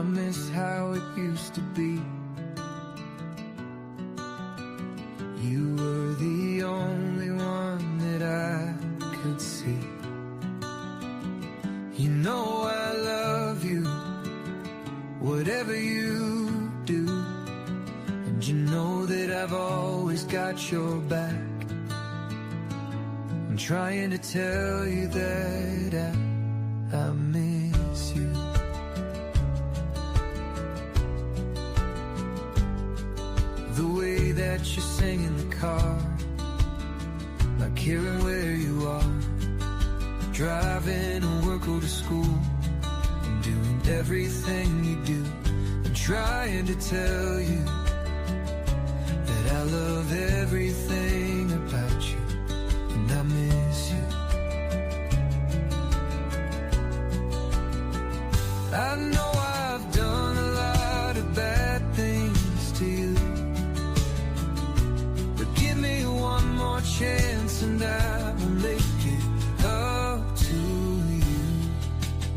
I miss how it used to be. You were the only one that I could see. You know I love you, whatever you do. And you know that I've always got your back. I'm trying to tell you that I miss you. The way that you sing in the car, like hearing where you are, driving to work or to school, and doing everything you do. I'm trying to tell you that I love everything about you, and I miss you. I know I've done a lot of bad things to you, but give me one more chance and I will make it up to you.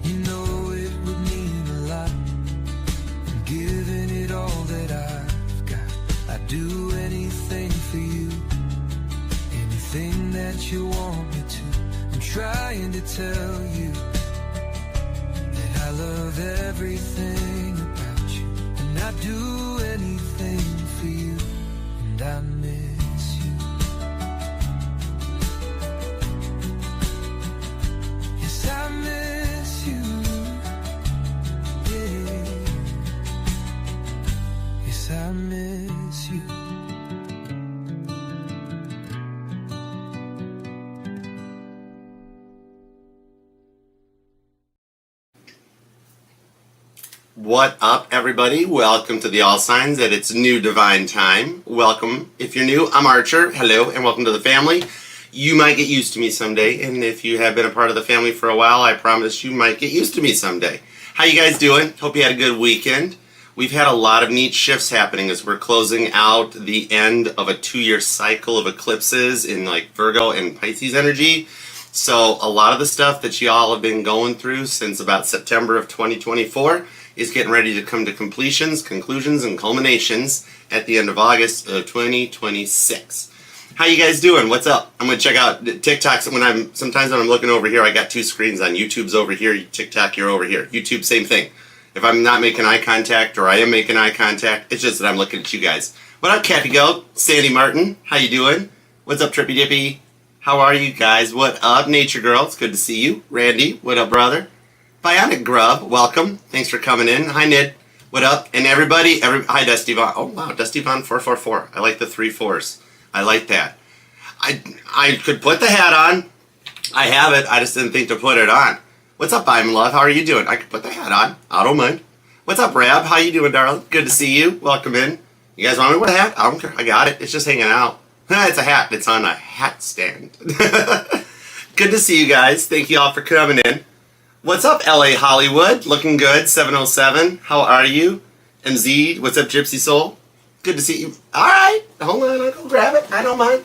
You know it would mean a lot, I'm giving it all that I've got. I'd do anything for you, anything that you want me to. I'm trying to tell you that I love everything about you, and I'd do anything for you, and I miss you. Yes, I miss you. Yeah. Yes, I miss you. What up, everybody? Welcome to the All Signs at its new divine time. Welcome. If you're new, I'm Archer. Hello, and welcome to the family. You might get used to me someday, and if you have been a part of the family for a while, I promise you might get used to me someday. How you guys doing? Hope you had a good weekend. We've had a lot of neat shifts happening as we're closing out the end of a 2-year cycle of eclipses in like Virgo and Pisces energy. So a lot of the stuff that y'all have been going through since about September of 2024 is getting ready to come to completions, conclusions, and culminations at the end of August of 2026. How you guys doing? What's up? I'm gonna check out TikToks sometimes when I'm looking over here. I got two screens on. YouTube's over here, TikTok you're over here. YouTube, same thing. If I'm not making eye contact or I am making eye contact, it's just that I'm looking at you guys. What up, Kathy Goat? Sandy Martin, how you doing? What's up, Trippy Dippy? How are you guys? What up, Nature Girl? It's good to see you. Randy, what up, brother? Bionic Grub, welcome. Thanks for coming in. Hi, Nid. What up? And everybody, hi, Dusty Vaughn. Oh, wow, Dusty Vaughn 444. I like the 3 4s. I like that. I could put the hat on. I have it. I just didn't think to put it on. What's up, I'm Love? How are you doing? I could put the hat on. I don't mind. What's up, Rab? How you doing, darling? Good to see you. Welcome in. You guys want me to wear a hat? I don't care. I got it. It's just hanging out. It's a hat. It's on a hat stand. Good to see you guys. Thank you all for coming in. What's up, LA Hollywood? Looking good, 707. How are you? MZ, what's up, Gypsy Soul? Good to see you. All right, hold on, I'll go grab it. I don't mind.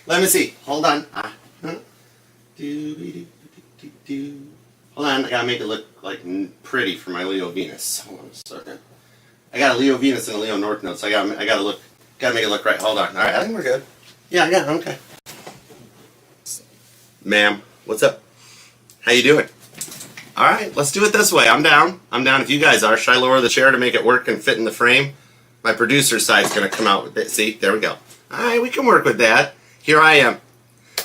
Let me see. Hold on. Hold on, I gotta make it look like pretty for my Leo Venus. Hold on a second. I got a Leo Venus and a Leo North Node, so I gotta make it look right. Hold on. All right, I think we're good. Yeah, okay. Ma'am, what's up? How you doing? All right, let's do it this way. I'm down. If you guys are. Should I lower the chair to make it work and fit in the frame? My producer side's going to come out with it. See, there we go. All right, we can work with that. Here I am.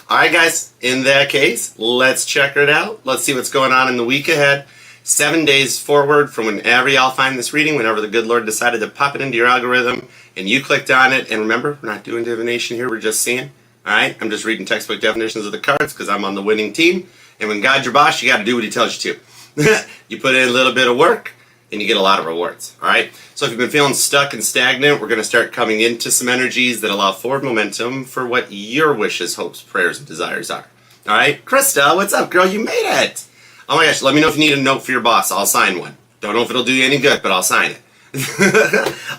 All right, guys, in that case, let's check it out. Let's see what's going on in the week ahead. 7 days forward from whenever y'all find this reading, whenever the good Lord decided to pop it into your algorithm, and you clicked on it. And remember, we're not doing divination here. We're just seeing. All right, I'm just reading textbook definitions of the cards because I'm on the winning team. And when God's your boss, you got to do what he tells you to. You put in a little bit of work, and you get a lot of rewards. All right? So if you've been feeling stuck and stagnant, we're going to start coming into some energies that allow forward momentum for what your wishes, hopes, prayers, and desires are. All right? Krista, what's up, girl? You made it. Oh, my gosh. Let me know if you need a note for your boss. I'll sign one. Don't know if it'll do you any good, but I'll sign it.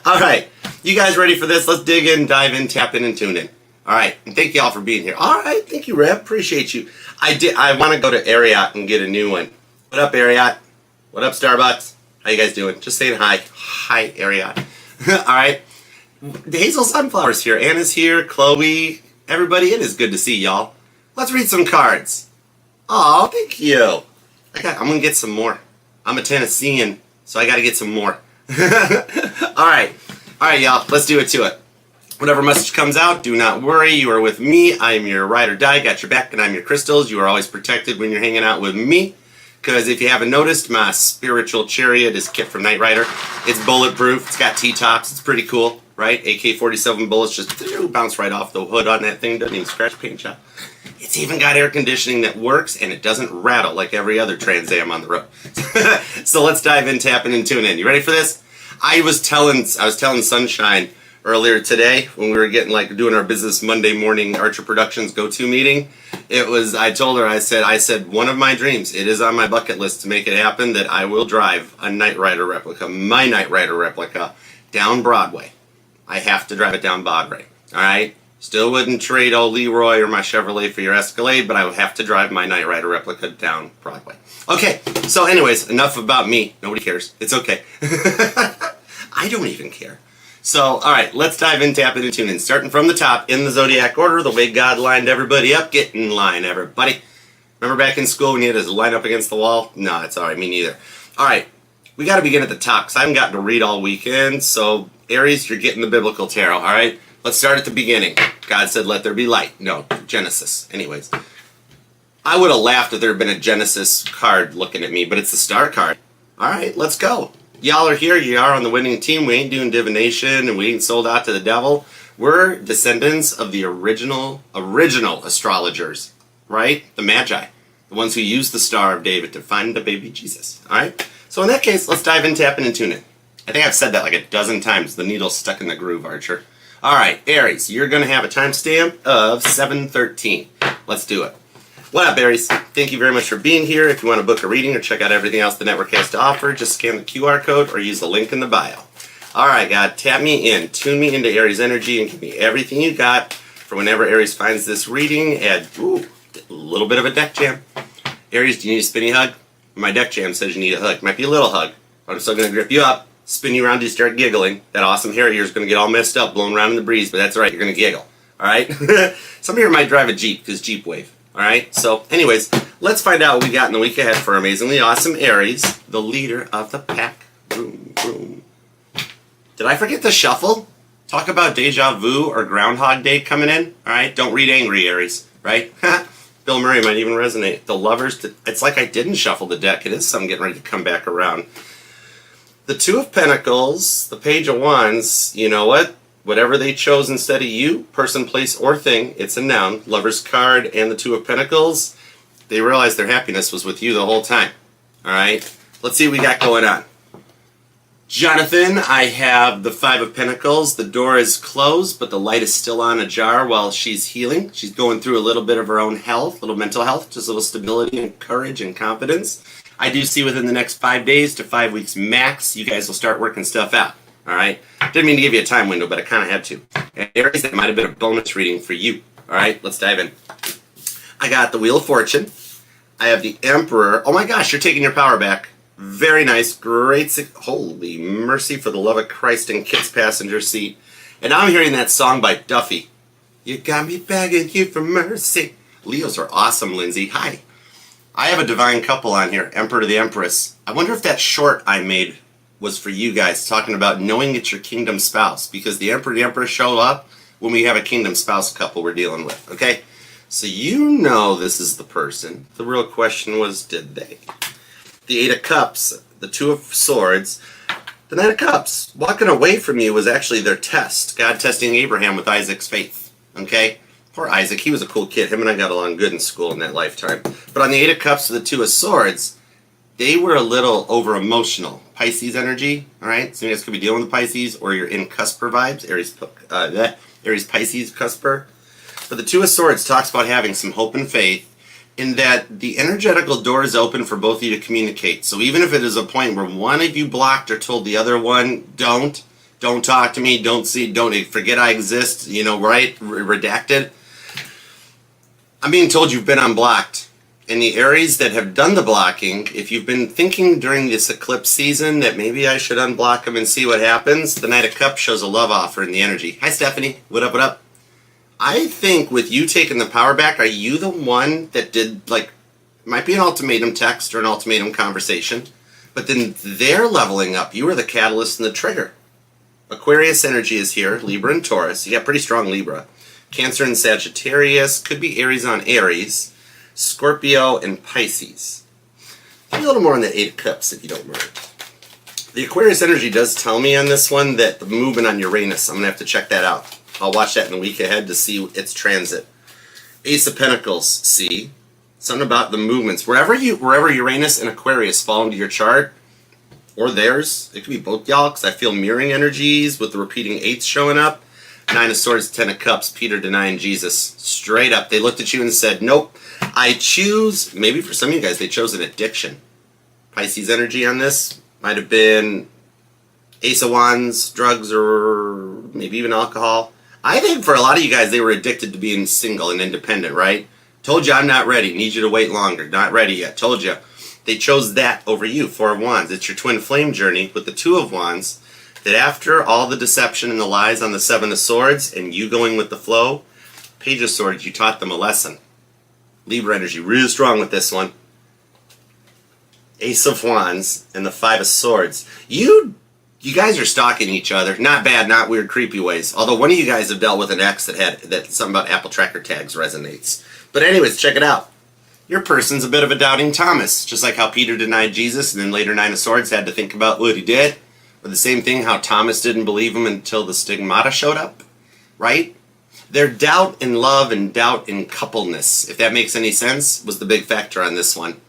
All right. You guys ready for this? Let's dig in, dive in, tap in, and tune in. All right, and thank you all for being here. All right, thank you, Reb. Appreciate you. I want to go to Ariat and get a new one. What up, Ariat? What up, Starbucks? How you guys doing? Just saying hi. Hi, Ariana. All right. Hazel Sunflower's here. Anna's here. Chloe. Everybody, it is good to see y'all. Let's read some cards. Oh, thank you. I'm going to get some more. I'm a Tennessean, so I got to get some more. All right. All right, y'all. Let's do it to it. Whatever message comes out, do not worry. You are with me. I am your ride or die. Got your back, and I'm your crystals. You are always protected when you're hanging out with me. Because if you haven't noticed, my spiritual chariot is Kit from Knight Rider. It's bulletproof. It's got T-tops. It's pretty cool, right? AK-47 bullets just bounce right off the hood on that thing. Doesn't even scratch paint job. It's even got air conditioning that works, and it doesn't rattle like every other Trans Am on the road. So let's dive in, tapping, and tune in. You ready for this? I was telling Sunshine earlier today when we were doing our business Monday morning Archer Productions go-to meeting. I told her, I said, one of my dreams, it is on my bucket list to make it happen, that I will drive a Knight Rider replica, my Knight Rider replica, down Broadway. I have to drive it down Broadway, all right? Still wouldn't trade old Leroy or my Chevrolet for your Escalade, but I would have to drive my Knight Rider replica down Broadway. Okay, so anyways, enough about me. Nobody cares. It's okay. I don't even care. So, all right, let's dive in, tap in, and tune in. Starting from the top, in the zodiac order, the way God lined everybody up. Get in line, everybody. Remember back in school when you had to line up against the wall? No, it's all right, me neither. All right, we got to begin at the top, because I haven't gotten to read all weekend. So, Aries, you're getting the biblical tarot, all right? Let's start at the beginning. God said, let there be light. No, Genesis. Anyways, I would have laughed if there had been a Genesis card looking at me, but it's the star card. All right, let's go. Y'all are here. You are on the winning team. We ain't doing divination, and we ain't sold out to the devil. We're descendants of the original astrologers, right? The Magi, the ones who used the Star of David to find the baby Jesus. All right? So in that case, let's dive in, tap in, and tune in. I think I've said that like a dozen times. The needle's stuck in the groove, Archer. All right, Aries, you're going to have a timestamp of 7:13. Let's do it. What up, Aries? Thank you very much for being here. If you want to book a reading or check out everything else the network has to offer, just scan the QR code or use the link in the bio. All right, God, tap me in. Tune me into Aries energy and give me everything you got for whenever Aries finds this reading. Add a little bit of a deck jam. Aries, do you need a spinny hug? My deck jam says you need a hug. Might be a little hug, but I'm still going to grip you up, spin you around till you start giggling. That awesome hair of yours is going to get all messed up, blown around in the breeze, but that's all right. You're going to giggle. All right? Some of you might drive a Jeep because Jeep Wave. All right, so anyways, let's find out what we got in the week ahead for amazingly awesome Aries, the leader of the pack. Boom, boom. Did I forget the shuffle? Talk about deja vu or Groundhog Day coming in. All right, don't read angry, Aries, right? Bill Murray might even resonate. The Lovers, it's like I didn't shuffle the deck. It is something getting ready to come back around. The Two of Pentacles, the Page of Wands, you know what? Whatever they chose instead of you, person, place, or thing, it's a noun. Lover's card and the Two of Pentacles, they realized their happiness was with you the whole time. All right? Let's see what we got going on. Jonathan, I have the Five of Pentacles. The door is closed, but the light is still on ajar while she's healing. She's going through a little bit of her own health, a little mental health, just a little stability and courage and confidence. I do see within the next 5 days to 5 weeks max, you guys will start working stuff out. All right? Didn't mean to give you a time window, but I kind of had to. And Aries, that might have been a bonus reading for you. All right? Let's dive in. I got the Wheel of Fortune. I have the Emperor. Oh my gosh, you're taking your power back. Very nice. Great. Holy mercy, for the love of Christ, in Kit's passenger seat. And I'm hearing that song by Duffy. You got me begging you for mercy. Leos are awesome, Lindsay. Hi. I have a divine couple on here, Emperor to the Empress. I wonder if that short I made was for you guys, talking about knowing it's your kingdom spouse, because the Emperor and the Empress show up when we have a kingdom spouse couple we're dealing with, okay? So you know this is the person. The real question was, did they? The Eight of Cups, the Two of Swords, the Nine of Cups. Walking away from you was actually their test. God testing Abraham with Isaac's faith, okay? Poor Isaac, he was a cool kid. Him and I got along good in school in that lifetime. But on the Eight of Cups to the Two of Swords, they were a little over-emotional. Pisces energy, all right? So you guys could be dealing with Pisces, or you're in Cusper vibes, Aries Pisces Cusper. But the Two of Swords talks about having some hope and faith in that the energetical door is open for both of you to communicate. So even if it is a point where one of you blocked or told the other one, don't talk to me, don't forget I exist, you know, right? Redacted. I'm being told you've been unblocked. And the Aries that have done the blocking, if you've been thinking during this eclipse season that maybe I should unblock them and see what happens, the Knight of Cups shows a love offer in the energy. Hi, Stephanie. What up, what up? I think with you taking the power back, are you the one that did, like, might be an ultimatum text or an ultimatum conversation, but then they're leveling up. You were the catalyst and the trigger. Aquarius energy is here, Libra and Taurus. You got pretty strong Libra. Cancer and Sagittarius, could be Aries on Aries. Scorpio and Pisces. Give me a little more on the Eight of Cups if you don't mind. The Aquarius energy does tell me on this one that the movement on Uranus, I'm going to have to check that out. I'll watch that in the week ahead to see its transit. Ace of Pentacles, see? Something about the movements. Wherever Uranus and Aquarius fall into your chart, or theirs, it could be both y'all, because I feel mirroring energies with the repeating eights showing up. Nine of Swords, Ten of Cups, Peter denying Jesus. Straight up, they looked at you and said, nope, I choose, maybe for some of you guys, they chose an addiction. Pisces energy on this might have been Ace of Wands, drugs, or maybe even alcohol. I think for a lot of you guys, they were addicted to being single and independent, right? Told you I'm not ready, need you to wait longer, not ready yet, told you. They chose that over you, Four of Wands. It's your twin flame journey with the Two of Wands, that after all the deception and the lies on the Seven of Swords, and you going with the flow, Page of Swords, you taught them a lesson. Libra energy, really strong with this one. Ace of Wands and the Five of Swords. You guys are stalking each other. Not bad, not weird, creepy ways. Although one of you guys have dealt with an ex that something about Apple Tracker tags resonates. But anyways, check it out. Your person's a bit of a doubting Thomas. Just like how Peter denied Jesus and then later Nine of Swords had to think about what he did. Or the same thing, how Thomas didn't believe him until the stigmata showed up. Right? Their doubt in love and doubt in coupleness, if that makes any sense, was the big factor on this one.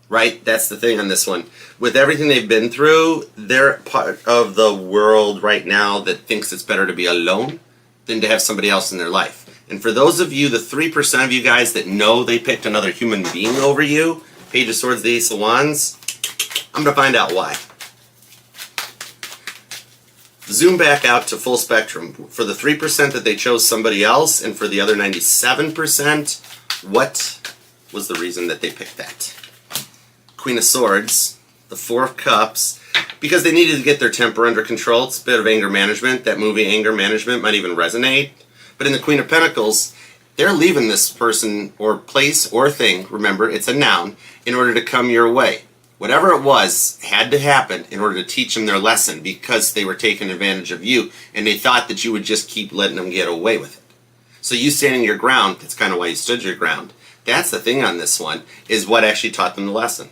Right? That's the thing on this one. With everything they've been through, they're part of the world right now that thinks it's better to be alone than to have somebody else in their life. And for those of you, the 3% of you guys that know they picked another human being over you, Page of Swords, the Ace of Wands, I'm going to find out why. Zoom back out to full spectrum. For the 3% that they chose somebody else, and for the other 97%, what was the reason that they picked that? Queen of Swords, the Four of Cups, because they needed to get their temper under control. It's a bit of anger management. That movie, Anger Management, might even resonate. But in the Queen of Pentacles, they're leaving this person or place or thing, remember, it's a noun, in order to come your way. Whatever it was had to happen in order to teach them their lesson because they were taking advantage of you and they thought that you would just keep letting them get away with it. So you standing your ground, that's kind of why you stood your ground. That's the thing on this one, is what actually taught them the lesson.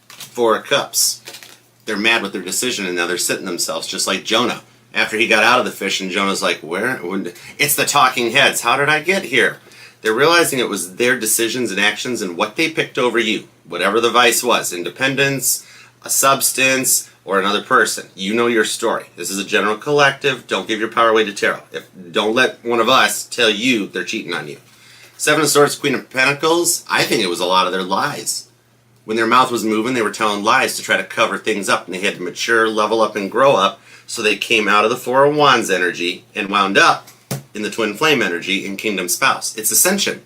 Four of Cups. They're mad with their decision and now they're sitting themselves, just like Jonah. After he got out of the fish and Jonah's like, where? It's the talking heads. How did I get here? They're realizing it was their decisions and actions and what they picked over you. Whatever the vice was, independence, a substance, or another person. You know your story. This is a general collective. Don't give your power away to tarot. Don't let one of us tell you they're cheating on you. Seven of Swords, Queen of Pentacles, I think it was a lot of their lies. When their mouth was moving, they were telling lies to try to cover things up, and they had to mature, level up, and grow up, so they came out of the Four of Wands energy and wound up in the Twin Flame energy in Kingdom Spouse. It's Ascension.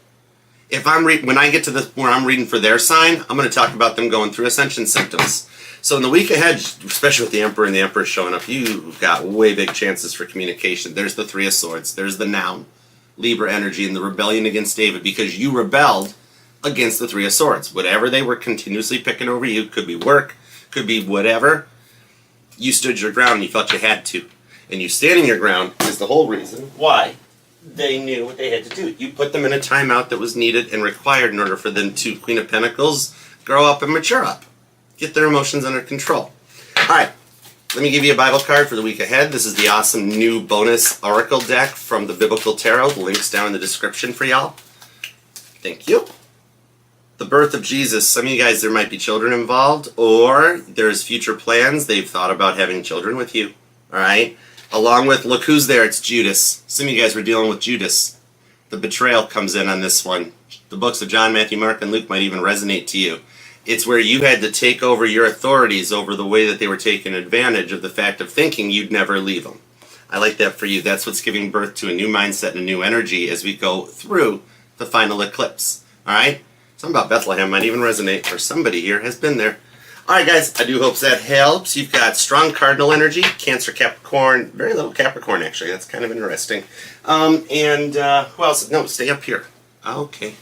If when I get to where I'm reading for their sign, I'm going to talk about them going through Ascension symptoms. So in the week ahead, especially with the Emperor and the Empress showing up, you've got way big chances for communication. There's the Three of Swords. There's the noun, Libra energy, and the rebellion against David because you rebelled against the Three of Swords. Whatever they were continuously picking over you, could be work, could be whatever, you stood your ground and you felt you had to. And you standing your ground is the whole reason why they knew what they had to do. You put them in a timeout that was needed and required in order for them to, Queen of Pentacles, grow up and mature up. Get their emotions under control. Alright, let me give you a Bible card for the week ahead. This is the awesome new bonus Oracle deck from the Biblical Tarot. The link's down in the description for y'all. Thank you. The birth of Jesus. Some of you guys, there might be children involved, or there's future plans. They've thought about having children with you. Alright? Along with, look who's there, it's Judas. Some of you guys were dealing with Judas. The betrayal comes in on this one. The books of John, Matthew, Mark, and Luke might even resonate to you. It's where you had to take over your authorities over the way that they were taking advantage of the fact of thinking you'd never leave them. I like that for you. That's what's giving birth to a new mindset and a new energy as we go through the final eclipse. Alright? Something about Bethlehem might even resonate, or somebody here has been there. Alright guys, I do hope that helps. You've got strong cardinal energy, Cancer, Capricorn, very little Capricorn actually, that's kind of interesting. Who else? No, stay up here. Okay.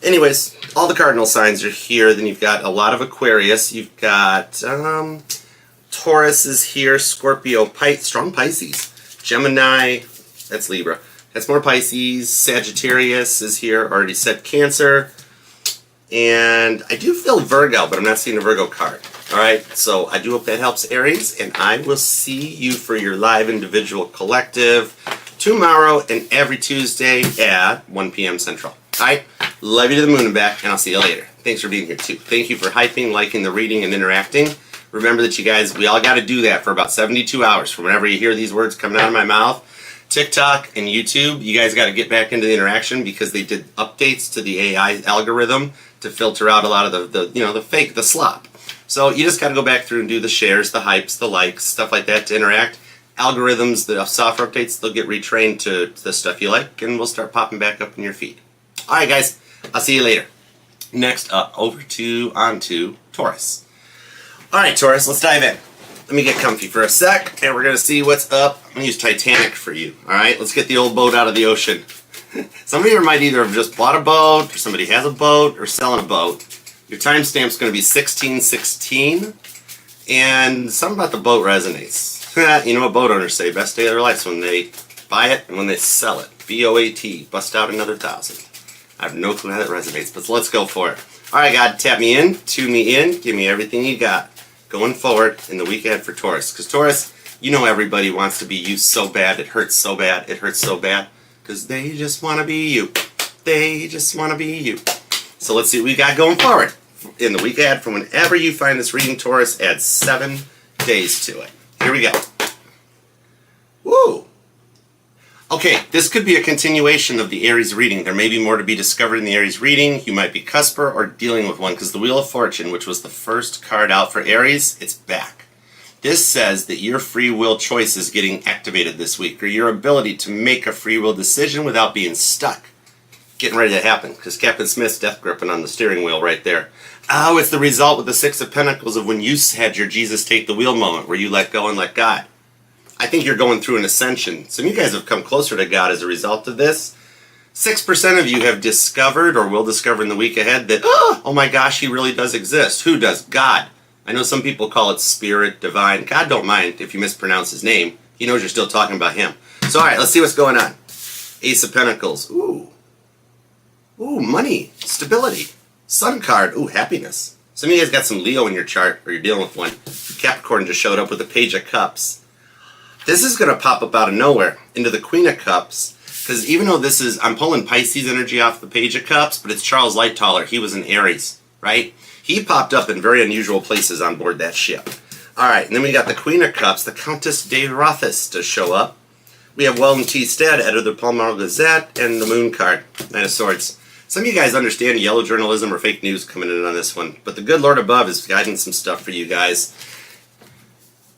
Anyways, all the cardinal signs are here. Then you've got a lot of Aquarius. You've got Taurus is here, Scorpio, strong Pisces, Gemini, that's Libra. That's more Pisces. Sagittarius is here, already said Cancer. And I do feel Virgo, but I'm not seeing a Virgo card. Alright, so I do hope that helps, Aries, and I will see you for your live individual collective tomorrow and every Tuesday at 1 p.m. Central. Alright, love you to the moon and back, and I'll see you later. Thanks for being here too. Thank you for hyping, liking the reading, and interacting. Remember that you guys, we all got to do that for about 72 hours from whenever you hear these words coming out of my mouth. TikTok and YouTube, you guys got to get back into the interaction because they did updates to the AI algorithm to filter out a lot of the fake, the slop. So you just got to go back through and do the shares, the hypes, the likes, stuff like that to interact. Algorithms, the software updates, they'll get retrained to the stuff you like, and we'll start popping back up in your feed. Alright guys, I'll see you later. Next up, onto Taurus. Alright Taurus, let's dive in. Let me get comfy for a sec, and we're going to see what's up. I'm going to use Titanic for you. Alright, let's get the old boat out of the ocean. Somebody here might either have just bought a boat, or somebody has a boat, or selling a boat. Your timestamp's going to be 1616, and something about the boat resonates. You know what boat owners say, best day of their lives when they buy it and when they sell it. B-O-A-T, bust out another 1,000. I have no clue how that resonates, but let's go for it. Alright God, tap me in, tune me in, give me everything you got going forward in the week ahead for Taurus. Because Taurus, you know everybody wants to be you so bad, it hurts so bad, it hurts so bad. Because they just want to be you. They just want to be you. So let's see what we got going forward in the week ahead from whenever you find this reading, Taurus. Add 7 days to it. Here we go. Woo! Okay, this could be a continuation of the Aries reading. There may be more to be discovered in the Aries reading. You might be cusper or dealing with one because the Wheel of Fortune, which was the first card out for Aries, it's back. This says that your free will choice is getting activated this week, or your ability to make a free will decision without being stuck. Getting ready to happen, because Captain Smith's death gripping on the steering wheel right there. Oh, it's the result with the Six of Pentacles of when you had your Jesus take the wheel moment, where you let go and let God. I think you're going through an ascension. Some of you guys have come closer to God as a result of this. 6% of you have discovered, or will discover in the week ahead, that, oh my gosh, he really does exist. Who does? God. I know some people call it spirit, divine. God don't mind if you mispronounce his name. He knows you're still talking about him. So alright, let's see what's going on. Ace of Pentacles. Ooh. Ooh, money. Stability. Sun card. Ooh, happiness. Some of you guys got some Leo in your chart, or you're dealing with one. Capricorn just showed up with the Page of Cups. This is going to pop up out of nowhere into the Queen of Cups. Because even though this is, I'm pulling Pisces energy off the Page of Cups, but it's Charles Lightoller. He was in Aries, right? He popped up in very unusual places on board that ship. Alright, and then we got the Queen of Cups, the Countess de Rothis to show up. We have Weldon T. Stead, editor of the Palmetto Gazette, and the Moon card, Knight of Swords. Some of you guys understand yellow journalism or fake news coming in on this one, but the good Lord above is guiding some stuff for you guys.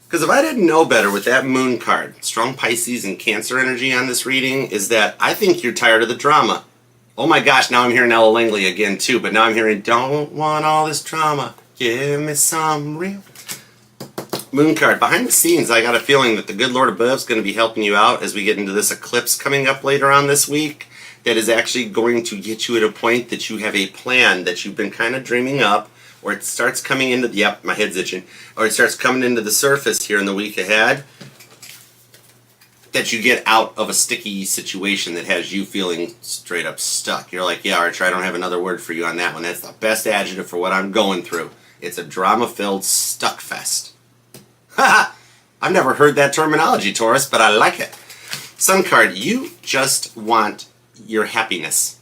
Because if I didn't know better with that Moon card, strong Pisces and Cancer energy on this reading, is that I think you're tired of the drama. Oh my gosh, now I'm hearing Ella Langley again too, but now I'm hearing, don't want all this drama, give me some real. Moon card, behind the scenes, I got a feeling that the good Lord above is going to be helping you out as we get into this eclipse coming up later on this week. That is actually going to get you at a point that you have a plan that you've been kind of dreaming up, or it starts coming into, yep, my head's itching, or it starts coming into the surface here in the week ahead, that you get out of a sticky situation that has you feeling straight up stuck. You're like, yeah, Archer, I don't have another word for you on that one. That's the best adjective for what I'm going through. It's a drama-filled stuck fest. Ha! I've never heard that terminology, Taurus, but I like it. Sun card, you just want your happiness.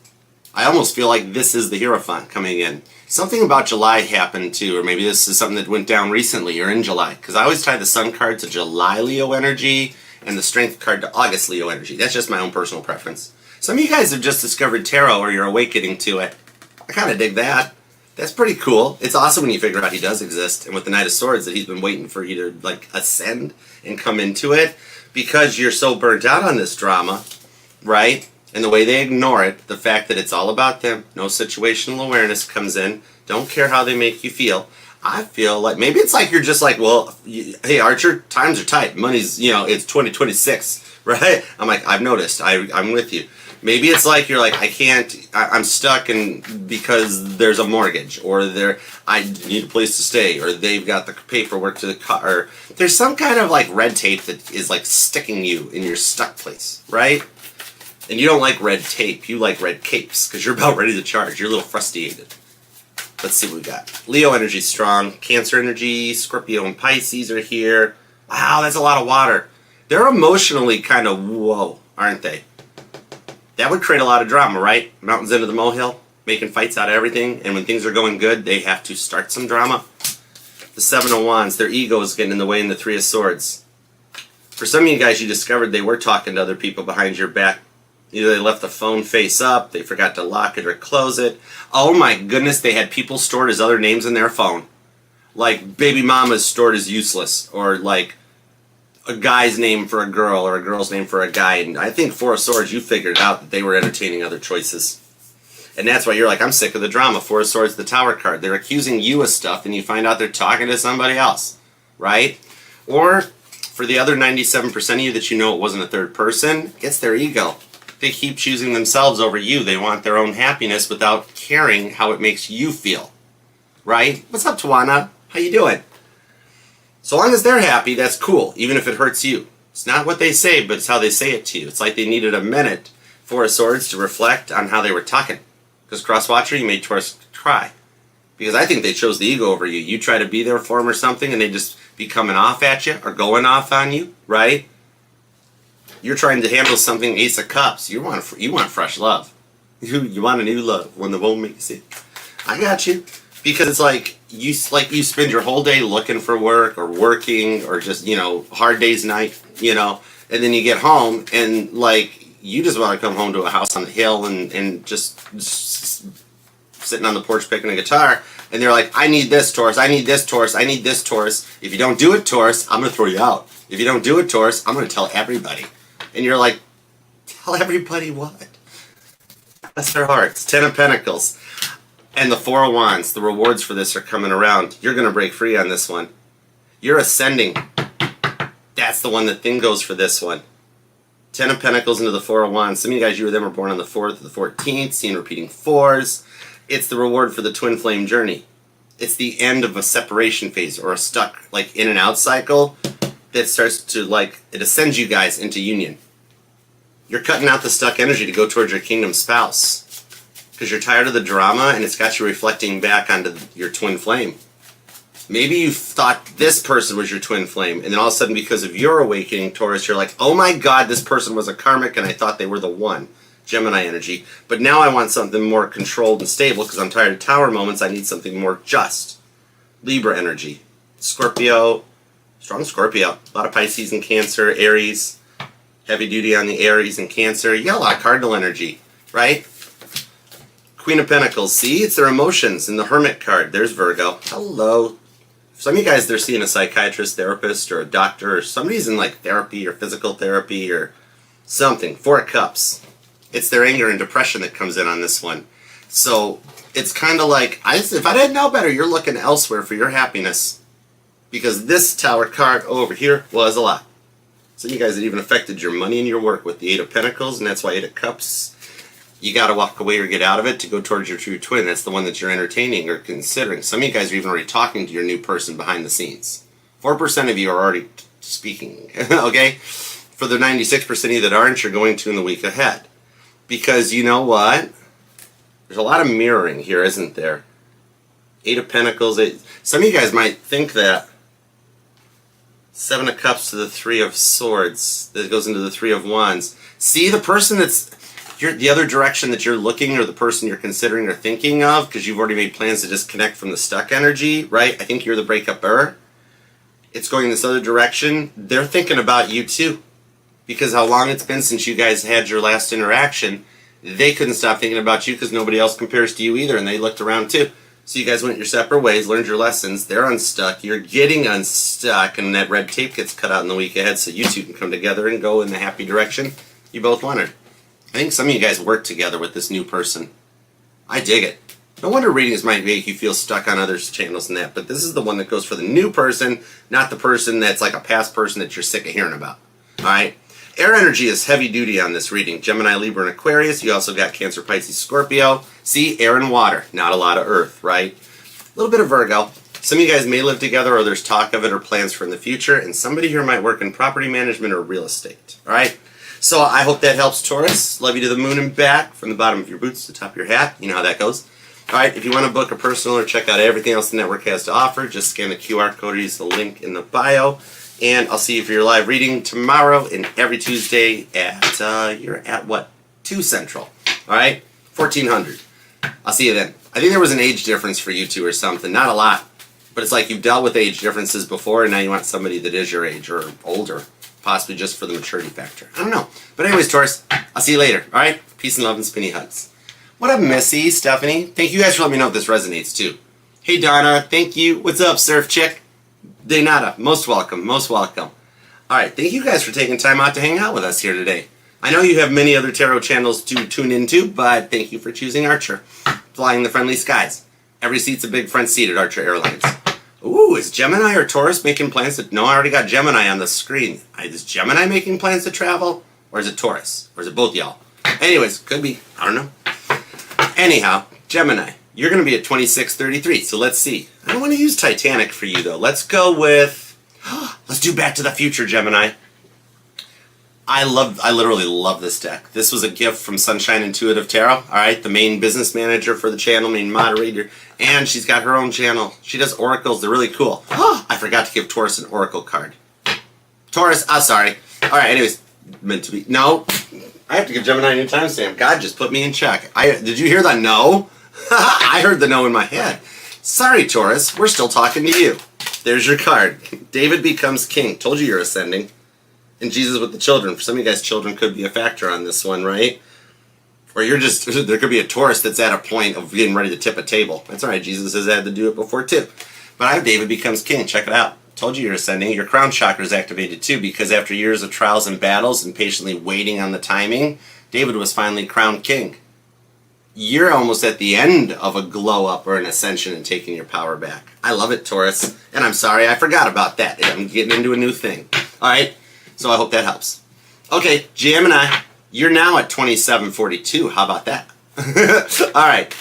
I almost feel like this is the Hierophant coming in. Something about July happened too, or maybe this is something that went down recently or in July, because I always tie the Sun card to July Leo energy and the Strength card to August Leo energy. That's just my own personal preference. Some of you guys have just discovered tarot, or you're awakening to it. I kind of dig that. That's pretty cool. It's awesome when you figure out he does exist, and with the Knight of Swords that he's been waiting for you to like ascend and come into it, because you're so burnt out on this drama, right? And the way they ignore it, the fact that it's all about them, no situational awareness comes in, don't care how they make you feel. I feel like maybe it's like you're just like, well, hey, Archer, times are tight. Money's, it's 2026, right? I'm like, I've noticed. I'm with you. Maybe it's like you're like, I'm stuck because there's a mortgage, or I need a place to stay, or they've got the paperwork to the car, or there's some kind of like red tape that is like sticking you in your stuck place, right? And you don't like red tape, you like red capes, because you're about ready to charge. You're a little frustrated. Let's see what we got. Leo energy strong. Cancer energy, Scorpio and Pisces are here. Wow, that's a lot of water. They're emotionally kind of whoa, aren't they? That would create a lot of drama, right? Mountains into the molehill, making fights out of everything. And when things are going good, they have to start some drama. The Seven of Wands, their ego is getting in the way in the Three of Swords. For some of you guys, you discovered they were talking to other people behind your back. Either they left the phone face up, they forgot to lock it or close it. Oh my goodness, they had people stored as other names in their phone. Like baby mama's stored as useless, or like a guy's name for a girl, or a girl's name for a guy. And I think Four of Swords, you figured out that they were entertaining other choices. And that's why you're like, I'm sick of the drama. Four of Swords, the Tower card. They're accusing you of stuff, and you find out they're talking to somebody else, right? Or for the other 97% of you that you know it wasn't a third person, it's their ego. They keep choosing themselves over you. They want their own happiness without caring how it makes you feel, right? What's up, Tawana? How you doing? So long as they're happy, that's cool, even if it hurts you. It's not what they say, but it's how they say it to you. It's like they needed a minute, Four of Swords, to reflect on how they were talking. Because Crosswatcher, you made Taurus cry. Because I think they chose the ego over you. You try to be there for them or something, and they just be coming off at you or going off on you, right? You're trying to handle something, Ace of Cups. You want fresh love. You want a new love, one that won't make you sick. I got you. Because it's like you spend your whole day looking for work or working or just, hard day's night, and then you get home and like you just want to come home to a house on the hill and just sitting on the porch picking a guitar, and they're like, I need this, Taurus, I need this, Taurus, I need this, Taurus. If you don't do it, Taurus, I'm going to throw you out. If you don't do it, Taurus, I'm going to tell everybody. And you're like, tell everybody what? Bless their hearts. Ten of Pentacles. And the Four of Wands. The rewards for this are coming around. You're going to break free on this one. You're ascending. That's the one that thing goes for this one. Ten of Pentacles into the Four of Wands. Some of you guys, you or them were born on the 4th or the 14th, seeing repeating fours. It's the reward for the twin flame journey. It's the end of a separation phase or a stuck, like, in and out cycle that starts to, it ascends you guys into union. You're cutting out the stuck energy to go towards your kingdom spouse because you're tired of the drama and it's got you reflecting back onto your twin flame. Maybe you thought this person was your twin flame, and then all of a sudden, because of your awakening, Taurus, you're like, oh my God, this person was a karmic and I thought they were the one. Gemini energy. But now I want something more controlled and stable because I'm tired of tower moments. I need something more just. Libra energy. Scorpio. Strong Scorpio. A lot of Pisces and Cancer. Aries. Heavy duty on the Aries and Cancer. You got a lot of cardinal energy, right? Queen of Pentacles. See, it's their emotions in the Hermit card. There's Virgo. Hello. Some of you guys, they're seeing a psychiatrist, therapist, or a doctor, or somebody's in therapy or physical therapy or something. Four of Cups. It's their anger and depression that comes in on this one. So it's kind of like, if I didn't know better, you're looking elsewhere for your happiness. Because this Tower card over here was a lot. So you guys, it even affected your money and your work with the Eight of Pentacles, and that's why Eight of Cups. You got to walk away or get out of it to go towards your true twin. That's the one that you're entertaining or considering. Some of you guys are even already talking to your new person behind the scenes. 4% of you are already speaking, okay? For the 96% of you that aren't, you're going to in the week ahead. Because you know what? There's a lot of mirroring here, isn't there? Eight of Pentacles. Some of you guys might think that Seven of Cups to the Three of Swords. That goes into the Three of Wands. See, the person that's the other direction that you're looking, or the person you're considering or thinking of, because you've already made plans to disconnect from the stuck energy, right? I think you're the breakup-er. It's going this other direction. They're thinking about you too. Because how long it's been since you guys had your last interaction, they couldn't stop thinking about you because nobody else compares to you either, and they looked around too. So you guys went your separate ways, learned your lessons, they're unstuck, you're getting unstuck, and that red tape gets cut out in the week ahead so you two can come together and go in the happy direction you both wanted. I think some of you guys work together with this new person. I dig it. No wonder readings might make you feel stuck on other channels and that, but this is the one that goes for the new person, not the person that's like a past person that you're sick of hearing about. Alright? Air energy is heavy duty on this reading. Gemini, Libra, and Aquarius. You also got Cancer, Pisces, Scorpio. See, air and water. Not a lot of earth, right? A little bit of Virgo. Some of you guys may live together, or there's talk of it or plans for in the future, and somebody here might work in property management or real estate. Alright? So I hope that helps, Taurus. Love you to the moon and back, from the bottom of your boots to the top of your hat. You know how that goes. Alright, if you want to book a personal or check out everything else the network has to offer, just scan the QR code or use the link in the bio. And I'll see you for your live reading tomorrow and every Tuesday at, you're at what? 2 Central. Alright? 1400. I'll see you then. I think there was an age difference for you two or something. Not a lot. But it's like you've dealt with age differences before and now you want somebody that is your age or older. Possibly just for the maturity factor. I don't know. But anyways, Taurus, I'll see you later. Alright? Peace and love and spinny hugs. What up, Missy, Stephanie? Thank you guys for letting me know if this resonates too. Hey, Donna. Thank you. What's up, Surf Chick? De nada. Most welcome. Most welcome. Alright, thank you guys for taking time out to hang out with us here today. I know you have many other tarot channels to tune into, but thank you for choosing Archer. Flying the friendly skies. Every seat's a big front seat at Archer Airlines. Ooh, is Gemini or Taurus making plans to... No, I already got Gemini on the screen. Is Gemini making plans to travel? Or is it Taurus? Or is it both y'all? Anyways, could be. I don't know. Anyhow, Gemini, you're going to be at 2633, so let's see. I don't want to use Titanic for you, though. Let's go with... let's do Back to the Future, Gemini. I literally love this deck. This was a gift from Sunshine Intuitive Tarot, alright? The main business manager for the channel, main moderator. And she's got her own channel. She does oracles. They're really cool. I forgot to give Taurus an oracle card. Taurus, sorry. Alright, anyways, meant to be... No. I have to give Gemini a new timestamp. God just put me in check. Did you hear the no? I heard the no in my head. Sorry, Taurus. We're still talking to you. There's your card. David becomes king. Told you you're ascending. And Jesus with the children. For some of you guys, children could be a factor on this one, right? Or you're just... There could be a Taurus that's at a point of getting ready to tip a table. That's alright. Jesus has had to do it before, too. But I have David becomes king. Check it out. Told you you're ascending. Your crown chakra is activated too, because after years of trials and battles and patiently waiting on the timing, David was finally crowned king. You're almost at the end of a glow up or an ascension and taking your power back. I love it, Taurus. And I'm sorry, I forgot about that. I'm getting into a new thing. Alright, so I hope that helps. Okay, Gemini, you're now at 2742. How about that? Alright.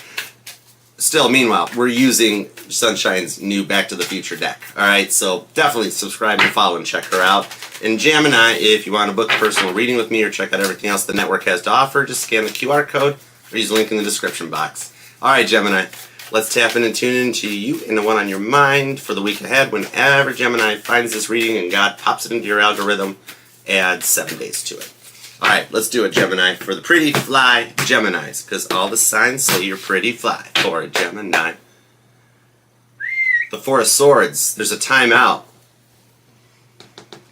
Still, meanwhile, we're using Sunshine's new Back to the Future deck. Alright, so definitely subscribe and follow and check her out. And Gemini, if you want to book a personal reading with me or check out everything else the network has to offer, just scan the QR code or use the link in the description box. Alright, Gemini, let's tap in and tune into you and the one on your mind for the week ahead. Whenever Gemini finds this reading and God pops it into your algorithm, add 7 days to it. Alright, let's do it, Gemini, for the pretty fly Geminis, because all the signs say you're pretty fly for a Gemini. The Four of Swords, there's a timeout.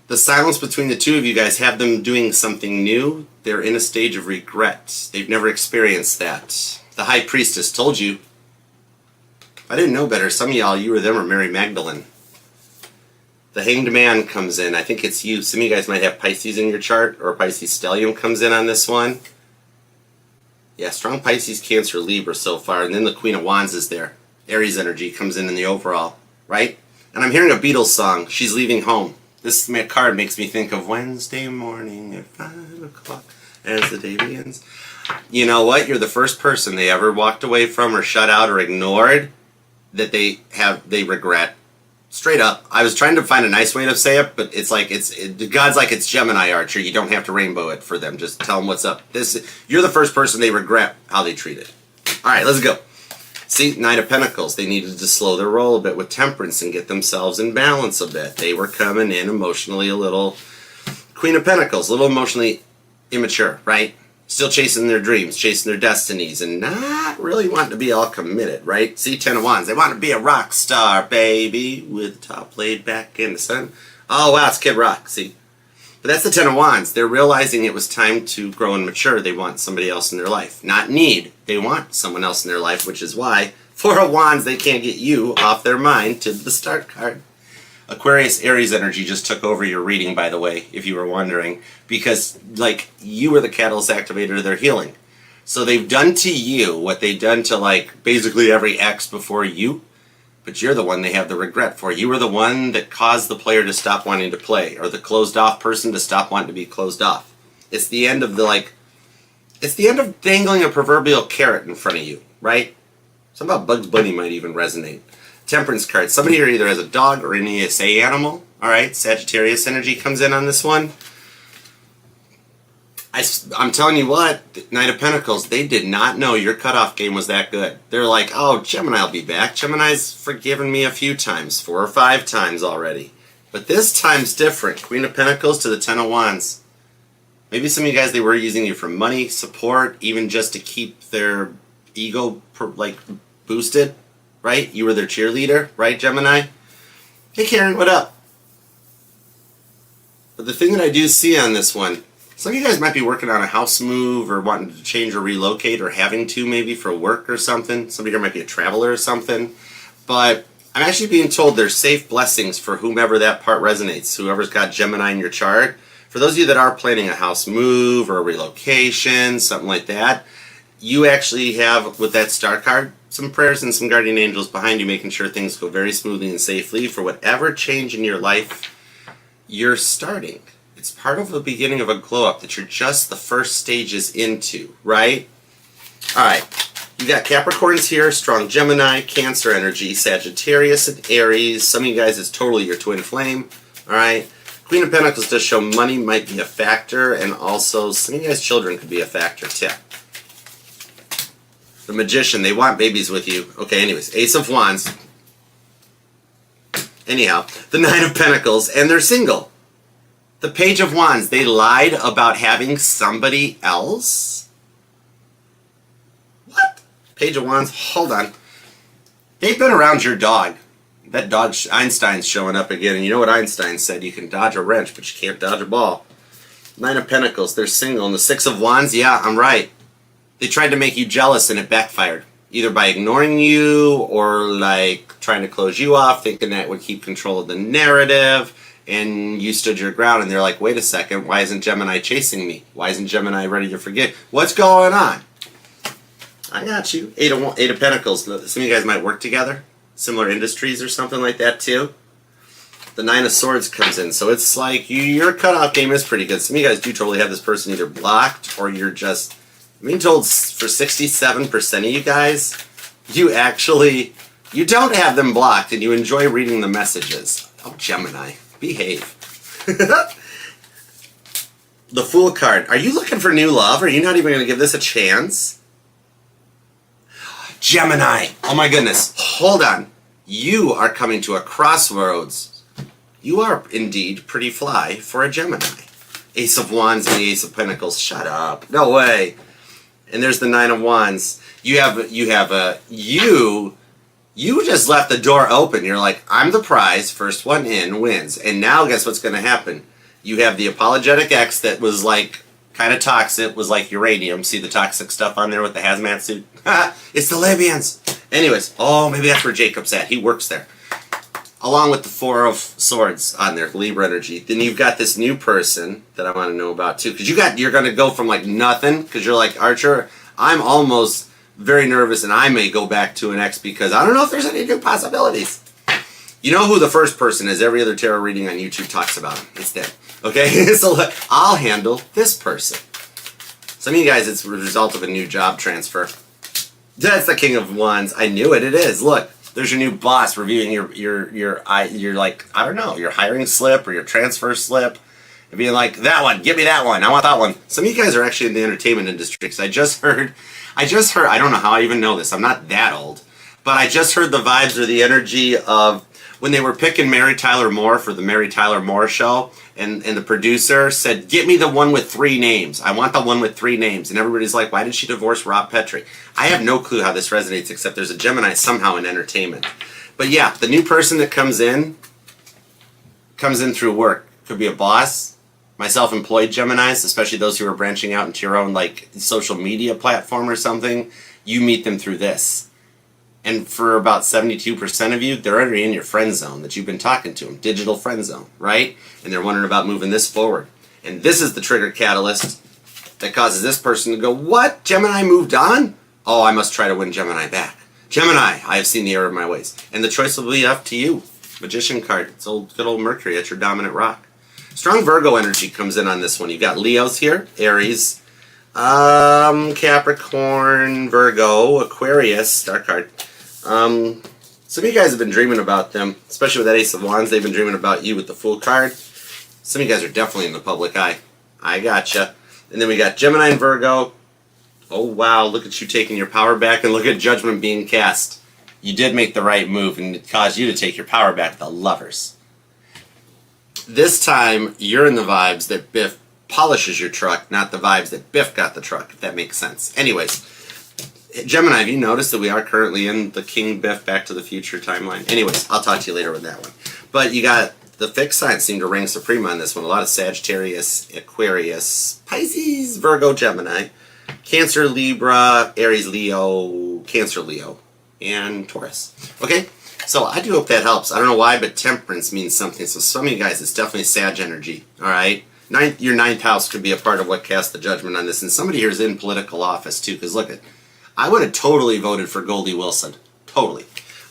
The silence between the two of you guys have them doing something new. They're in a stage of regret. They've never experienced that. The High Priestess told you. If I didn't know better, some of y'all, you or them, are Mary Magdalene. The Hanged Man comes in. I think it's you. Some of you guys might have Pisces in your chart, or Pisces Stellium comes in on this one. Yeah, strong Pisces, Cancer, Libra so far, and then the Queen of Wands is there. Aries energy comes in the overall, right? And I'm hearing a Beatles song, She's Leaving Home. This card makes me think of Wednesday morning at 5 o'clock as the day begins. You know what? You're the first person they ever walked away from or shut out or ignored that they regret. Straight up. I was trying to find a nice way to say it, but it's like God's like it's Gemini, Archer. You don't have to rainbow it for them. Just tell them what's up. You're the first person they regret how they treated. All right, let's go. See, Knight of Pentacles. They needed to slow their roll a bit with temperance and get themselves in balance a bit. They were coming in emotionally a little. Queen of Pentacles, a little emotionally immature, right? Still chasing their dreams, chasing their destinies, and not really wanting to be all committed, right? See, Ten of Wands. They want to be a rock star, baby, with the top laid back in the sun. Oh, wow, it's Kid Rock, see? But that's the Ten of Wands. They're realizing it was time to grow and mature. They want somebody else in their life. Not need. They want someone else in their life, which is why, Four of Wands, they can't get you off their mind to the start card. Aquarius Aries energy just took over your reading, by the way, if you were wondering, because like you were the catalyst activator of their healing. So they've done to you what they've done to like basically every ex before you, but you're the one they have the regret for. You were the one that caused the player to stop wanting to play, or the closed off person to stop wanting to be closed off. It's the end of it's the end of dangling a proverbial carrot in front of you, right? Something about Bugs Bunny might even resonate. Temperance card. Somebody here either has a dog or an ESA animal. All right, Sagittarius energy comes in on this one. I'm telling you what, Knight of Pentacles, they did not know your cutoff game was that good. They're like, oh, Gemini will be back. Gemini's forgiven me a few times, 4 or 5 times already. But this time's different. Queen of Pentacles to the Ten of Wands. Maybe some of you guys, they were using you for money, support, even just to keep their ego like boosted, right? You were their cheerleader, right, Gemini? Hey, Karen, what up? But the thing that I do see on this one, some of you guys might be working on a house move or wanting to change or relocate or having to maybe for work or something. Somebody here might be a traveler or something. But I'm actually being told there's safe blessings for whomever that part resonates, whoever's got Gemini in your chart. For those of you that are planning a house move or a relocation, something like that, you actually have, with that star card, some prayers and some guardian angels behind you making sure things go very smoothly and safely for whatever change in your life you're starting. It's part of the beginning of a glow up that you're just the first stages into, right? All right, you got Capricorns here, strong Gemini, Cancer energy, Sagittarius and Aries. Some of you guys, it's totally your twin flame, all right? Queen of Pentacles does show money might be a factor, and also some of you guys' children could be a factor too. The Magician, they want babies with you. Okay, anyways, Ace of Wands. Anyhow, the Nine of Pentacles, and they're single. The Page of Wands, they lied about having somebody else? What? Page of Wands, hold on. They've been around your dog. That dog, Einstein's showing up again, and you know what Einstein said? You can dodge a wrench, but you can't dodge a ball. Nine of Pentacles, they're single. And the Six of Wands, yeah, I'm right. They tried to make you jealous and it backfired. Either by ignoring you or like trying to close you off, thinking that would keep control of the narrative, and you stood your ground and they're like, wait a second, why isn't Gemini chasing me? Why isn't Gemini ready to forget? What's going on? I got you. Eight of Pentacles. Some of you guys might work together. Similar industries or something like that too. The Nine of Swords comes in. So it's like your cutoff game is pretty good. Some of you guys do totally have this person either blocked or you're just... I'm being told for 67% of you guys, you don't have them blocked and you enjoy reading the messages. Oh, Gemini, behave. The Fool card. Are you looking for new love? Are you not even going to give this a chance? Gemini. Oh my goodness. Hold on. You are coming to a crossroads. You are indeed pretty fly for a Gemini. Ace of Wands and the Ace of Pentacles. Shut up. No way. And there's the Nine of Wands. You just left the door open. You're like, I'm the prize. First one in wins. And now guess what's going to happen? You have the apologetic ex that was like kind of toxic, was like uranium. See the toxic stuff on there with the hazmat suit? It's the Libyans. Anyways, oh, maybe that's where Jacob's at. He works there. Along with the Four of Swords on there, Libra energy. Then you've got this new person that I want to know about too. Because you're going to go from like nothing, because you're like, Archer, I'm almost very nervous and I may go back to an ex because I don't know if there's any new possibilities. You know who the first person is? Every other tarot reading on YouTube talks about him. It's them. Okay? So I'll handle this person. Some of you guys, it's a result of a new job transfer. That's the King of Wands. I knew it. It is. Look. There's your new boss reviewing your like, I don't know, your hiring slip or your transfer slip and being like, that one, give me that one, I want that one. Some of you guys are actually in the entertainment industry because I just heard, I don't know how I even know this, I'm not that old, but I just heard the vibes or the energy of when they were picking Mary Tyler Moore for the Mary Tyler Moore show, and the producer said, get me the one with 3 names. I want the one with 3 names. And everybody's like, why did she divorce Rob Petrie? I have no clue how this resonates, except there's a Gemini somehow in entertainment. But yeah, the new person that comes in through work. Could be a boss, my self-employed Geminis, especially those who are branching out into your own like social media platform or something. You meet them through this. And for about 72% of you, they're already in your friend zone that you've been talking to them. Digital friend zone, right? And they're wondering about moving this forward. And this is the trigger catalyst that causes this person to go, what? Gemini moved on? Oh, I must try to win Gemini back. Gemini, I have seen the error of my ways. And the choice will be up to you. Magician card. It's good old Mercury. That's your dominant rock. Strong Virgo energy comes in on this one. You've got Leos here, Aries, Capricorn, Virgo, Aquarius, star card. Some of you guys have been dreaming about them, especially with that Ace of Wands. They've been dreaming about you with the Fool card. Some of you guys are definitely in the public eye. I gotcha. And then we got Gemini and Virgo. Oh, wow, look at you taking your power back, and look at Judgment being cast. You did make the right move, and it caused you to take your power back, the Lovers. This time, you're in the vibes that Biff polishes your truck, not the vibes that Biff got the truck, if that makes sense. Anyways, Gemini, have you noticed that we are currently in the King Biff Back to the Future timeline? Anyways, I'll talk to you later with that one. But you got the fixed signs seem to reign supreme on this one. A lot of Sagittarius, Aquarius, Pisces, Virgo, Gemini, Cancer, Libra, Aries, Leo, Cancer, Leo, and Taurus. Okay? So I do hope that helps. I don't know why, but temperance means something. So some of you guys, it's definitely Sag energy. All right? Your ninth house could be a part of what casts the judgment on this. And somebody here is in political office, too. Because look, I would have totally voted for Goldie Wilson. Totally.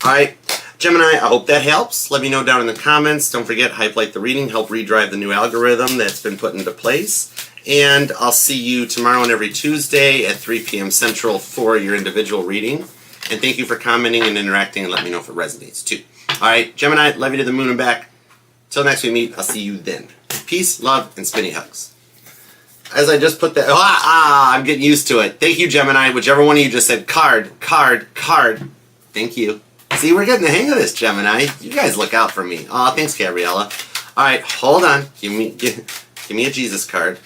All right? Gemini, I hope that helps. Let me know down in the comments. Don't forget, hype like the reading. Help redrive the new algorithm that's been put into place. And I'll see you tomorrow and every Tuesday at 3 p.m. Central for your individual reading. And thank you for commenting and interacting, and let me know if it resonates too. All right, Gemini, love you to the moon and back. Till next we meet, I'll see you then. Peace, love, and spinny hugs. As I just put that, I'm getting used to it. Thank you, Gemini. Whichever one of you just said card, card, card. Thank you. See, we're getting the hang of this, Gemini. You guys look out for me. Aw, thanks, Gabriella. All right, hold on. Give me a Jesus card.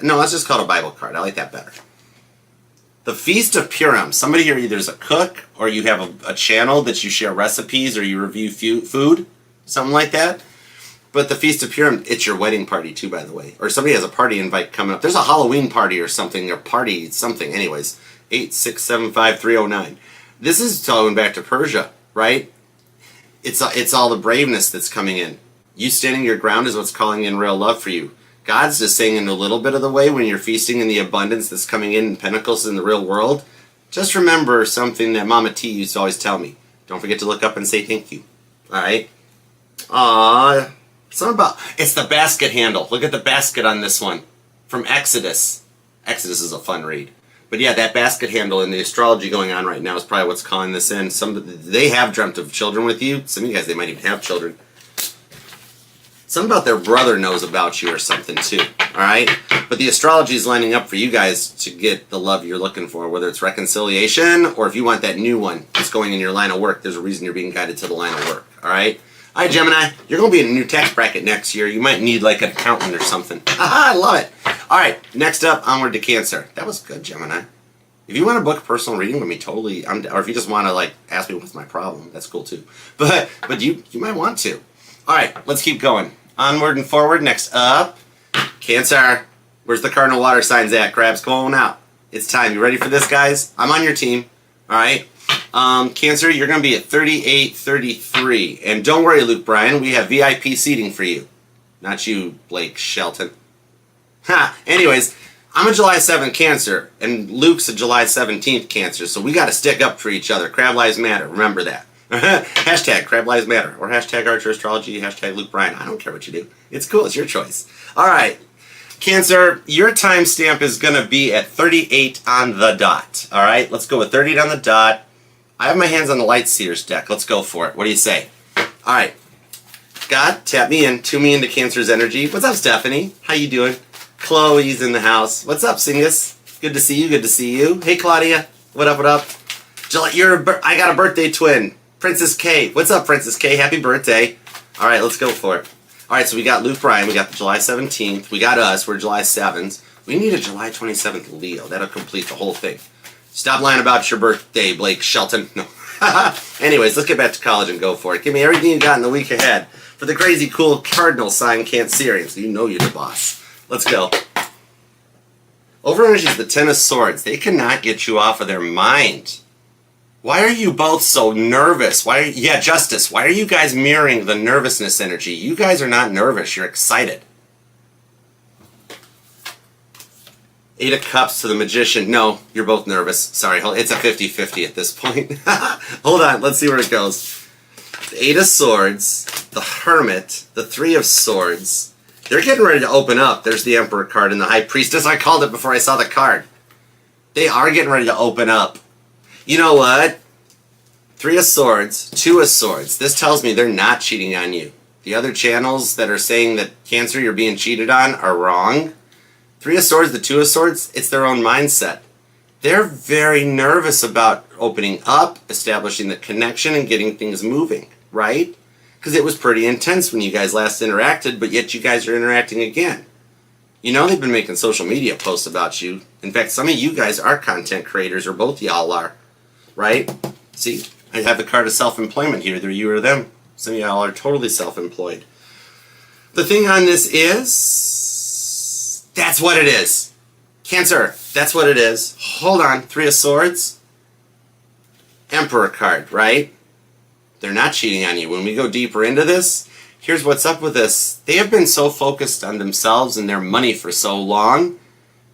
No, let's just call it a Bible card. I like that better. The Feast of Purim. Somebody here either is a cook or you have a channel that you share recipes or you review food, something like that. But the Feast of Purim, it's your wedding party too, by the way. Or somebody has a party invite coming up. There's a Halloween party or something, or party something. Anyways, 8675309. This is going back to Persia, right? It's all the braveness that's coming in. You standing your ground is what's calling in real love for you. God's just saying in a little bit of the way when you're feasting in the abundance that's coming in Pentacles in the real world, just remember something that Mama T used to always tell me. Don't forget to look up and say thank you. All right? Something about, it's the basket handle. Look at the basket on this one from Exodus. Exodus is a fun read. But yeah, that basket handle and the astrology going on right now is probably what's calling this in. They have dreamt of children with you. Some of you guys, they might even have children. Something about their brother knows about you or something too, all right? But the astrology is lining up for you guys to get the love you're looking for, whether it's reconciliation or if you want that new one that's going in your line of work, there's a reason you're being guided to the line of work, all right? All right, Gemini, you're going to be in a new tax bracket next year. You might need like an accountant or something. Haha, I love it. All right, next up, onward to Cancer. That was good, Gemini. If you want to book a personal reading with me, totally, or if you just want to like ask me what's my problem, that's cool too. But you might want to. All right, let's keep going. Onward and forward. Next up, Cancer. Where's the cardinal water signs at, crabs? Come on out. It's time. You ready for this, guys? I'm on your team. All right. Cancer, you're going to be at 3833. And don't worry, Luke Bryan. We have VIP seating for you. Not you, Blake Shelton. Ha! Anyways, I'm a July 7th Cancer, and Luke's a July 17th Cancer, so we got to stick up for each other. Crab Lives Matter. Remember that. Hashtag Crab Lives Matter, or hashtag Archer Astrology, hashtag Luke Bryan. I don't care what you do. It's cool. It's your choice. All right. Cancer, your timestamp is going to be at 38 on the dot. All right? Let's go with 38 on the dot. I have my hands on the Light Seers deck. Let's go for it. What do you say? All right. God, tap me in. Tune me into Cancer's energy. What's up, Stephanie? How you doing? Chloe's in the house. What's up, Singus? Good to see you. Good to see you. Hey, Claudia. What up, what up? I got a birthday twin. Princess K. What's up, Princess K? Happy birthday. All right, let's go for it. All right, so we got Luke Bryan. We got the July 17th. We got us. We're July 7th. We need a July 27th Leo. That'll complete the whole thing. Stop lying about your birthday, Blake Shelton. No. Anyways, let's get back to college and go for it. Give me everything you got in the week ahead for the crazy cool cardinal sign Cancerians. You know you're the boss. Let's go. Over energy is the Ten of Swords. They cannot get you off of their mind. Why are you both so nervous? Justice. Why are you guys mirroring the nervousness energy? You guys are not nervous. You're excited. Eight of Cups to the Magician. No, you're both nervous. Sorry, it's a 50-50 at this point. Hold on, let's see where it goes. The Eight of Swords, the Hermit, the Three of Swords. They're getting ready to open up. There's the Emperor card and the High Priestess. I called it before I saw the card. They are getting ready to open up. You know what? Three of Swords, Two of Swords. This tells me they're not cheating on you. The other channels that are saying that Cancer, you're being cheated on are wrong. Three of Swords, the Two of Swords, it's their own mindset. They're very nervous about opening up, establishing the connection, and getting things moving, right? Because it was pretty intense when you guys last interacted, but yet you guys are interacting again. You know they've been making social media posts about you. In fact, some of you guys are content creators, or both y'all are, right? See, I have the card of self-employment here. Either you or them. Some of y'all are totally self-employed. The thing on this is, that's what it is. Cancer, that's what it is. Hold on, Three of Swords. Emperor card, right? They're not cheating on you. When we go deeper into this, here's what's up with this. They have been so focused on themselves and their money for so long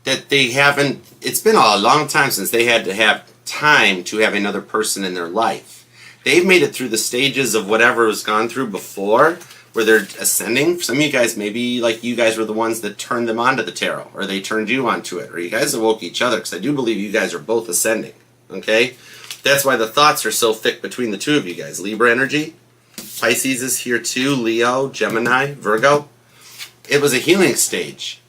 that they haven't, it's been a long time since they had to have time to have another person in their life. They've made it through the stages of whatever has gone through before, where they're ascending. Some of you guys, maybe like you guys were the ones that turned them onto the tarot, or they turned you onto it, or you guys awoke each other, because I do believe you guys are both ascending, okay? That's why the thoughts are so thick between the two of you guys. Libra energy. Pisces is here too. Leo, Gemini, Virgo. It was a healing stage.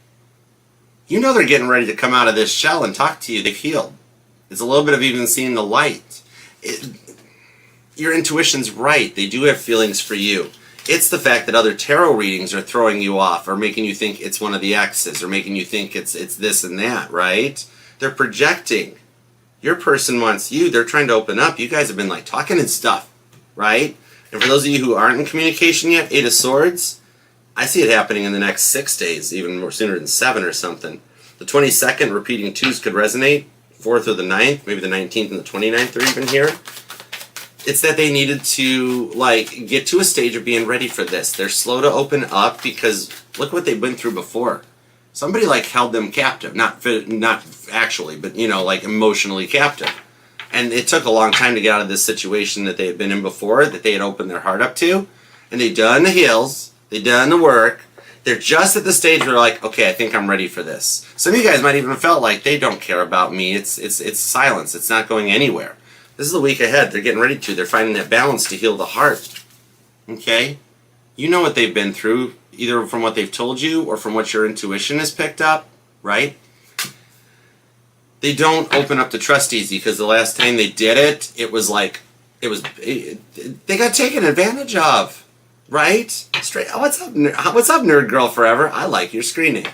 You know they're getting ready to come out of this shell and talk to you. They've healed. It's a little bit of even seeing the light. Your intuition's right. They do have feelings for you. It's the fact that other tarot readings are throwing you off, or making you think it's one of the exes, or making you think it's this and that, right? They're projecting. Your person wants you. They're trying to open up. You guys have been like talking and stuff, right? And for those of you who aren't in communication yet, Eight of Swords, I see it happening in the next 6 days, even more sooner than 7 or something. The 22nd, repeating twos could resonate. 4th or the 9th, maybe the 19th and the 29th are even here. It's that they needed to like get to a stage of being ready for this. They're slow to open up because look what they've been through before. Somebody like held them captive, not actually, but you know, like emotionally captive. And it took a long time to get out of this situation that they had been in before, that they had opened their heart up to. And they'd done the heals, they'd done the work. They're just at the stage where they're like, okay, I think I'm ready for this. Some of you guys might even have felt like they don't care about me. It's silence. It's not going anywhere. This is the week ahead. They're getting ready to. They're finding that balance to heal the heart. Okay? You know what they've been through, either from what they've told you or from what your intuition has picked up, right? They don't open up to trust easy because the last time they did it, they got taken advantage of, right? Straight. Oh, what's up, nerd girl forever? I like your screening.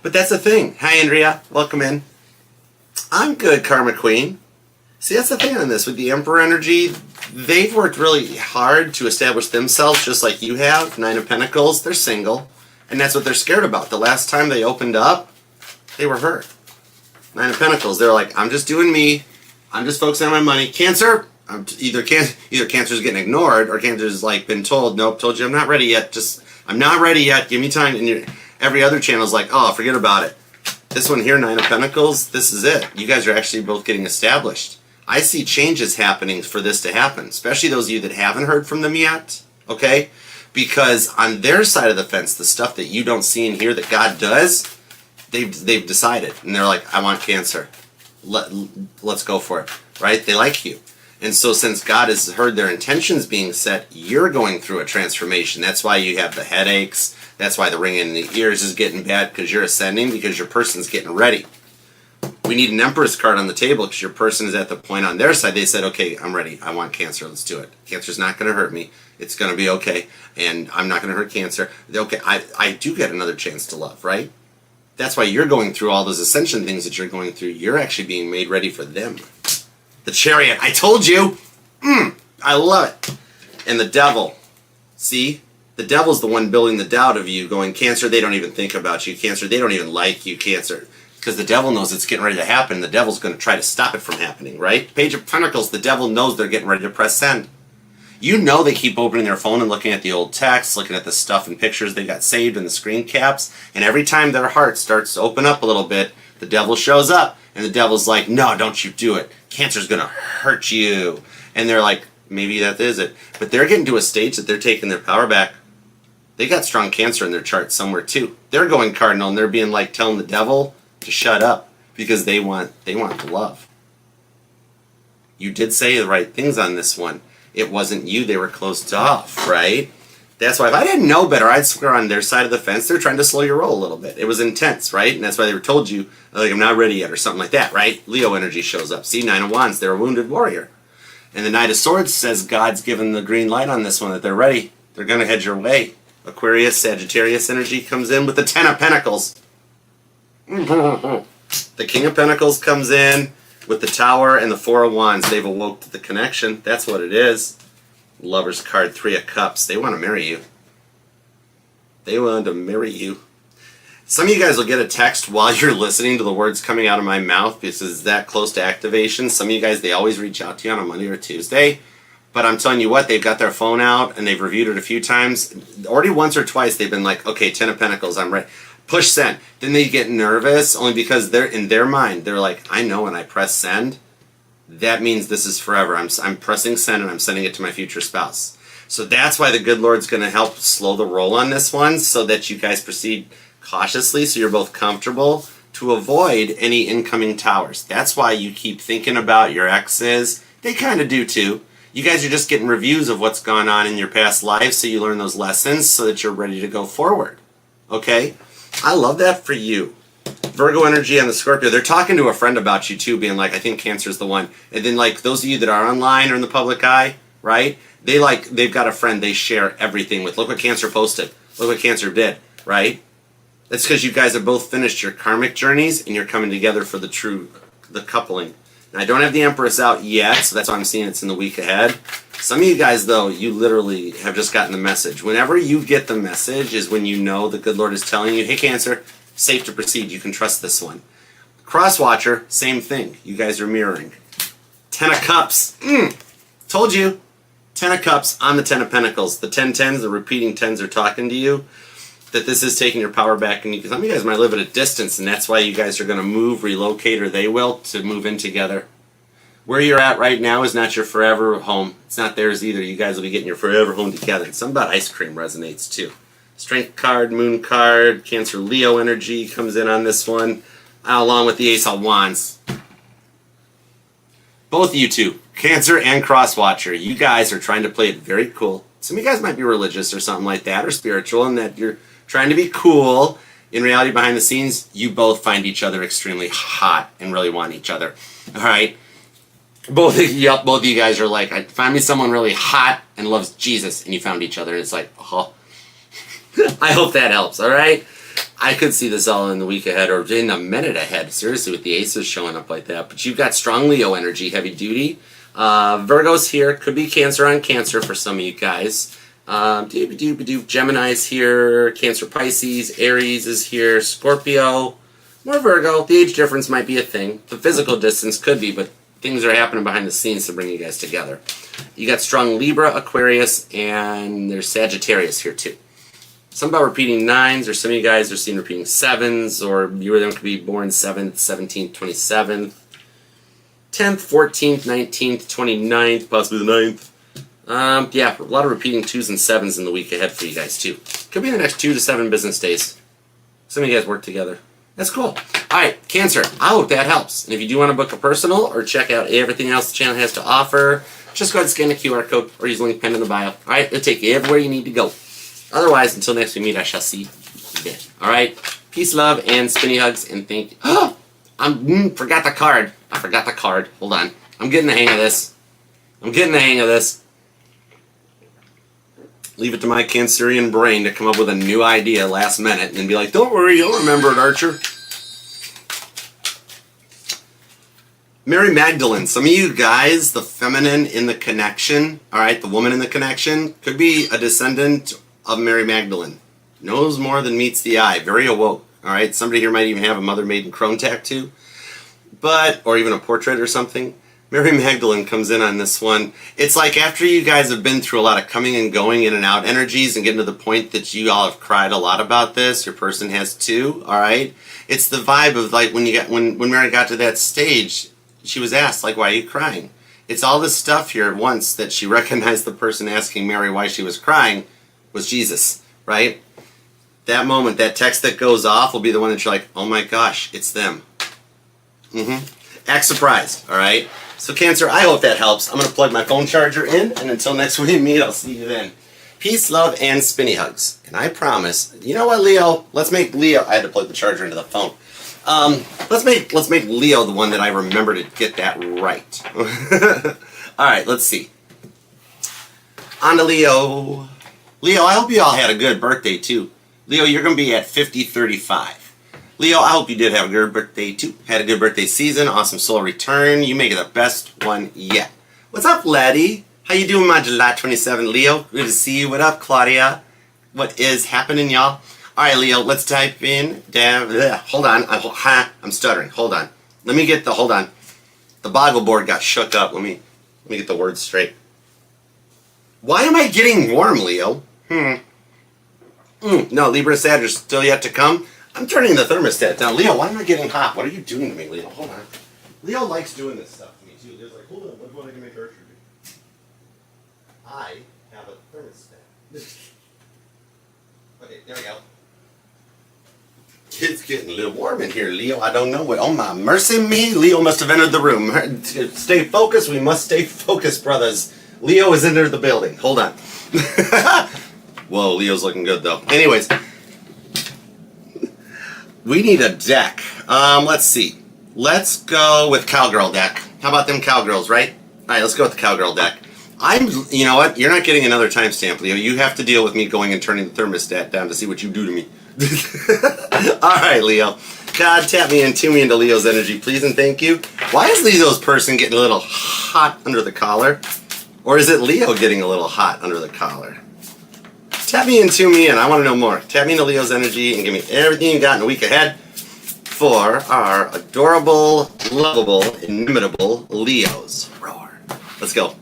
But that's the thing. Hi, Andrea. Welcome in. I'm good, Karma Queen. See, that's the thing on this. With the Emperor energy, they've worked really hard to establish themselves just like you have. 9 of Pentacles, they're single. And that's what they're scared about. The last time they opened up, they were hurt. 9 of Pentacles, they're like, I'm just doing me. I'm just focusing on my money. Cancer, either Cancer's getting ignored or Cancer's like been told, nope, told you I'm not ready yet. I'm not ready yet. Give me time. And every other channel's like, oh, forget about it. This one here, 9 of Pentacles, this is it. You guys are actually both getting established. I see changes happening for this to happen, especially those of you that haven't heard from them yet, okay? Because on their side of the fence, the stuff that you don't see and hear that God does, they've decided. And they're like, I want Cancer. Let's go for it, right? They like you. And so since God has heard their intentions being set, you're going through a transformation. That's why you have the headaches. That's why the ringing in the ears is getting bad, because you're ascending, because your person's getting ready. We need an Empress card on the table because your person is at the point on their side. They said, okay, I'm ready. I want Cancer. Let's do it. Cancer's not going to hurt me. It's going to be okay. And I'm not going to hurt Cancer. Okay, I do get another chance to love, right? That's why you're going through all those ascension things that you're going through. You're actually being made ready for them. The Chariot. I told you. I love it. And the Devil. See? The Devil's the one building the doubt of you, going, Cancer, they don't even think about you. Cancer, they don't even like you. Cancer. because the devil knows it's getting ready to happen. The devil's going to try to stop it from happening, right? Page of Pentacles, the devil knows they're getting ready to press send. You know they keep opening their phone and looking at the old texts, looking at the stuff and pictures they got saved in the screen caps, and every time their heart starts to open up a little bit, the devil shows up, and the devil's like, no, don't you do it. Cancer's going to hurt you. And they're like, maybe that is it. But they're getting to a stage that they're taking their power back. They got strong Cancer in their chart somewhere too. They're going cardinal, and they're being like telling the devil to shut up because they want the love. You did say the right things on this one. It wasn't you they were closed off, right? That's why if I didn't know better, I'd swear on their side of the fence, they're trying to slow your roll a little bit. It was intense, right? And that's why they were told you, like, I'm not ready yet, or something like that, right? Leo energy shows up. See, Nine of Wands, they're a wounded warrior. And the Knight of Swords says God's given the green light on this one, that they're ready. They're going to head your way. Aquarius, Sagittarius energy comes in with the Ten of Pentacles. The King of Pentacles comes in with the Tower and the Four of Wands. They've awoke to the connection. That's what it is. Lover's card, Three of Cups. They want to marry you. They want to marry you. Some of you guys will get a text while you're listening to the words coming out of my mouth because it's that close to activation. Some of you guys, they always reach out to you on a Monday or Tuesday. But I'm telling you what, they've got their phone out and they've reviewed it a few times. Already once or twice they've been like, okay, Ten of Pentacles, I'm ready. Push send. Then they get nervous only because they're in their mind. They're like, I know when I press send, that means this is forever. I'm pressing send and I'm sending it to my future spouse. So that's why the good Lord's going to help slow the roll on this one so that you guys proceed cautiously so you're both comfortable to avoid any incoming towers. That's why you keep thinking about your exes. They kind of do too. You guys are just getting reviews of what's gone on in your past lives so you learn those lessons so that you're ready to go forward. Okay? I love that for you. Virgo energy on the Scorpio, they're talking to a friend about you too, being like, I think Cancer's the one. And then like those of you that are online or in the public eye, right? They've got a friend they share everything with. Look what Cancer posted. Look what Cancer did, right? That's because you guys have both finished your karmic journeys and you're coming together for the coupling. Now, I don't have the Empress out yet, so that's why I'm seeing it's in the week ahead. Some of you guys, though, you literally have just gotten the message. Whenever you get the message is when you know the good Lord is telling you, hey, Cancer, safe to proceed. You can trust this one. Cross-watcher, same thing. You guys are mirroring. Ten of Cups. Told you. Ten of Cups on the Ten of Pentacles. The 10-10s, the repeating 10s are talking to you. That this is taking your power back, and some of you guys might live at a distance, and that's why you guys are going to move, relocate, or they will, to move in together. Where you're at right now is not your forever home. It's not theirs either. You guys will be getting your forever home together. Something about ice cream resonates too. Strength card, Moon card, Cancer Leo energy comes in on this one, along with the Ace of Wands. Both of you two, Cancer and Crosswatcher, you guys are trying to play it very cool. Some of you guys might be religious or something like that, or spiritual, and that you're trying to be cool. In reality, behind the scenes, you both find each other extremely hot and really want each other. All right? Both of you guys are like, find me someone really hot and loves Jesus, and you found each other, and it's like, oh. I hope that helps, all right? I could see this all in the week ahead or in a minute ahead, seriously, with the aces showing up like that. But you've got strong Leo energy, heavy duty. Virgo's here. Could be Cancer on Cancer for some of you guys. Gemini's here. Cancer Pisces. Aries is here. Scorpio. More Virgo. The age difference might be a thing. The physical distance could be, but things are happening behind the scenes to bring you guys together. You got strong Libra, Aquarius, and there's Sagittarius here too. Some about repeating 9s, or some of you guys are seeing repeating 7s, or you or them could be born 7th, 17th, 27th, 10th, 14th, 19th, 29th, possibly the 9th. Yeah, a lot of repeating 2s and 7s in the week ahead for you guys too. Could be in the next 2 to 7 business days. Some of you guys work together. That's cool. Alright, Cancer, I hope that helps. And if you do want to book a personal or check out everything else the channel has to offer, just go ahead and scan the QR code or use the link pinned in the bio. Alright, it'll take you everywhere you need to go. Otherwise, until next we meet, I shall see you then. Alright? Peace, love, and spinny hugs, and thank you. Oh! Forgot the card. I forgot the card. Hold on. I'm getting the hang of this. Leave it to my Cancerian brain to come up with a new idea last minute and be like, don't worry, you'll remember it, Archer. Mary Magdalene. Some of you guys, the feminine in the connection, alright, the woman in the connection, could be a descendant of Mary Magdalene. Knows more than meets the eye. Very awoke. All right, somebody here might even have a Mother Maiden Crone tattoo, or even a portrait or something. Mary Magdalene comes in on this one. It's like after you guys have been through a lot of coming and going, in and out energies, and getting to the point that you all have cried a lot about this. Your person has too. All right, it's the vibe of like when Mary got to that stage, she was asked like, "Why are you crying?" It's all this stuff here at once that she recognized the person asking Mary why she was crying was Jesus, right? That moment, that text that goes off will be the one that you're like, oh my gosh, it's them. Act surprised, all right? So Cancer, I hope that helps. I'm going to plug my phone charger in, and until next we meet, I'll see you then. Peace, love, and spinny hugs. And I promise, you know what, Leo? Let's make Leo, I had to plug the charger into the phone. Let's make Leo the one that I remember to get that right. All right, let's see. On to Leo. Leo, I hope you all had a good birthday, too. Leo, you're going to be at 5035. Leo, I hope you did have a good birthday, too. Had a good birthday season, awesome soul return. You make it the best one yet. What's up, laddie? How you doing, my July 27, Leo? Good to see you. What up, Claudia? What is happening, y'all? All right, Leo, let's type in. Hold on. I'm stuttering. Hold on. Hold on. The Boggle board got shook up. Let me get the words straight. Why am I getting warm, Leo? No, Libra Sag still yet to come. I'm turning the thermostat down. Leo, why am I getting hot? What are you doing to me, Leo? Hold on. Leo likes doing this stuff to me, too. Leo's like, hold on, what do I can make Archer do? I have a thermostat. Okay, there we go. It's getting a little warm in here, Leo. I don't know what. Oh, my mercy me. Leo must have entered the room. Stay focused. We must stay focused, brothers. Leo has entered the building. Hold on. Whoa, Leo's looking good, though. Anyways. We need a deck. Let's see. Let's go with Cowgirl deck. How about them Cowgirls, right? All right, let's go with the Cowgirl deck. You know what? You're not getting another timestamp, Leo. You have to deal with me going and turning the thermostat down to see what you do to me. All right, Leo. God, tap me and tune me into Leo's energy, please and thank you. Why is Leo's person getting a little hot under the collar? Or is it Leo getting a little hot under the collar? Tap me and tune me in. I want to know more. Tap me into Leo's energy and give me everything you got in the week ahead for our adorable, lovable, inimitable Leos. Roar. Let's go.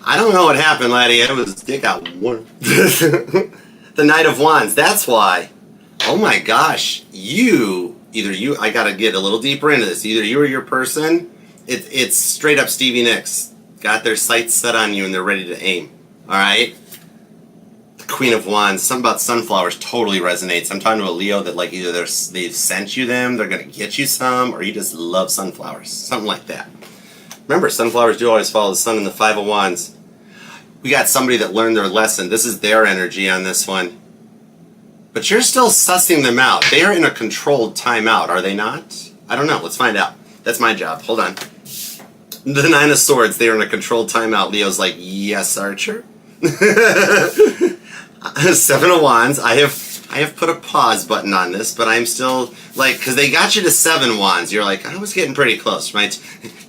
I don't know what happened, laddie. It got warm. The Knight of Wands. That's why. Oh my gosh. I gotta get a little deeper into this. Either you or your person, it's straight up Stevie Nicks. Got their sights set on you and they're ready to aim. Alright? The Queen of Wands. Something about sunflowers totally resonates. I'm talking to a Leo that like either they've sent you them, they're gonna get you some, or you just love sunflowers. Something like that. Remember, sunflowers do always follow the sun in the Five of Wands. We got somebody that learned their lesson. This is their energy on this one. But you're still sussing them out. They are in a controlled timeout, are they not? I don't know. Let's find out. That's my job. Hold on. The Nine of Swords. They are in a controlled timeout. Leo's like, yes, Archer. Seven of Wands. I have put a pause button on this, but I'm still like, because they got you to 7 wands. You're like, I was getting pretty close, right?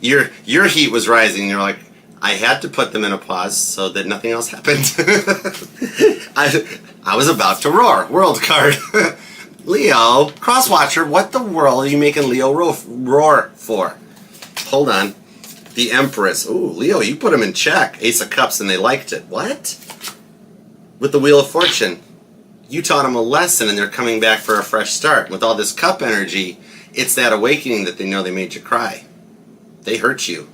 Your heat was rising. You're like, I had to put them in a pause so that nothing else happened. I was about to roar. World card. Leo, Crosswatcher, what the world are you making Leo roar for? Hold on. The Empress. Ooh, Leo, you put him in check. Ace of Cups and they liked it. What? With the Wheel of Fortune. You taught them a lesson and they're coming back for a fresh start. With all this cup energy, it's that awakening that they know they made you cry. They hurt you.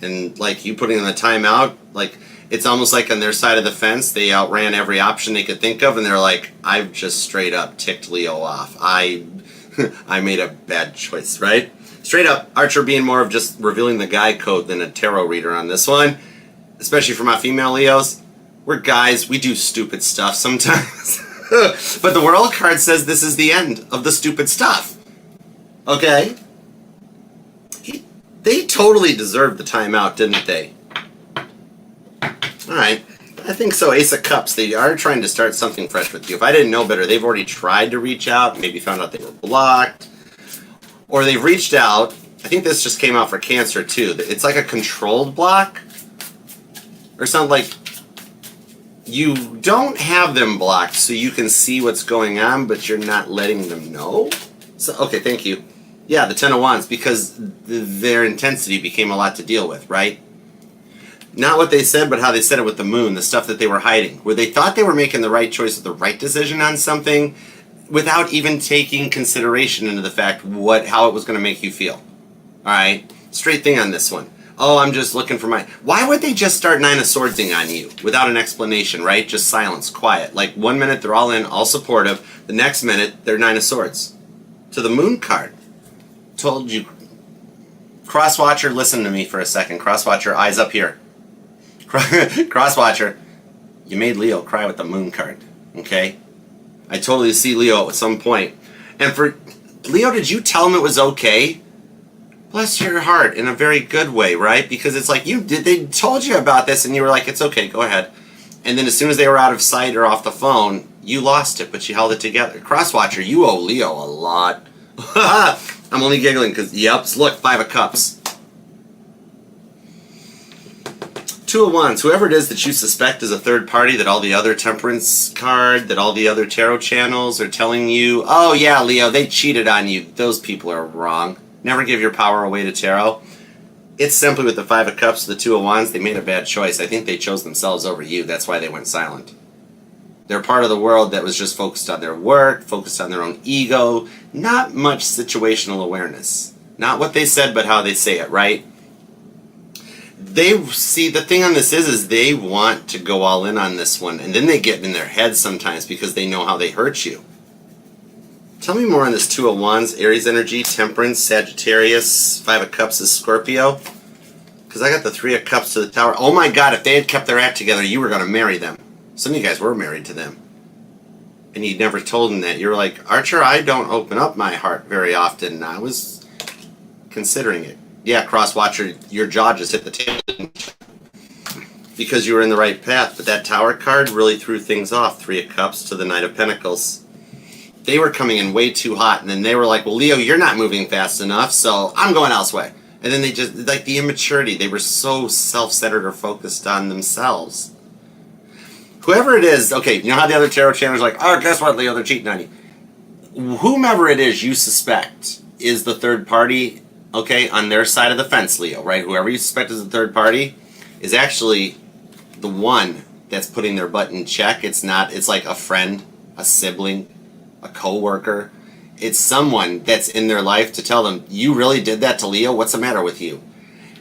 And like you putting in the timeout, like it's almost like on their side of the fence, they outran every option they could think of, and they're like, I've just straight up ticked Leo off. I made a bad choice, right? Straight up, Archer being more of just revealing the guy code than a tarot reader on this one. Especially for my female Leos. We're guys, we do stupid stuff sometimes. But the World card says this is the end of the stupid stuff. Okay? They totally deserved the timeout, didn't they? Alright. I think so. Ace of Cups. They are trying to start something fresh with you. If I didn't know better, they've already tried to reach out. Maybe found out they were blocked. Or they've reached out. I think this just came out for Cancer, too. It's like a controlled block. Or something like... You don't have them blocked so you can see what's going on, but you're not letting them know? So, okay, thank you. Yeah, the Ten of Wands, because their intensity became a lot to deal with, right? Not what they said, but how they said it with the moon, the stuff that they were hiding, where they thought they were making the right choice or the right decision on something without even taking consideration into the fact how it was going to make you feel. All right? Straight thing on this one. Oh, I'm just looking for my... Why would they just start Nine of Swordsing on you without an explanation, right? Just silence, quiet. Like 1 minute they're all in, all supportive. The next minute they're Nine of Swords. To the Moon card. Told you. Crosswatcher, listen to me for a second. Crosswatcher, eyes up here. Crosswatcher, you made Leo cry with the Moon card. Okay? I totally see Leo at some point. And for... Leo, did you tell him it was okay? Bless your heart in a very good way, right? Because it's like they told you about this and you were like, it's okay, go ahead. And then as soon as they were out of sight or off the phone, you lost it, but you held it together. Crosswatcher, you owe Leo a lot. I'm only giggling because, yep, look, 5 of Cups. 2 of Wands, whoever it is that you suspect is a third party, that all the other Temperance card, that all the other tarot channels are telling you, oh yeah, Leo, they cheated on you. Those people are wrong. Never give your power away to tarot. It's simply with the 5 of Cups, the 2 of Wands, they made a bad choice. I think they chose themselves over you. That's why they went silent. They're part of the world that was just focused on their work, focused on their own ego, not much situational awareness. Not what they said, but how they say it, right? They see, the thing on this is they want to go all in on this one, and then they get in their heads sometimes because they know how they hurt you. Tell me more on this 2 of Wands, Aries energy, Temperance, Sagittarius, 5 of Cups is Scorpio. Because I got the 3 of Cups to the Tower. Oh my God, if they had kept their act together, you were going to marry them. Some of you guys were married to them. And you never told them that. You were like, Archer, I don't open up my heart very often. I was considering it. Yeah, Crosswatcher, your jaw just hit the table. Because you were in the right path. But that Tower card really threw things off. 3 of Cups to the Knight of Pentacles. They were coming in way too hot, and then they were like, well, Leo, you're not moving fast enough, so I'm going elsewhere. And then they just, like the immaturity, they were so self-centered or focused on themselves. Whoever it is, okay, you know how the other tarot channels are like, oh, guess what, Leo, they're cheating on you. Whomever it is you suspect is the third party, okay, on their side of the fence, Leo, right? Whoever you suspect is the third party is actually the one that's putting their butt in check. It's not, it's like a friend, a sibling, a co-worker. It's someone that's in their life to tell them, you really did that to Leo? What's the matter with you?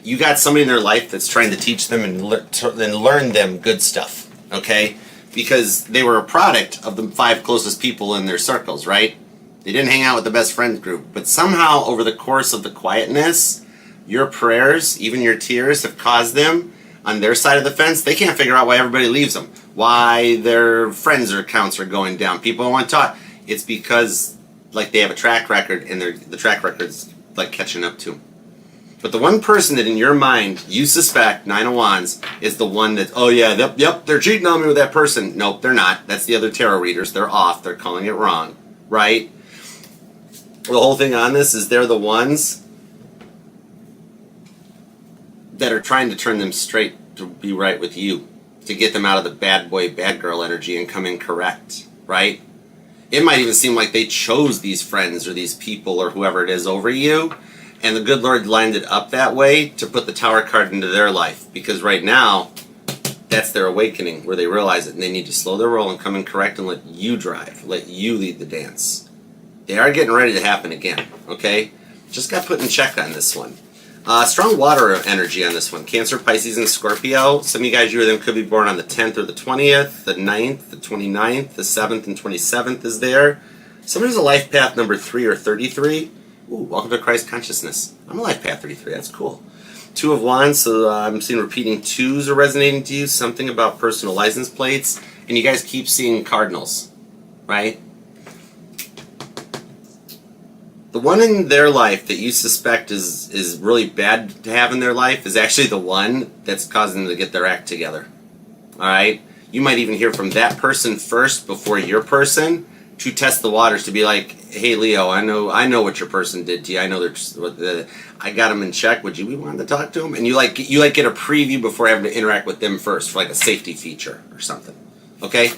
You got somebody in their life that's trying to teach them and learn them good stuff, okay? Because they were a product of the 5 closest people in their circles, right? They didn't hang out with the best friend group. But somehow, over the course of the quietness, your prayers, even your tears, have caused them, on their side of the fence, they can't figure out why everybody leaves them. Why their friends or accounts are going down. People don't want to talk. It's because, like, they have a track record, and the track record's, like, catching up to them. But the one person that in your mind you suspect, 9 of Wands, is the one that, oh yeah, yep, they're cheating on me with that person. Nope, they're not. That's the other tarot readers. They're off. They're calling it wrong. Right? The whole thing on this is they're the ones that are trying to turn them straight to be right with you. To get them out of the bad boy, bad girl energy and come in correct. Right? It might even seem like they chose these friends or these people or whoever it is over you, and the good Lord lined it up that way to put the Tower card into their life, because right now, that's their awakening, where they realize it, and they need to slow their roll and come in correct and let you drive, let you lead the dance. They are getting ready to happen again, okay? Just got put in check on this one. Strong water energy on this one. Cancer, Pisces, and Scorpio. Some of you guys, you or them could be born on the 10th or the 20th, the 9th, the 29th, the 7th, and 27th is there. Somebody's a life path number 3 or 33. Ooh, welcome to Christ consciousness. I'm a life path 33. That's cool. 2 of Wands, so I'm seeing repeating 2s are resonating to you. Something about personal license plates. And you guys keep seeing cardinals, right? The one in their life that you suspect is really bad to have in their life is actually the one that's causing them to get their act together. Alright? You might even hear from that person first before your person to test the waters, to be like, hey Leo, I know what your person did to you. I know I got them in check. Would you be wanting to talk to them? And you get a preview before having to interact with them first for like a safety feature or something. Okay?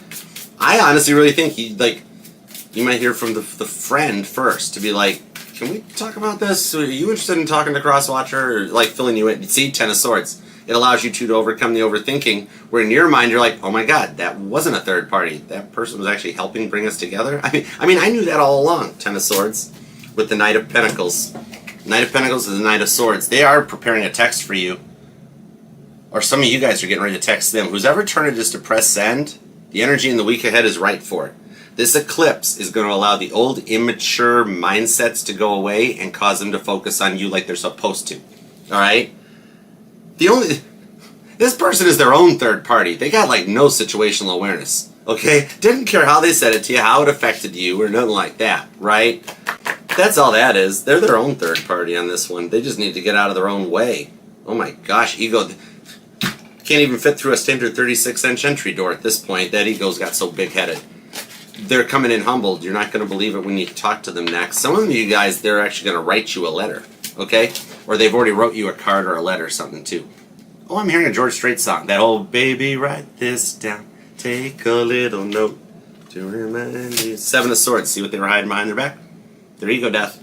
I honestly really think you might hear from the friend first to be like, can we talk about this? Are you interested in talking to Crosswatcher? Or like filling you in? See, Ten of Swords. It allows you to overcome the overthinking, where in your mind you're like, oh my god, that wasn't a third party. That person was actually helping bring us together. I mean, I knew that all along. Ten of Swords with the Knight of Pentacles. Knight of Pentacles is the Knight of Swords. They are preparing a text for you. Or some of you guys are getting ready to text them. Who's ever turned it just to press send, the energy in the week ahead is right for it. This eclipse is going to allow the old immature mindsets to go away and cause them to focus on you like they're supposed to. Alright? This person is their own third party. They got like no situational awareness. Okay? Didn't care how they said it to you, how it affected you, or nothing like that. Right? That's all that is. They're their own third party on this one. They just need to get out of their own way. Oh my gosh, ego can't even fit through a standard 36-inch entry door at this point. That ego's got so big-headed. They're coming in humbled. You're not going to believe it when you talk to them next. Some of you guys, they're actually going to write you a letter, okay? Or they've already wrote you a card or a letter or something, too. Oh, I'm hearing a George Strait song. That old baby, write this down. Take a little note to remind you. Seven of Swords. See what they were hiding behind their back? Their ego death.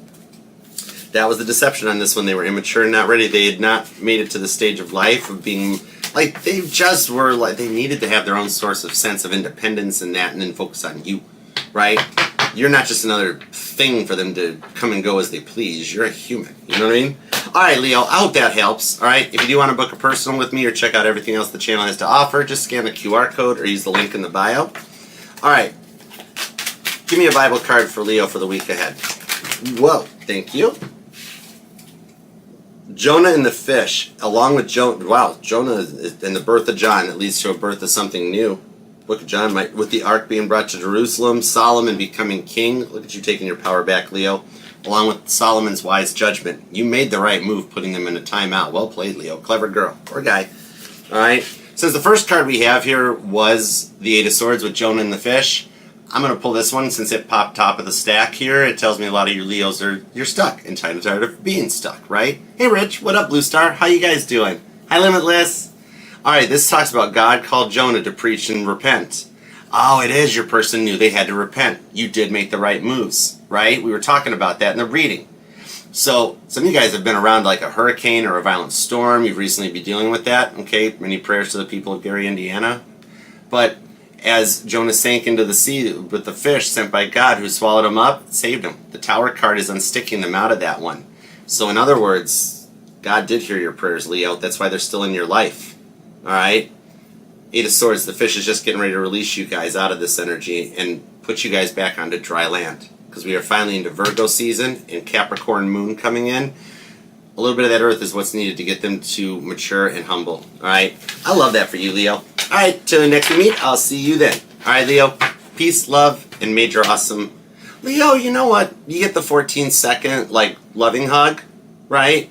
That was the deception on this one. They were immature and not ready. They had not made it to the stage of life of being... Like, they just were, like, they needed to have their own source of sense of independence and that, and then focus on you, right? You're not just another thing for them to come and go as they please. You're a human, you know what I mean? All right, Leo, I hope that helps, all right? If you do want to book a personal with me or check out everything else the channel has to offer, just scan the QR code or use the link in the bio. All right, give me a Bible card for Leo for the week ahead. Whoa, thank you. Jonah and the fish, along with Jonah. Wow, Jonah and the birth of John that leads to a birth of something new. Book of John, with the ark being brought to Jerusalem, Solomon becoming king. Look at you taking your power back, Leo. Along with Solomon's wise judgment. You made the right move putting them in a timeout. Well played, Leo. Clever girl. Or guy. All right. Since the first card we have here was the Eight of Swords with Jonah and the fish, I'm going to pull this one since it popped top of the stack here. It tells me a lot of your Leos you're stuck and tired of being stuck, right? Hey, Rich. What up, Blue Star? How you guys doing? Hi, Limitless. All right, this talks about God called Jonah to preach and repent. Oh, it is your person knew they had to repent. You did make the right moves, right? We were talking about that in the reading. So some of you guys have been around like a hurricane or a violent storm. You've recently been dealing with that, okay? Many prayers to the people of Gary, Indiana. But as Jonah sank into the sea with the fish sent by God who swallowed him up, saved him. The Tower card is unsticking them out of that one. So in other words, God did hear your prayers, Leo. That's why they're still in your life. All right? Eight of Swords, the fish is just getting ready to release you guys out of this energy and put you guys back onto dry land. Because we are finally into Virgo season and Capricorn moon coming in. A little bit of that earth is what's needed to get them to mature and humble. All right? I love that for you, Leo. All right, till the next we meet, I'll see you then. All right, Leo, peace, love, and major awesome. Leo, you know what? You get the 14-second, like, loving hug, right?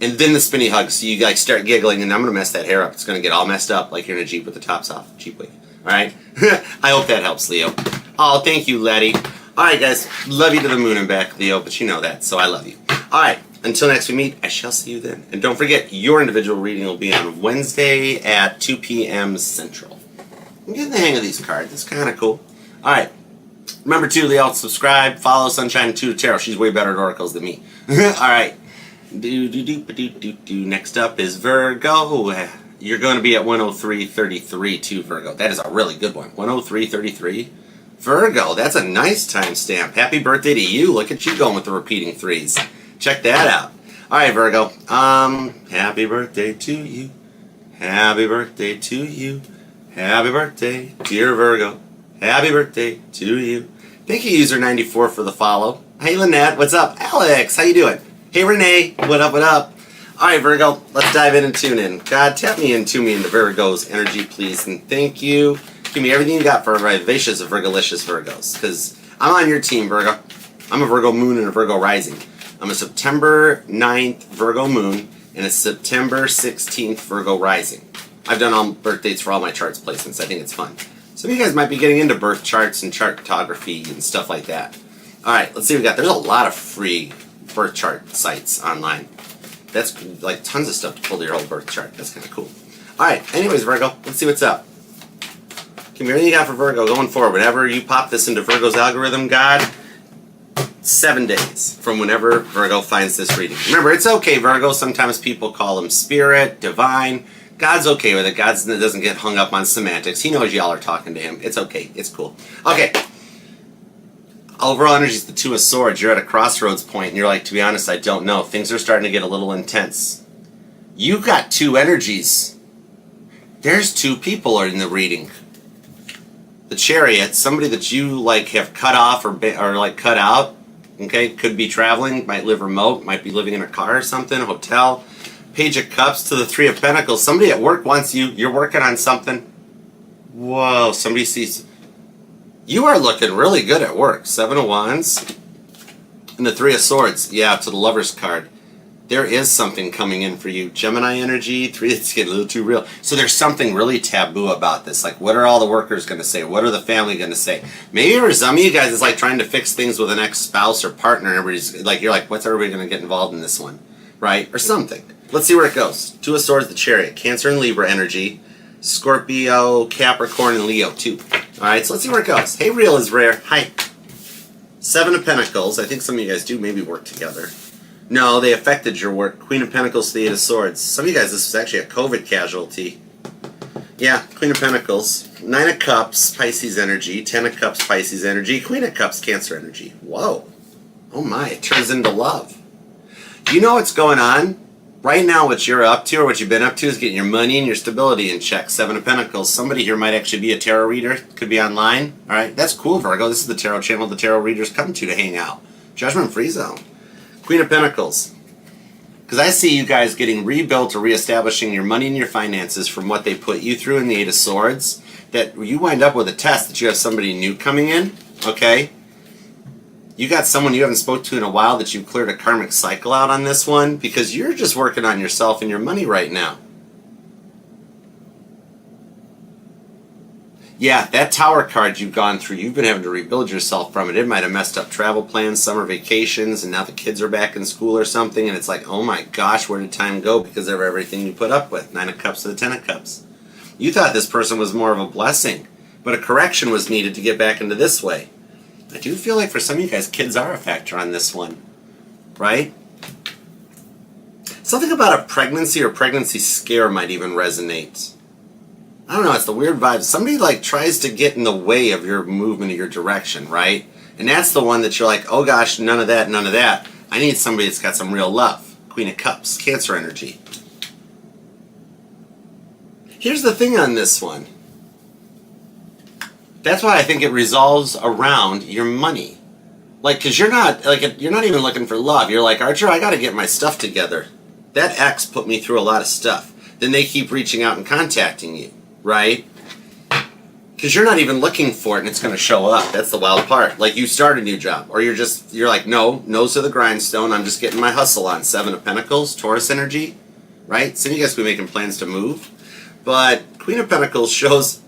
And then the spinny hug, so you, like, start giggling, and I'm going to mess that hair up. It's going to get all messed up, like you're in a Jeep with the tops off. Jeep wave. All right? I hope that helps, Leo. Oh, thank you, Letty. All right, guys. Love you to the moon and back, Leo, but you know that, so I love you. All right. Until next we meet, I shall see you then. And don't forget, your individual reading will be on Wednesday at 2 p.m. Central. I'm getting the hang of these cards. It's kind of cool. All right. Remember, too, Leo, subscribe, follow Sunshine 2 Tarot. She's way better at oracles than me. All right. Next up is Virgo. You're going to be at 103.33 too, Virgo. That is a really good one. 103.33. Virgo, that's a nice timestamp. Happy birthday to you. Look at you going with the repeating threes. Check that out. All right, Virgo. Happy birthday to you. Happy birthday to you. Happy birthday, dear Virgo. Happy birthday to you. Thank you, user 94, for the follow. Hey, Lynette. What's up? Alex, how you doing? Hey, Renee. What up, what up? All right, Virgo. Let's dive in and tune in. God, tap me into Virgo's energy, please, and thank you. Give me everything you got for vivacious, Virgolicious Virgos, because I'm on your team, Virgo. I'm a Virgo moon and a Virgo rising. I'm a September 9th Virgo moon and a September 16th Virgo rising. I've done all birth dates for all my charts placements. I think it's fun. Some of you guys might be getting into birth charts and chart photography and stuff like that. All right, let's see what we got. There's a lot of free birth chart sites online. That's like tons of stuff to pull to your whole birth chart. That's kind of cool. All right, anyways, Virgo, let's see what's up. Give Give me everything you got for Virgo going forward. Whenever you pop this into Virgo's algorithm, God, 7 days from whenever Virgo finds this reading. Remember, it's okay, Virgo. Sometimes people call him spirit, divine. God's okay with it. God doesn't get hung up on semantics. He knows y'all are talking to him. It's okay. It's cool. Okay. Overall energy is the Two of Swords. You're at a crossroads point, and you're like, to be honest, I don't know. Things are starting to get a little intense. You got two energies. There's two people in the reading. The Chariot, somebody that you like have cut off or like cut out. Okay, could be traveling, might live remote, might be living in a car or something, a hotel. Page of Cups to the Three of Pentacles. Somebody at work wants you. You're working on something. Whoa, somebody sees. You are looking really good at work. Seven of Wands. And the Three of Swords. Yeah, to the Lover's card. There is something coming in for you. Gemini energy. It's getting a little too real. So there's something really taboo about this. Like, what are all the workers going to say? What are the family going to say? Maybe for some of you guys, it's like trying to fix things with an ex-spouse or partner. Everybody's like, you're like, what's everybody going to get involved in this one? Right? Or something. Let's see where it goes. Two of Swords, the Chariot. Cancer and Libra energy. Scorpio, Capricorn, and Leo, too. Alright, so let's see where it goes. Hey, Real is Rare. Hi. Seven of Pentacles. I think some of you guys do maybe work together. No, they affected your work. Queen of Pentacles, the Eight of Swords. Some of you guys, this was actually a COVID casualty. Yeah, Queen of Pentacles. Nine of Cups, Pisces energy. Ten of Cups, Pisces energy. Queen of Cups, Cancer energy. Whoa. Oh my, it turns into love. You know what's going on? Right now, what you're up to, or what you've been up to, is getting your money and your stability in check. Seven of Pentacles. Somebody here might actually be a tarot reader. Could be online. All right, that's cool, Virgo. This is the tarot channel the tarot readers come to hang out. Judgment Free Zone. Queen of Pentacles. Because I see you guys getting rebuilt or reestablishing your money and your finances from what they put you through in the Eight of Swords. That you wind up with a test that you have somebody new coming in. Okay? You got someone you haven't spoke to in a while that you've cleared a karmic cycle out on this one because you're just working on yourself and your money right now. Yeah, that Tower card you've gone through, you've been having to rebuild yourself from it. It might have messed up travel plans, summer vacations, and now the kids are back in school or something, and it's like, oh my gosh, where did time go because of everything you put up with? Nine of Cups to the Ten of Cups. You thought this person was more of a blessing, but a correction was needed to get back into this way. I do feel like for some of you guys, kids are a factor on this one, right? Something about a pregnancy or pregnancy scare might even resonate. I don't know, it's the weird vibe. Somebody like tries to get in the way of your movement or your direction, right? And that's the one that you're like, oh gosh, none of that, none of that. I need somebody that's got some real love. Queen of Cups, Cancer energy. Here's the thing on this one. That's why I think it resolves around your money. Like, because you're not even looking for love. You're like, Archer, I got to get my stuff together. That ex put me through a lot of stuff. Then they keep reaching out and contacting you, right? Because you're not even looking for it and it's going to show up. That's the wild part. Like, you start a new job. Or you're like, no, nose to the grindstone. I'm just getting my hustle on. Seven of Pentacles, Taurus energy, right? Some of you guys could be making plans to move. But Queen of Pentacles shows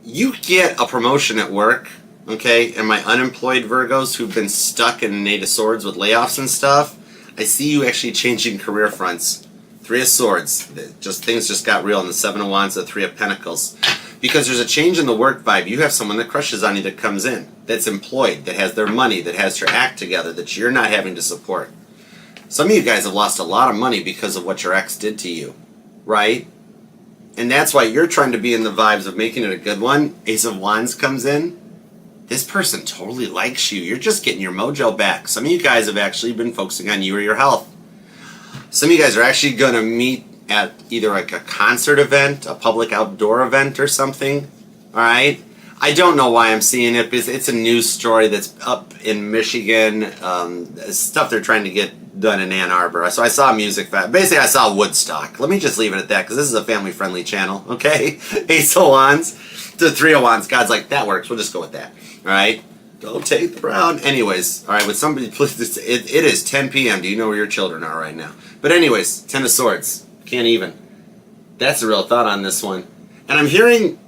you get a promotion at work, okay? And my unemployed Virgos who've been stuck in an Eight of Swords with layoffs and stuff, I see you actually changing career fronts. Three of Swords, things just got real. And the Seven of Wands, the Three of Pentacles. Because there's a change in the work vibe. You have someone that crushes on you that comes in, that's employed, that has their money, that has their act together, that you're not having to support. Some of you guys have lost a lot of money because of what your ex did to you, right? And that's why you're trying to be in the vibes of making it a good one. Ace of Wands comes in. This person totally likes you. You're just getting your mojo back. Some of you guys have actually been focusing on you or your health. Some of you guys are actually going to meet at either like a concert event, a public outdoor event or something. All right? I don't know why I'm seeing it, because it's a news story that's up in Michigan. Stuff they're trying to get done in Ann Arbor. So I saw a music festival. Basically, I saw Woodstock. Let me just leave it at that, because this is a family-friendly channel, okay? Ace of Wands to Three of Wands. God's like, that works. We'll just go with that, all right? Don't take the brown. Anyways, all right, with somebody, please, it is 10 p.m. Do you know where your children are right now? But anyways, Ten of Swords. Can't even. That's the real thought on this one. And I'm hearing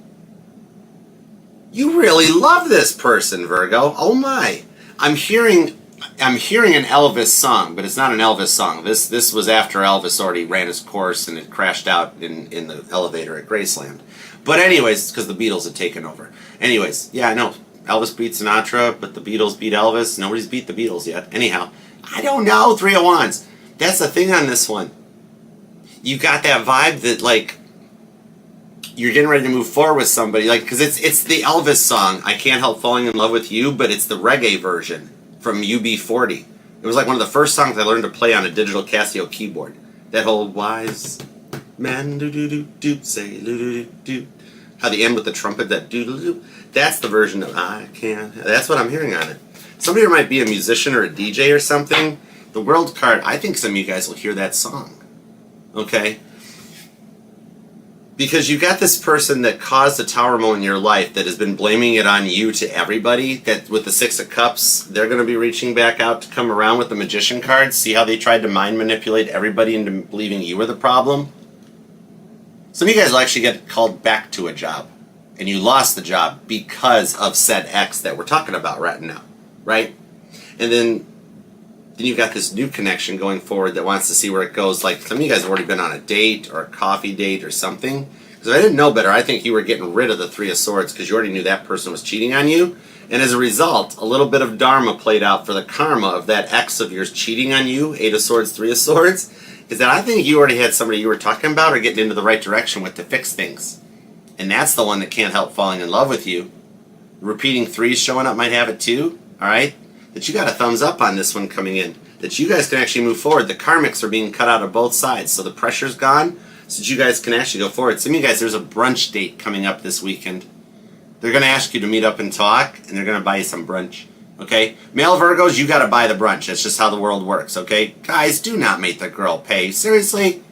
you really love this person, Virgo. Oh my. I'm hearing I'm hearing an Elvis song, but it's not an Elvis song. This was after Elvis already ran his course and it crashed out in the elevator at Graceland. But anyways, because the Beatles had taken over. Anyways, yeah, I know. Elvis beat Sinatra, but the Beatles beat Elvis. Nobody's beat the Beatles yet. Anyhow, I don't know, Three of Wands. That's the thing on this one. You got that vibe that, like, you're getting ready to move forward with somebody. Like, because it's the Elvis song, I Can't Help Falling in Love with You, but it's the reggae version from UB40. It was like one of the first songs I learned to play on a digital Casio keyboard. That whole wise man do say do. How the end with the trumpet, that do. That's the version of I Can't. That's what I'm hearing on it. Somebody might be a musician or a DJ or something. The World card, I think some of you guys will hear that song. Okay? Because you got this person that caused a tower moment in your life that has been blaming it on you to everybody, that with the Six of Cups, they're going to be reaching back out to come around with the Magician card. See how they tried to mind manipulate everybody into believing you were the problem? Some of you guys will actually get called back to a job, and you lost the job because of said X that we're talking about right now, right? And then you've got this new connection going forward that wants to see where it goes. Like, some of you guys have already been on a date or a coffee date or something. Because if I didn't know better, I think you were getting rid of the Three of Swords because you already knew that person was cheating on you. And as a result, a little bit of dharma played out for the karma of that ex of yours cheating on you, Eight of Swords, Three of Swords, is that I think you already had somebody you were talking about or getting into the right direction with to fix things. And that's the one that can't help falling in love with you. Repeating threes showing up might have it too, all right? That you got a thumbs up on this one coming in. That you guys can actually move forward. The karmics are being cut out of both sides, so the pressure's gone, so that you guys can actually go forward. Some of you guys, there's a brunch date coming up this weekend. They're going to ask you to meet up and talk, and they're going to buy you some brunch. Okay? Male Virgos, you got to buy the brunch. That's just how the world works, okay? Guys, do not make the girl pay. Seriously?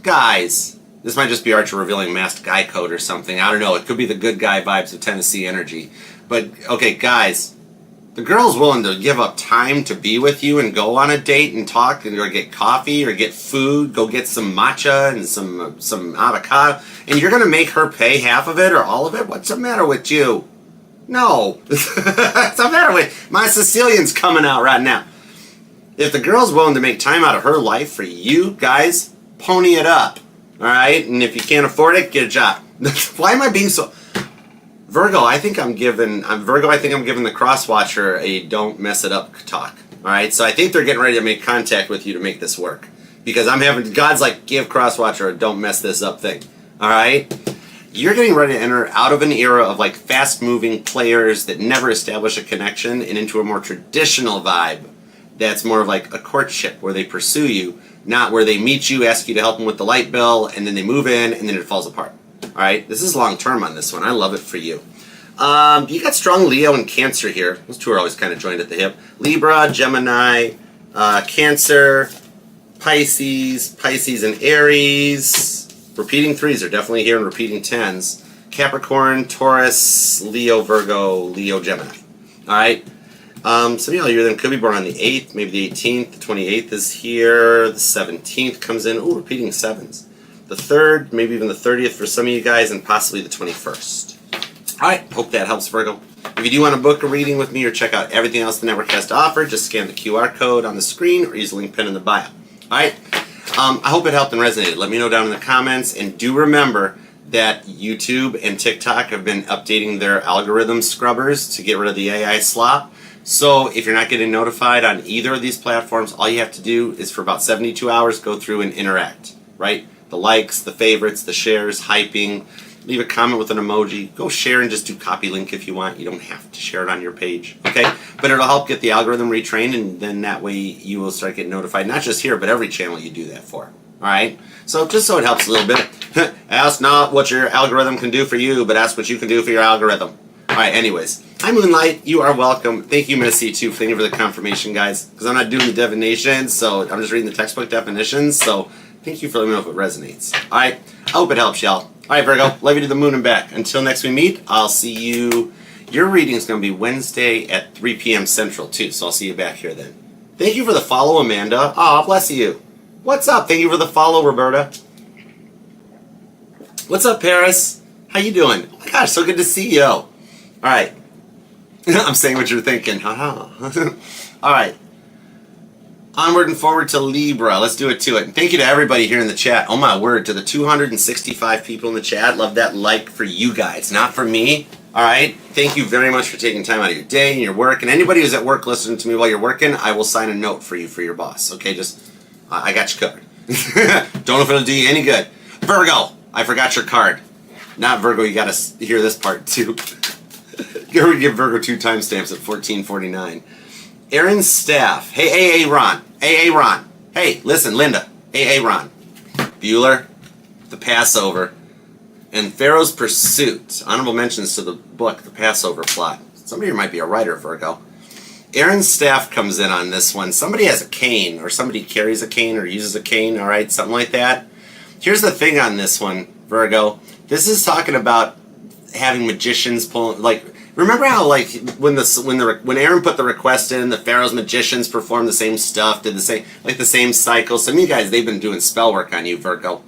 Guys. This might just be Archer revealing masked guy code or something. I don't know. It could be the good guy vibes of Tennessee energy. But, okay, guys, the girl's willing to give up time to be with you and go on a date and talk and or get coffee or get food, go get some matcha and some avocado, and you're going to make her pay half of it or all of it? What's the matter with you? No. What's the matter with my Sicilian's coming out right now. If the girl's willing to make time out of her life for you, guys, pony it up. All right? And if you can't afford it, get a job. Why am I being so... Virgo, I think I'm giving the Crosswatcher a don't mess it up talk. All right? So I think they're getting ready to make contact with you to make this work. Because God's like, give Crosswatcher a don't mess this up thing. All right? You're getting ready to enter out of an era of like fast-moving players that never establish a connection and into a more traditional vibe that's more of like a courtship where they pursue you, not where they meet you, ask you to help them with the light bill, and then they move in, and then it falls apart. All right? This is long-term on this one. I love it for you. You got strong Leo and Cancer here. Those two are always kind of joined at the hip. Libra, Gemini, Cancer, Pisces and Aries. Repeating threes are definitely here and repeating tens. Capricorn, Taurus, Leo, Virgo, Leo, Gemini. All right? Some of y'all here then could be born on the 8th, maybe the 18th. The 28th is here. The 17th comes in. Ooh, repeating sevens. The 3rd, maybe even the 30th for some of you guys, and possibly the 21st. All right, hope that helps, Virgo. If you do want to book a reading with me or check out everything else the network has to offer, just scan the QR code on the screen or use the link pinned in the bio. All right? I hope it helped and resonated. Let me know down in the comments, and do remember that YouTube and TikTok have been updating their algorithm scrubbers to get rid of the AI slop. So if you're not getting notified on either of these platforms, all you have to do is for about 72 hours go through and interact, right? The likes, the favorites, the shares, hyping, leave a comment with an emoji. Go share and just do copy link if you want. You don't have to share it on your page, okay? But it'll help get the algorithm retrained, and then that way you will start getting notified, not just here, but every channel you do that for, all right? So just so it helps a little bit, ask not what your algorithm can do for you, but ask what you can do for your algorithm. All right, anyways. Hi, Moonlight. You are welcome. Thank you, Missy, too. Thank you for the confirmation, guys, because I'm not doing the divination, so I'm just reading the textbook definitions, so thank you for letting me know if it resonates. All right, I hope it helps, y'all. All right, Virgo, love you to the moon and back. Until next we meet, I'll see you. Your reading is going to be Wednesday at 3 p.m. Central, too, so I'll see you back here then. Thank you for the follow, Amanda. Aw, bless you. What's up? Thank you for the follow, Roberta. What's up, Paris? How you doing? Oh, my gosh, so good to see you. All right. I'm saying what you're thinking. Haha. All right. Onward and forward to Libra. Let's do it to it. And thank you to everybody here in the chat. Oh my word, to the 265 people in the chat. Love that like for you guys, not for me. All right. Thank you very much for taking time out of your day and your work. And anybody who's at work listening to me while you're working, I will sign a note for you for your boss. Okay, I got you covered. Don't know if it'll do you any good. Virgo, I forgot your card. Not Virgo, you got to hear this part too. Here we give Virgo 2 timestamps at 1449. Aaron's staff. Hey, Ron. Hey, Ron. Hey, listen, Linda. Hey, Ron. Bueller, The Passover, and Pharaoh's Pursuit. Honorable mentions to the book, The Passover Plot. Somebody here might be a writer, Virgo. Aaron's staff comes in on this one. Somebody has a cane, or somebody carries a cane, or uses a cane, all right, something like that. Here's the thing on this one, Virgo. This is talking about having magicians pull, like, remember how, like, when Aaron put the request in, the Pharaoh's magicians performed the same stuff, did the same cycle. Some of you guys, they've been doing spell work on you, Virgo.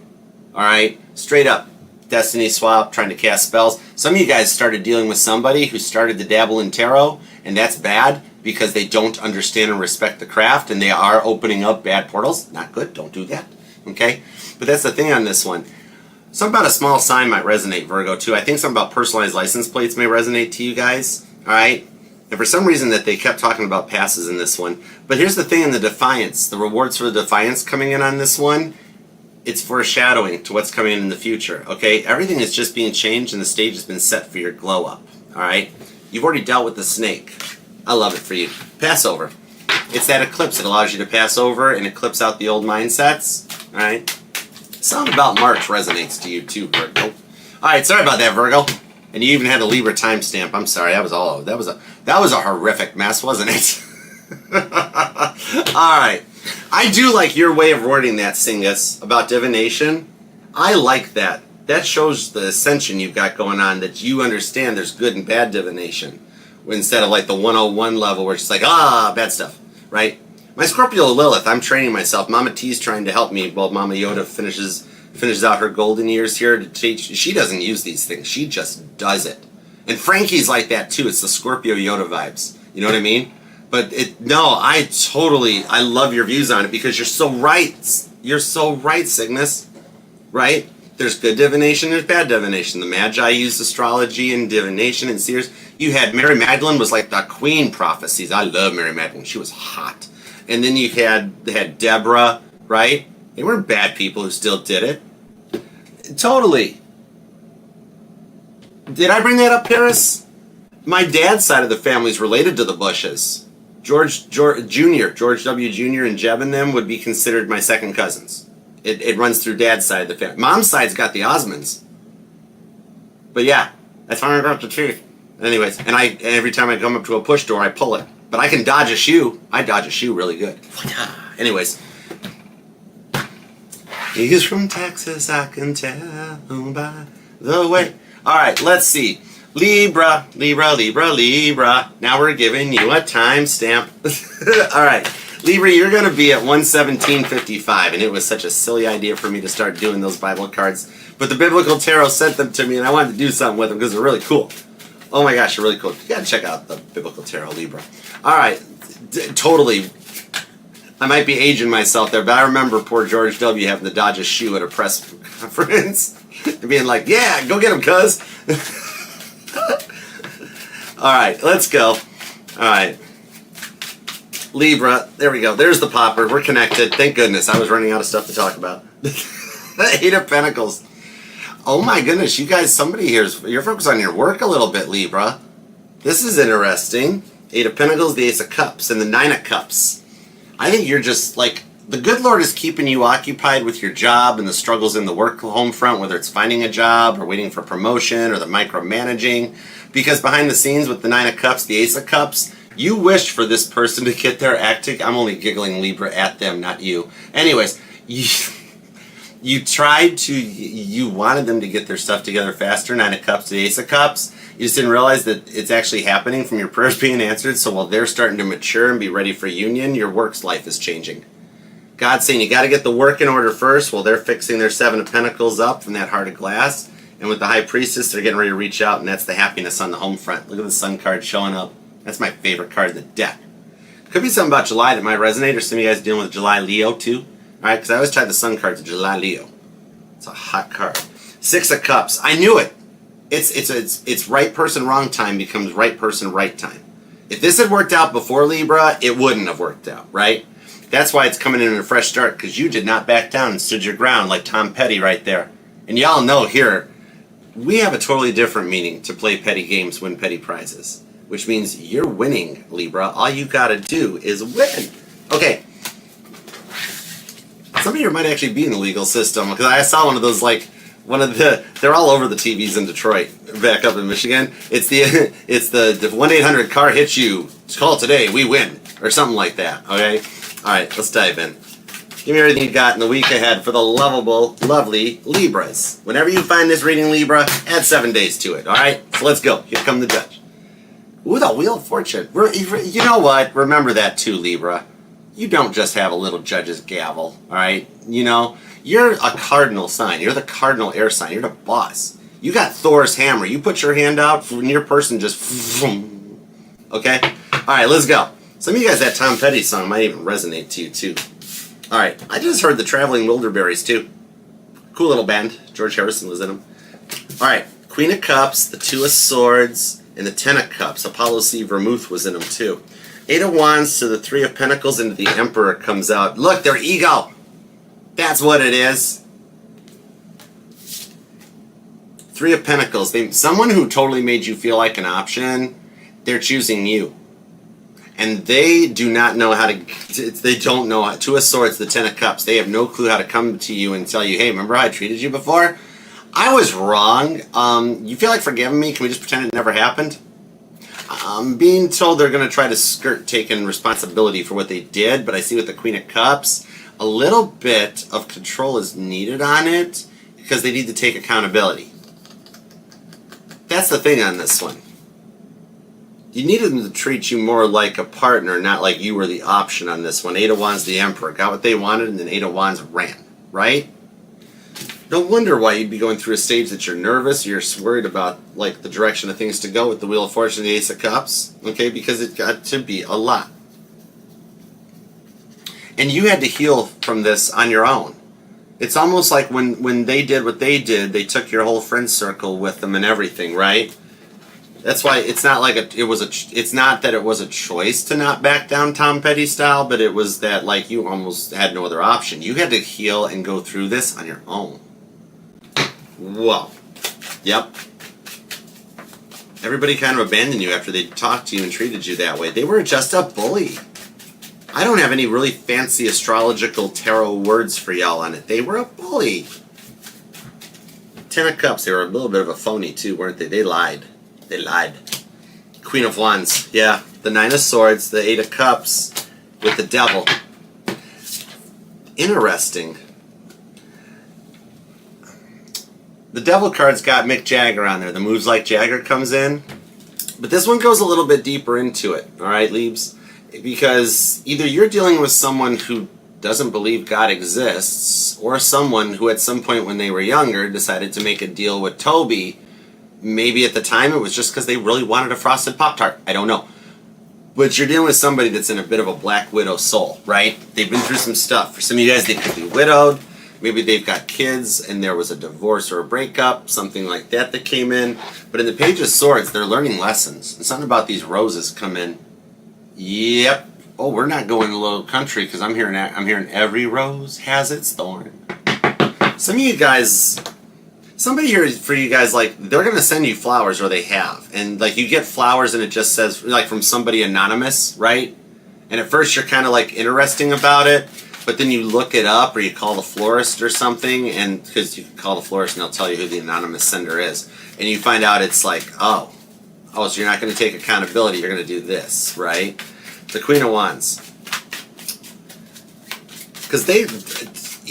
All right, straight up, destiny swap, trying to cast spells. Some of you guys started dealing with somebody who started to dabble in tarot, and that's bad because they don't understand and respect the craft, and they are opening up bad portals. Not good. Don't do that. Okay, but that's the thing on this one. Something about a small sign might resonate, Virgo, too. I think something about personalized license plates may resonate to you guys, all right? And for some reason that they kept talking about passes in this one. But here's the thing in the Defiance, the rewards for the Defiance coming in on this one, it's foreshadowing to what's coming in the future, okay? Everything is just being changed and the stage has been set for your glow up, all right? You've already dealt with the snake. I love it for you. Passover. It's that eclipse. It allows you to pass over and eclipse out the old mindsets, all right? Something about March resonates to you too, Virgo. All right, sorry about that, Virgo. And you even had a Libra timestamp. I'm sorry, that was a horrific mess, wasn't it? All right, I do like your way of wording that, Singus, about divination. I like that. That shows the ascension you've got going on. That you understand there's good and bad divination, instead of like the 101 level where it's just like bad stuff, right? My Scorpio Lilith, I'm training myself. Mama T's trying to help me while Mama Yoda finishes out her golden years here to teach. She doesn't use these things. She just does it. And Frankie's like that too. It's the Scorpio Yoda vibes. You know what I mean? But I love your views on it because you're so right. You're so right, Cygnus. Right? There's good divination, there's bad divination. The Magi used astrology and divination and seers. You had Mary Magdalene was like the queen prophecies. I love Mary Magdalene. She was hot. And then you had Deborah, right? They weren't bad people who still did it. Totally. Did I bring that up, Paris? My dad's side of the family is related to the Bushes. George W. Jr. and Jeb and them would be considered my second cousins. It runs through dad's side of the family. Mom's side's got the Osmonds. But yeah, that's how I got the truth. Anyways, and every time I come up to a push door, I pull it. But I can dodge a shoe. I dodge a shoe really good. Anyways. He's from Texas, I can tell by the way. All right, let's see. Libra. Now we're giving you a timestamp. All right. Libra, you're going to be at 117.55, and it was such a silly idea for me to start doing those Bible cards. But the Biblical Tarot sent them to me, and I wanted to do something with them because they're really cool. Oh my gosh, they're really cool. You got to check out the Biblical Tarot, Libra. All right, totally. I might be aging myself there, but I remember poor George W. having to dodge a shoe at a press conference and being like, yeah, go get him, cuz. All right, let's go. All right. Libra, there we go. There's the popper. We're connected. Thank goodness. I was running out of stuff to talk about. 8 of Pentacles. Oh my goodness, you guys, somebody here's, you're focused on your work a little bit, Libra. This is interesting. 8 of Pentacles, the Ace of Cups, and the 9 of Cups. I think you're just like, the good Lord is keeping you occupied with your job and the struggles in the work home front, whether it's finding a job or waiting for promotion or the micromanaging. Because behind the scenes with the 9 of Cups, the Ace of Cups, you wish for this person to get their act together. I'm only giggling, Libra, at them, not you. Anyways, you tried to, you wanted them to get their stuff together faster, 9 of Cups to the Ace of Cups. You just didn't realize that it's actually happening from your prayers being answered. So while they're starting to mature and be ready for union, your work's life is changing. God's saying you got to get the work in order first while they're fixing their 7 of Pentacles up from that heart of glass. And with the High Priestess, they're getting ready to reach out, and that's the happiness on the home front. Look at the Sun card showing up. That's my favorite card in the deck. Could be something about July that might resonate, or some of you guys dealing with July Leo too. All right, because I always tie the Sun card to July Leo. It's a hot card. 6 of Cups. I knew it. It's right person, wrong time becomes right person, right time. If this had worked out before Libra, it wouldn't have worked out, right? That's why it's coming in a fresh start, because you did not back down and stood your ground like Tom Petty right there. And y'all know here, we have a totally different meaning to play petty games, win petty prizes. Which means you're winning, Libra. All you gotta do is win. Okay. Some of you might actually be in the legal system, because I saw one of those, like, they're all over the TVs in Detroit, back up in Michigan. It's the 1-800 car hits you. Call today, we win, or something like that. Okay. All right, let's dive in. Give me everything you got in the week ahead for the lovable, lovely Libras. Whenever you find this reading, Libra, add 7 days to it. All right. So let's go. Here come the judge. Ooh, the Wheel of Fortune. You know what? Remember that too, Libra. You don't just have a little judge's gavel, all right? You know, you're a cardinal sign. You're the cardinal air sign. You're the boss. You got Thor's hammer. You put your hand out, and your person just... Okay? All right, let's go. Some of you guys, that Tom Petty song might even resonate to you, too. All right, I just heard the Traveling Wilburys, too. Cool little band. George Harrison was in them. All right, Queen of Cups, the 2 of Swords, and the 10 of Cups. Apollo C. Vermouth was in them, too. 8 of Wands to the 3 of Pentacles, and the Emperor comes out. Look, their ego. That's what it is. 3 of Pentacles. Someone who totally made you feel like an option, they're choosing you. And they do not know how to... They don't know how... 2 of Swords, the 10 of Cups. They have no clue how to come to you and tell you, hey, remember how I treated you before? I was wrong. You feel like forgiving me? Can we just pretend it never happened? I'm being told they're going to try to skirt taking responsibility for what they did, but I see with the Queen of Cups, a little bit of control is needed on it because they need to take accountability. That's the thing on this one. You needed them to treat you more like a partner, not like you were the option on this one. 8 of Wands, the Emperor. Got what they wanted, and then 8 of Wands ran, right? No wonder why you'd be going through a stage that you're nervous, you're worried about like the direction of things to go with the Wheel of Fortune and the Ace of Cups, okay? Because it got to be a lot. And you had to heal from this on your own. It's almost like when they did what they did, they took your whole friend circle with them and everything, right? That's why it's not like it's not that it was a choice to not back down Tom Petty style, but it was that like you almost had no other option. You had to heal and go through this on your own. Whoa. Yep. Everybody kind of abandoned you after they talked to you and treated you that way. They were just a bully. I don't have any really fancy astrological tarot words for y'all on it. They were a bully. 10 of Cups, they were a little bit of a phony too, weren't they? They lied. They lied. Queen of Wands, yeah. The 9 of Swords, the 8 of Cups with the Devil. Interesting. The Devil card's got Mick Jagger on there. The Moves Like Jagger comes in. But this one goes a little bit deeper into it, alright, Leaves? Because either you're dealing with someone who doesn't believe God exists, or someone who at some point when they were younger decided to make a deal with Toby. Maybe at the time it was just because they really wanted a frosted Pop-Tart. I don't know. But you're dealing with somebody that's in a bit of a black widow soul, right? They've been through some stuff. For some of you guys, they could be widowed. Maybe they've got kids and there was a divorce or a breakup, something like that that came in. But in the Page of Swords, they're learning lessons. And something about these roses come in. Yep. Oh, we're not going to Low Country because I'm hearing every rose has its thorn. Some of you guys, somebody here for you guys, like, they're going to send you flowers, or they have. And, like, you get flowers and it just says, like, from somebody anonymous, right? And at first you're kind of, like, interesting about it. But then you look it up, or you call the florist or something, and because you can call the florist and they'll tell you who the anonymous sender is. And you find out it's like, oh, so you're not going to take accountability, you're going to do this, right? The Queen of Wands. Because it's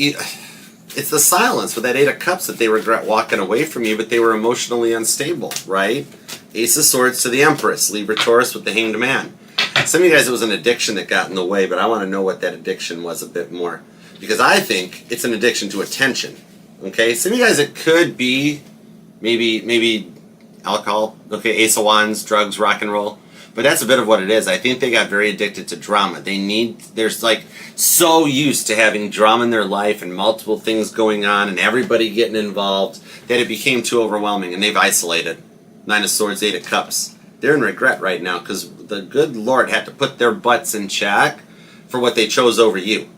the silence with that 8 of Cups that they regret walking away from you, but they were emotionally unstable, right? Ace of Swords to the Empress, Libra Taurus with the Hanged Man. Some of you guys, it was an addiction that got in the way, but I want to know what that addiction was a bit more. Because I think it's an addiction to attention. Okay? Some of you guys, it could be maybe alcohol. Okay, Ace of Wands, drugs, rock and roll. But that's a bit of what it is. I think they got very addicted to drama. They're like so used to having drama in their life and multiple things going on and everybody getting involved that it became too overwhelming and they've isolated. Nine of Swords, Eight of Cups. They're in regret right now because the good Lord had to put their butts in check for what they chose over you.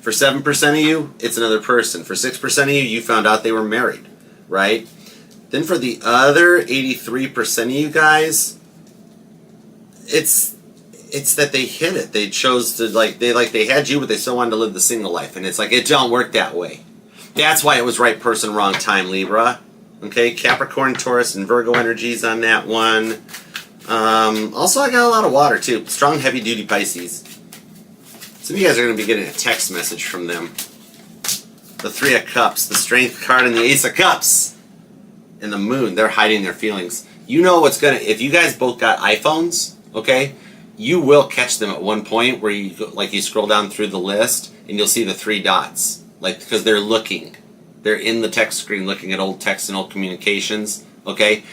For 7% of you, it's another person. For 6% of you, you found out they were married, right? Then for the other 83% of you guys, it's that they hid it. They chose to they had you, but they still wanted to live the single life, and it's like it don't work that way. That's why it was right person, wrong time, Libra. Okay, Capricorn, Taurus, and Virgo energies on that one. Also, I got a lot of water too. Strong, heavy-duty Pisces. Some of you guys are going to be getting a text message from them. The Three of Cups, the Strength card, and the Ace of Cups. And the Moon, they're hiding their feelings. You know what's going to... If you guys both got iPhones, okay, you will catch them at one point where you scroll down through the list and you'll see the three dots. Because they're looking. They're in the text screen looking at old text and old communications, okay?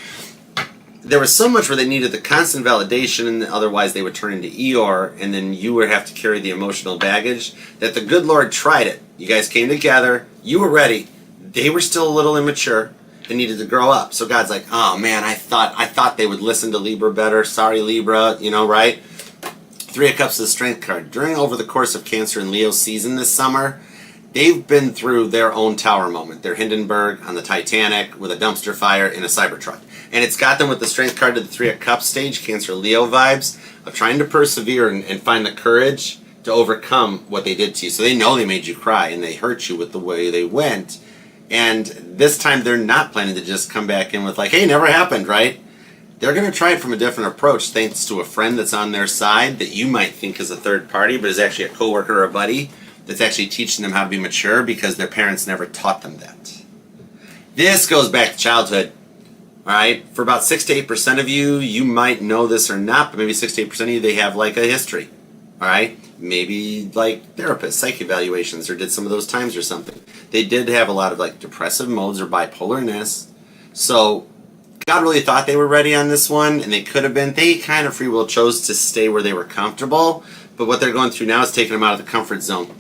There was so much where they needed the constant validation, and otherwise they would turn into Eeyore, and then you would have to carry the emotional baggage, that the good Lord tried it. You guys came together, you were ready, they were still a little immature, they needed to grow up. So God's like, oh man, I thought they would listen to Libra better, sorry Libra, right? Three of Cups is the Strength card. Over the course of Cancer and Leo season this summer, they've been through their own tower moment. They're Hindenburg on the Titanic with a dumpster fire in a Cybertruck. And it's got them with the Strength card to the Three of Cups stage, Cancer Leo vibes, of trying to persevere and find the courage to overcome what they did to you. So they know they made you cry and they hurt you with the way they went. And this time they're not planning to just come back in with like, hey, never happened, right? They're going to try it from a different approach thanks to a friend that's on their side that you might think is a third party, but is actually a coworker or a buddy that's actually teaching them how to be mature because their parents never taught them that. This goes back to childhood. All right, for about 6 to 8% of you, you might know this or not, but maybe 6 to 8% of you, they have like a history. All right, maybe like therapists, psych evaluations, or did some of those times or something. They did have a lot of like depressive modes or bipolarness. So God really thought they were ready on this one, and they could have been. They kind of free will chose to stay where they were comfortable, but what they're going through now is taking them out of the comfort zone.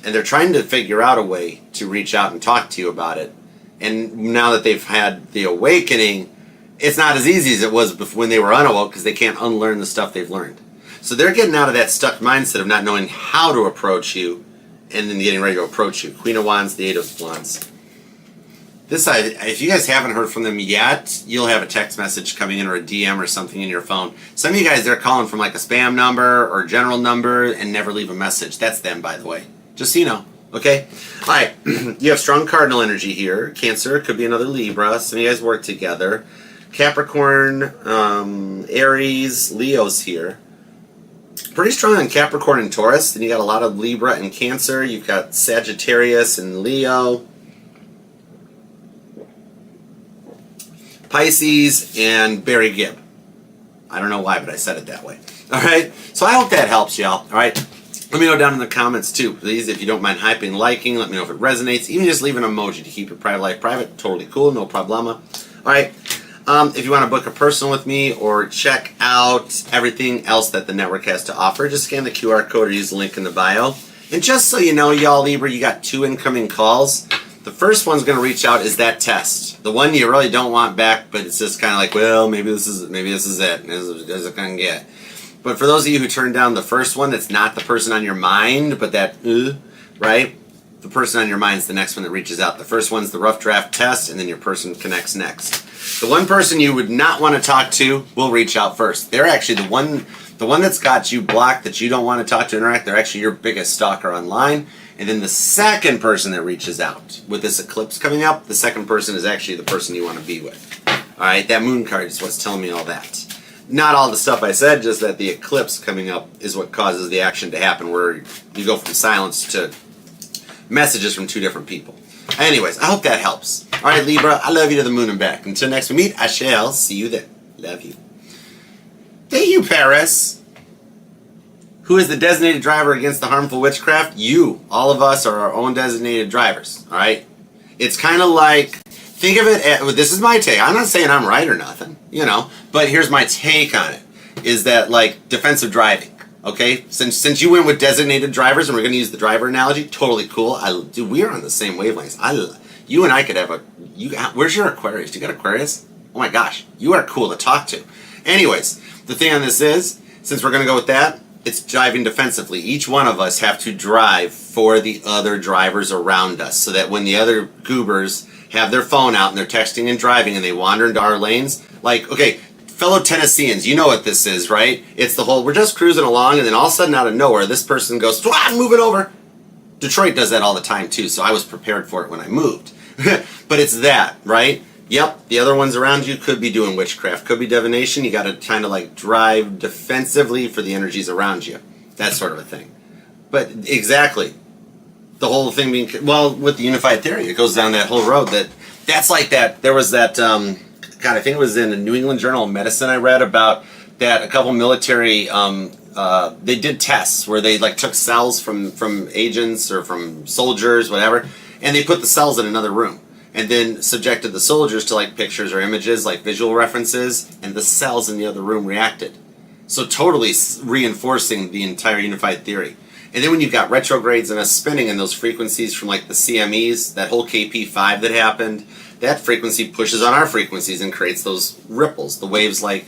And they're trying to figure out a way to reach out and talk to you about it. And now that they've had the awakening, it's not as easy as it was when they were unawoke because they can't unlearn the stuff they've learned. So they're getting out of that stuck mindset of not knowing how to approach you and then getting ready to approach you. Queen of Wands, the Eight of Wands. If you guys haven't heard from them yet, you'll have a text message coming in or a DM or something in your phone. Some of you guys, they're calling from like a spam number or general number and never leave a message. That's them, by the way. Just so you know. Okay? Alright, you have strong cardinal energy here. Cancer, could be another Libra. Some of you guys work together. Capricorn, Aries, Leo's here. Pretty strong on Capricorn and Taurus. Then you got a lot of Libra and Cancer. You've got Sagittarius and Leo. Pisces and Barry Gibb. I don't know why, but I said it that way. Alright? So I hope that helps y'all. Alright? Let me know down in the comments too, please, if you don't mind hyping, liking. Let me know if it resonates. Even just leave an emoji to keep your private life private. Totally cool, no problema. Alright, if you want to book a personal with me or check out everything else that the network has to offer, just scan the QR code or use the link in the bio. And just so you know, y'all Libra, you got 2 incoming calls. The first one's going to reach out is that test. The one you really don't want back, but it's just kind of like, well, maybe this is it. This is as it can get. But for those of you who turned down the first one, that's not the person on your mind, but that, right? The person on your mind is the next one that reaches out. The first one's the rough draft test, and then your person connects next. The one person you would not want to talk to will reach out first. They're actually the one that's got you blocked, that you don't want to talk to, interact. They're actually your biggest stalker online. And then the second person that reaches out, with this eclipse coming up, the second person is actually the person you want to be with. All right, that moon card is what's telling me all that. Not all the stuff I said, just that the eclipse coming up is what causes the action to happen, where you go from silence to messages from 2 different people. Anyways, I hope that helps. All right, Libra, I love you to the moon and back. Until next we meet, I shall see you then. Love you. Thank you, Paris. Who is the designated driver against the harmful witchcraft? You. All of us are our own designated drivers. All right? It's kind of like, think of it as, this is my take. I'm not saying I'm right or nothing, but here's my take on it. is that like defensive driving. Okay, since you went with designated drivers, and we're going to use the driver analogy, totally cool. Dude, we are on the same wavelengths. You and I could have where's your Aquarius? Do you got Aquarius? Oh my gosh, you are cool to talk to. Anyways, the thing on this is, since we're going to go with that, it's driving defensively. Each one of us have to drive for the other drivers around us, so that when the other goobers have their phone out and they're texting and driving and they wander into our lanes, like, okay, fellow Tennesseans, you know what this is, right? It's the whole, we're just cruising along, and then all of a sudden out of nowhere, this person goes, move it over. Detroit does that all the time too, so I was prepared for it when I moved. But it's that, right? Yep, the other ones around you could be doing witchcraft, could be divination. You got to kind of like drive defensively for the energies around you. That sort of a thing. But exactly, the whole thing being, well, with the unified theory, it goes down that whole road. That's like that, there was that, God, I think it was in the New England Journal of Medicine I read about that a couple military, they did tests where they like took cells from agents or from soldiers, whatever, and they put the cells in another room and then subjected the soldiers to like pictures or images, like visual references, and the cells in the other room reacted. So totally reinforcing the entire unified theory. And then when you've got retrogrades and us spinning in those frequencies from like the CMEs, that whole KP5 that happened, that frequency pushes on our frequencies and creates those ripples, the waves like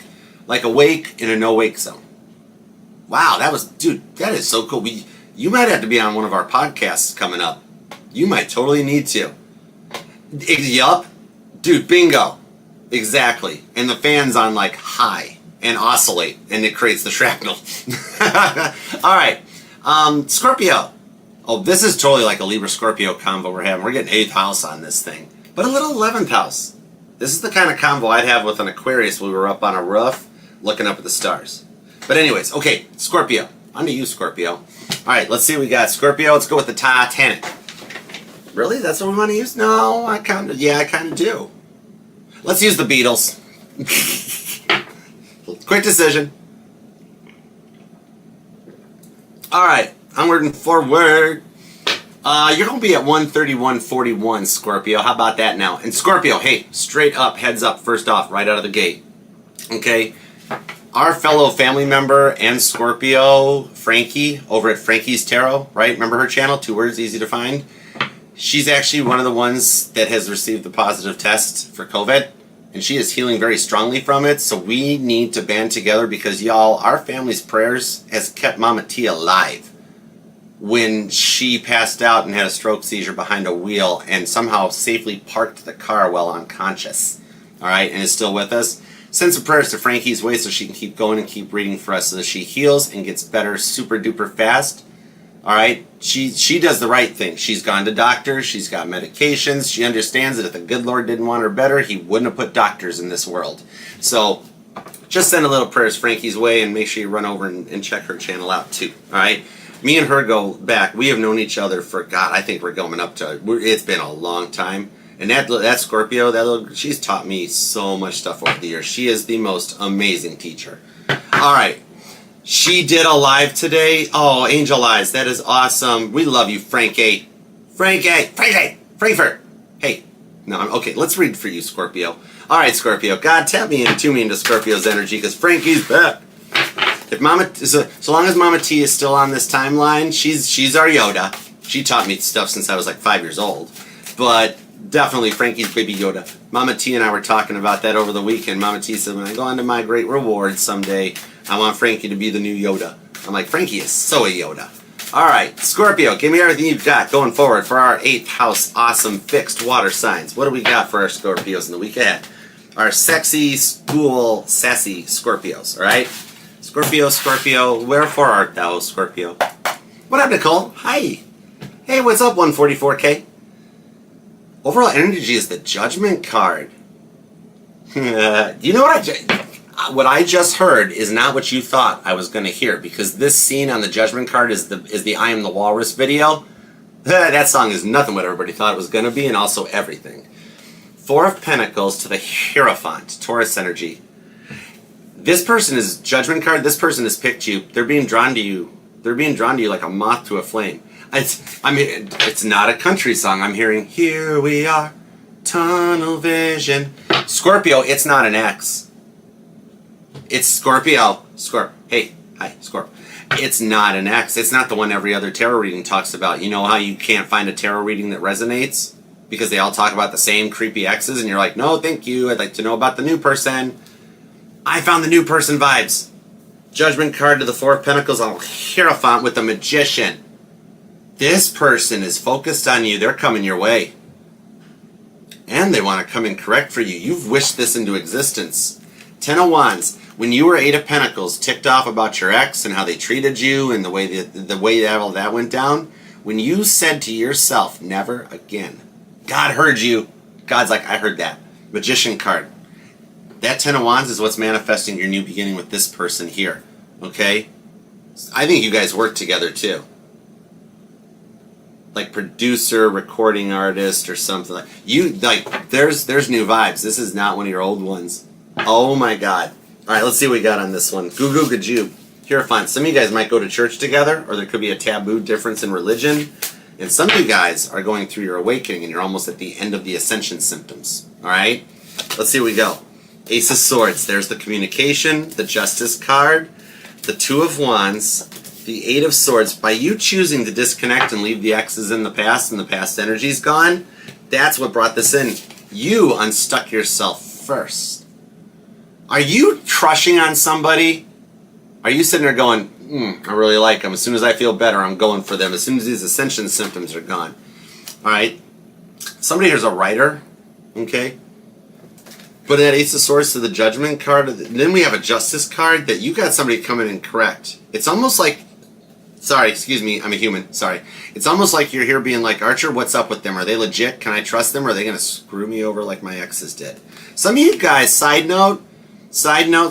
a wake in a no-wake zone. Wow, dude, that is so cool. You might have to be on one of our podcasts coming up. You might totally need to. Yup. Dude, bingo. Exactly. And the fan's on like high and oscillate, and it creates the shrapnel. All right. Scorpio. Oh, this is totally like a Libra-Scorpio convo we're having. We're getting 8th house on this thing. But a little 11th house. This is the kind of convo I'd have with an Aquarius when we were up on a roof looking up at the stars. But anyways, okay, Scorpio. On to you, Scorpio. All right, let's see what we got. Scorpio, let's go with the Titanic. Really? That's what we want to use? No, I kind of do. Let's use the Beatles. Quick decision. All right, onward and forward. You're going to be at 131.41, Scorpio. How about that now? And Scorpio, hey, straight up, heads up, first off, right out of the gate. Okay? Our fellow family member and Scorpio, Frankie, over at Frankie's Tarot, right? Remember her channel? 2 words, easy to find. She's actually one of the ones that has received the positive test for COVID, and she is healing very strongly from it, so we need to band together because, y'all, our family's prayers has kept Mama T alive when she passed out and had a stroke seizure behind a wheel and somehow safely parked the car while unconscious, all right, and is still with us. Send some prayers to Frankie's way so she can keep going and keep reading for us so that she heals and gets better super duper fast. All right, she does the right thing. She's gone to doctors. She's got medications. She understands that if the good Lord didn't want her better, he wouldn't have put doctors in this world. So just send a little prayers Frankie's way and make sure you run over and check her channel out too. All right, me and her go back. We have known each other for, God, I think we're going up to, it's been a long time. And that Scorpio, she's taught me so much stuff over the years. She is the most amazing teacher. All right. She did a live today. Oh, Angel Eyes. That is awesome. We love you, Frankie. Frankfurt. Hey. No, okay. Let's read for you, Scorpio. All right, Scorpio. God, tap me and tune me into Scorpio's energy because Frankie's back. So long as Mama T is still on this timeline, she's our Yoda. She taught me stuff since I was like 5 years old. But definitely Frankie's baby Yoda. Mama T and I were talking about that over the weekend. Mama T said, when I go on to my great reward someday, I want Frankie to be the new Yoda. I'm like, Frankie is so a Yoda. All right, Scorpio, give me everything you've got going forward for our 8th house awesome fixed water signs. What do we got for our Scorpios in the week ahead? Our sexy, school, sassy Scorpios, all right? Scorpio, wherefore art thou, Scorpio? What up, Nicole? Hi. Hey, what's up, 144K? Overall energy is the Judgment card. You know what I just heard is not what you thought I was going to hear, because this scene on the Judgment card is the I Am the Walrus video. That song is nothing what everybody thought it was going to be, and also everything. 4 of Pentacles to the Hierophant, Taurus energy. This person is Judgment card. This person has picked you. They're being drawn to you. They're being drawn to you like a moth to a flame. It's not a country song. I'm hearing, here we are, tunnel vision. Scorpio, it's not an ex. It's Scorpio. Hey, hi, Scorp. It's not an X. It's not the one every other tarot reading talks about. You know how you can't find a tarot reading that resonates? Because they all talk about the same creepy X's, and you're like, no, thank you. I'd like to know about the new person. I found the new person vibes. Judgment card to the Four of Pentacles on Hierophant with the Magician. This person is focused on you. They're coming your way. And they want to come in correct for you. You've wished this into existence. Ten of Wands. When you were Eight of Pentacles, ticked off about your ex and how they treated you and the way that all that went down, when you said to yourself, never again, God heard you. God's like, I heard that. Magician card. That Ten of Wands is what's manifesting your new beginning with this person here. Okay? I think you guys work together too. Like producer, recording artist, or something like you. Like there's new vibes. This is not one of your old ones. Oh my God! All right, let's see what we got on this one. Goo goo gajoob. Hierophant. Some of you guys might go to church together, or there could be a taboo difference in religion. And some of you guys are going through your awakening, and you're almost at the end of the ascension symptoms. All right, let's see what we go. Ace of Swords. There's the communication, the Justice card, the Two of Wands. The Eight of Swords, by you choosing to disconnect and leave the X's in the past and the past energy's gone, that's what brought this in. You unstuck yourself first. Are you crushing on somebody? Are you sitting there going, I really like them. As soon as I feel better, I'm going for them. As soon as these ascension symptoms are gone. All right? Somebody here's a writer, okay? But that Ace of Swords to the Judgment card, then we have a Justice card that you got somebody coming in correct. It's almost like, sorry, excuse me, I'm a human, sorry. It's almost like you're here being like, Archer, what's up with them? Are they legit? Can I trust them? Or are they going to screw me over like my exes did? Some of you guys, side note,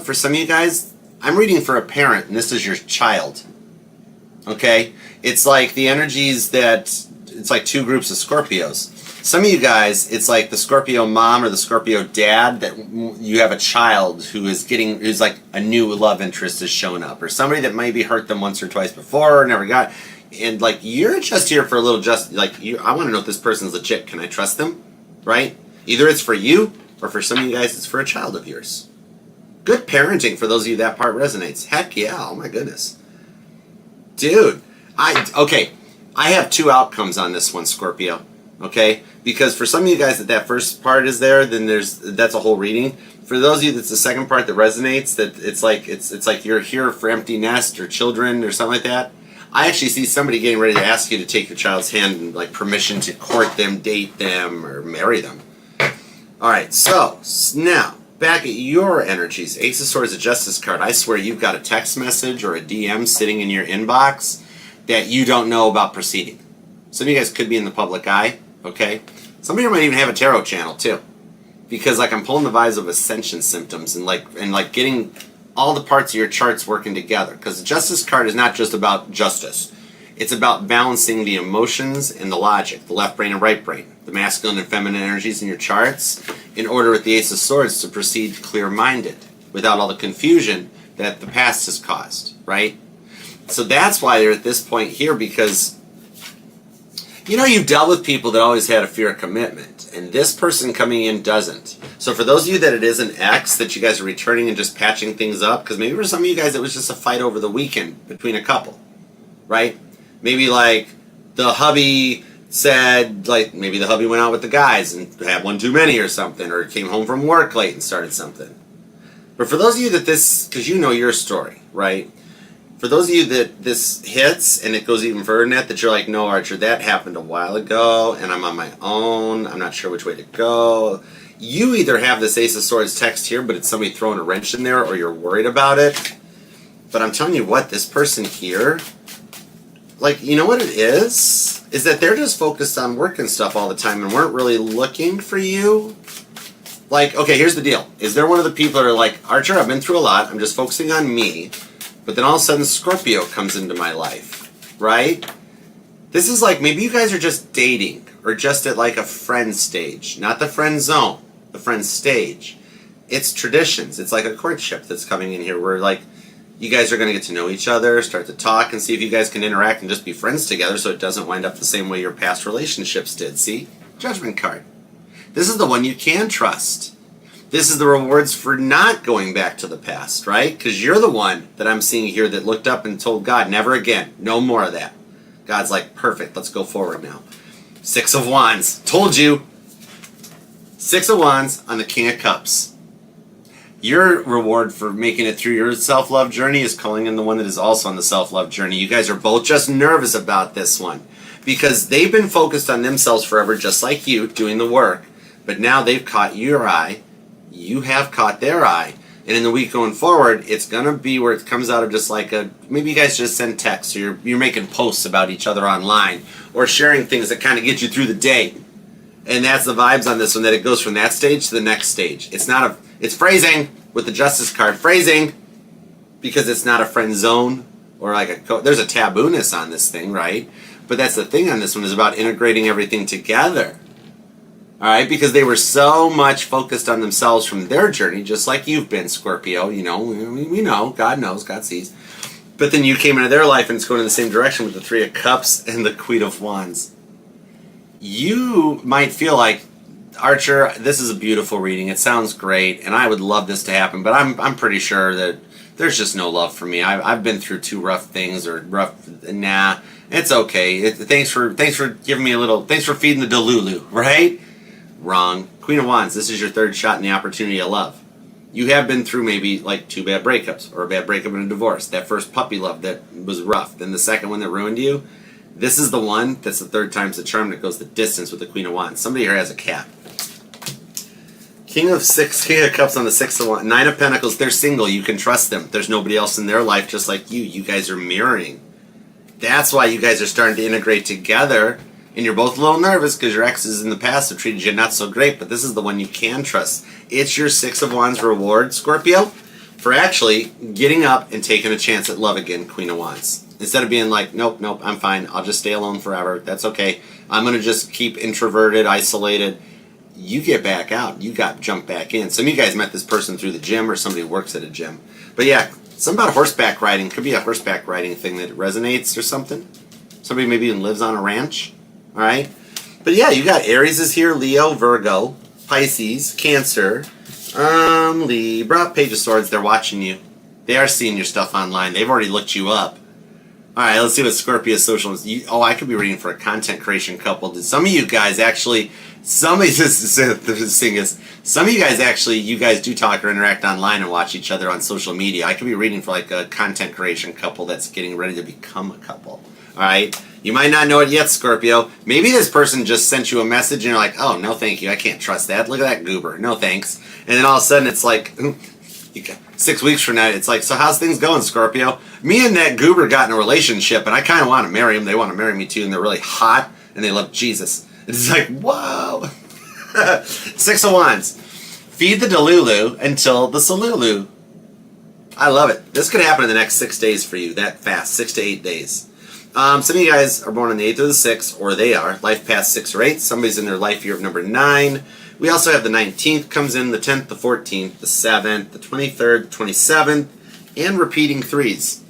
for some of you guys, I'm reading for a parent, and this is your child. Okay? It's like the energies that, it's like two groups of Scorpios. Some of you guys, it's like the Scorpio mom or the Scorpio dad that you have a child who's like a new love interest is showing up, or somebody that maybe hurt them once or twice before, never got, and like you're just here for a little I want to know if this person's legit. Can I trust them? Right? Either it's for you, or for some of you guys, it's for a child of yours. Good parenting for those of you that part resonates. Heck yeah! Oh my goodness, dude. I have two outcomes on this one, Scorpio. Okay, because for some of you guys that first part is there, then that's a whole reading. For those of you that's the second part that resonates, that it's like you're here for empty nest or children or something like that. I actually see somebody getting ready to ask you to take your child's hand and like permission to court them, date them, or marry them. All right, so now back at your energies. Ace of Swords, a Justice card. I swear you've got a text message or a DM sitting in your inbox that you don't know about proceeding. Some of you guys could be in the public eye. Okay, some of you might even have a tarot channel too, because like I'm pulling the vibes of ascension symptoms and like getting all the parts of your charts working together. Because the Justice card is not just about justice; it's about balancing the emotions and the logic, the left brain and right brain, the masculine and feminine energies in your charts, in order with the Ace of Swords to proceed clear-minded, without all the confusion that the past has caused. Right? So that's why they're at this point here, because you know, you've dealt with people that always had a fear of commitment, and this person coming in doesn't. So for those of you that it is an ex, that you guys are returning and just patching things up, because maybe for some of you guys it was just a fight over the weekend between a couple, right? Maybe like the hubby said, like maybe the hubby went out with the guys and had one too many or something, or came home from work late and started something. But for those of you that because you know your story, right? For those of you that this hits and it goes even further than that you're like, no, Archer, that happened a while ago and I'm on my own. I'm not sure which way to go. You either have this Ace of Swords text here, but it's somebody throwing a wrench in there, or you're worried about it. But I'm telling you what, this person here, like, you know what it is that they're just focused on work and stuff all the time and weren't really looking for you. Like, okay, here's the deal. Is there one of the people that are like, Archer, I've been through a lot. I'm just focusing on me. But then all of a sudden Scorpio comes into my life, right? This is like, maybe you guys are just dating, or just at like a friend stage. Not the friend zone, the friend stage. It's traditions. It's like a courtship that's coming in here where like, you guys are going to get to know each other, start to talk, and see if you guys can interact and just be friends together so it doesn't wind up the same way your past relationships did. See? Judgment card. This is the one you can trust. This is the rewards for not going back to the past, right? Because you're the one that I'm seeing here that looked up and told God, never again, no more of that. God's like, perfect, let's go forward now. 6 of Wands, told you. 6 of Wands on the King of Cups. Your reward for making it through your self-love journey is calling in the one that is also on the self-love journey. You guys are both just nervous about this one because they've been focused on themselves forever, just like you, doing the work. But now they've caught your eye. You have caught their eye. And in the week going forward, it's going to be where it comes out of just like maybe you guys just send texts or you're making posts about each other online or sharing things that kind of get you through the day. And that's the vibes on this one, that it goes from that stage to the next stage. It's phrasing with the Justice card. Phrasing because it's not a friend zone or like there's a tabooness on this thing, right? But that's the thing on this one, is about integrating everything together. All right, because they were so much focused on themselves from their journey, just like you've been, Scorpio. You know, we know, God knows, God sees. But then you came into their life and it's going in the same direction with the 3 of Cups and the Queen of Wands. You might feel like, Archer, this is a beautiful reading. It sounds great, and I would love this to happen, but I'm pretty sure that there's just no love for me. I've been through 2 rough things, or rough. Nah, it's okay. Thanks for giving me a little. Thanks for feeding the Delulu, right? Wrong. Queen of Wands. This is your 3rd shot in the opportunity of love. You have been through maybe like 2 bad breakups, or a bad breakup and a divorce. That first puppy love that was rough. Then the second one that ruined you. This is the one that's the 3rd time's the charm that goes the distance with the Queen of Wands. Somebody here has a cat. King of Cups on the 6 of Wands. 9 of Pentacles, they're single. You can trust them. There's nobody else in their life just like you. You guys are mirroring. That's why you guys are starting to integrate together. And you're both a little nervous because your exes in the past have treated you not so great. But this is the one you can trust. It's your 6 of Wands reward, Scorpio, for actually getting up and taking a chance at love again, Queen of Wands. Instead of being like, nope, I'm fine. I'll just stay alone forever. That's okay. I'm going to just keep introverted, isolated. You get back out. You got jumped back in. Some of you guys met this person through the gym or somebody who works at a gym. But yeah, something about horseback riding. Could be a horseback riding thing that resonates or something. Somebody maybe even lives on a ranch. All right? But yeah, you got Aries is here, Leo, Virgo, Pisces, Cancer, Libra, Page of Swords. They're watching you. They are seeing your stuff online. They've already looked you up. All right, let's see what Scorpio social is. I could be reading for a content creation couple. Did some of you guys actually... Somebody just said the thing is, some of you guys actually, you guys do talk or interact online and watch each other on social media. I could be reading for like a content creation couple that's getting ready to become a couple. All right? You might not know it yet, Scorpio. Maybe this person just sent you a message and you're like, oh, no thank you. I can't trust that. Look at that goober. No thanks. And then all of a sudden it's like, 6 weeks from now, it's like, so how's things going, Scorpio? Me and that goober got in a relationship and I kind of want to marry him. They want to marry me too, and they're really hot and they love Jesus. It's like, whoa. 6 of Wands. Feed the Delulu until the Solulu. I love it. This could happen in the next 6 days for you, that fast, 6 to 8 days. Some of you guys are born on the 8th or the 6th, or they are, life past 6 or 8. Somebody's in their life year of number 9. We also have the 19th comes in, the 10th, the 14th, the 7th, the 23rd, the 27th, and repeating 3s.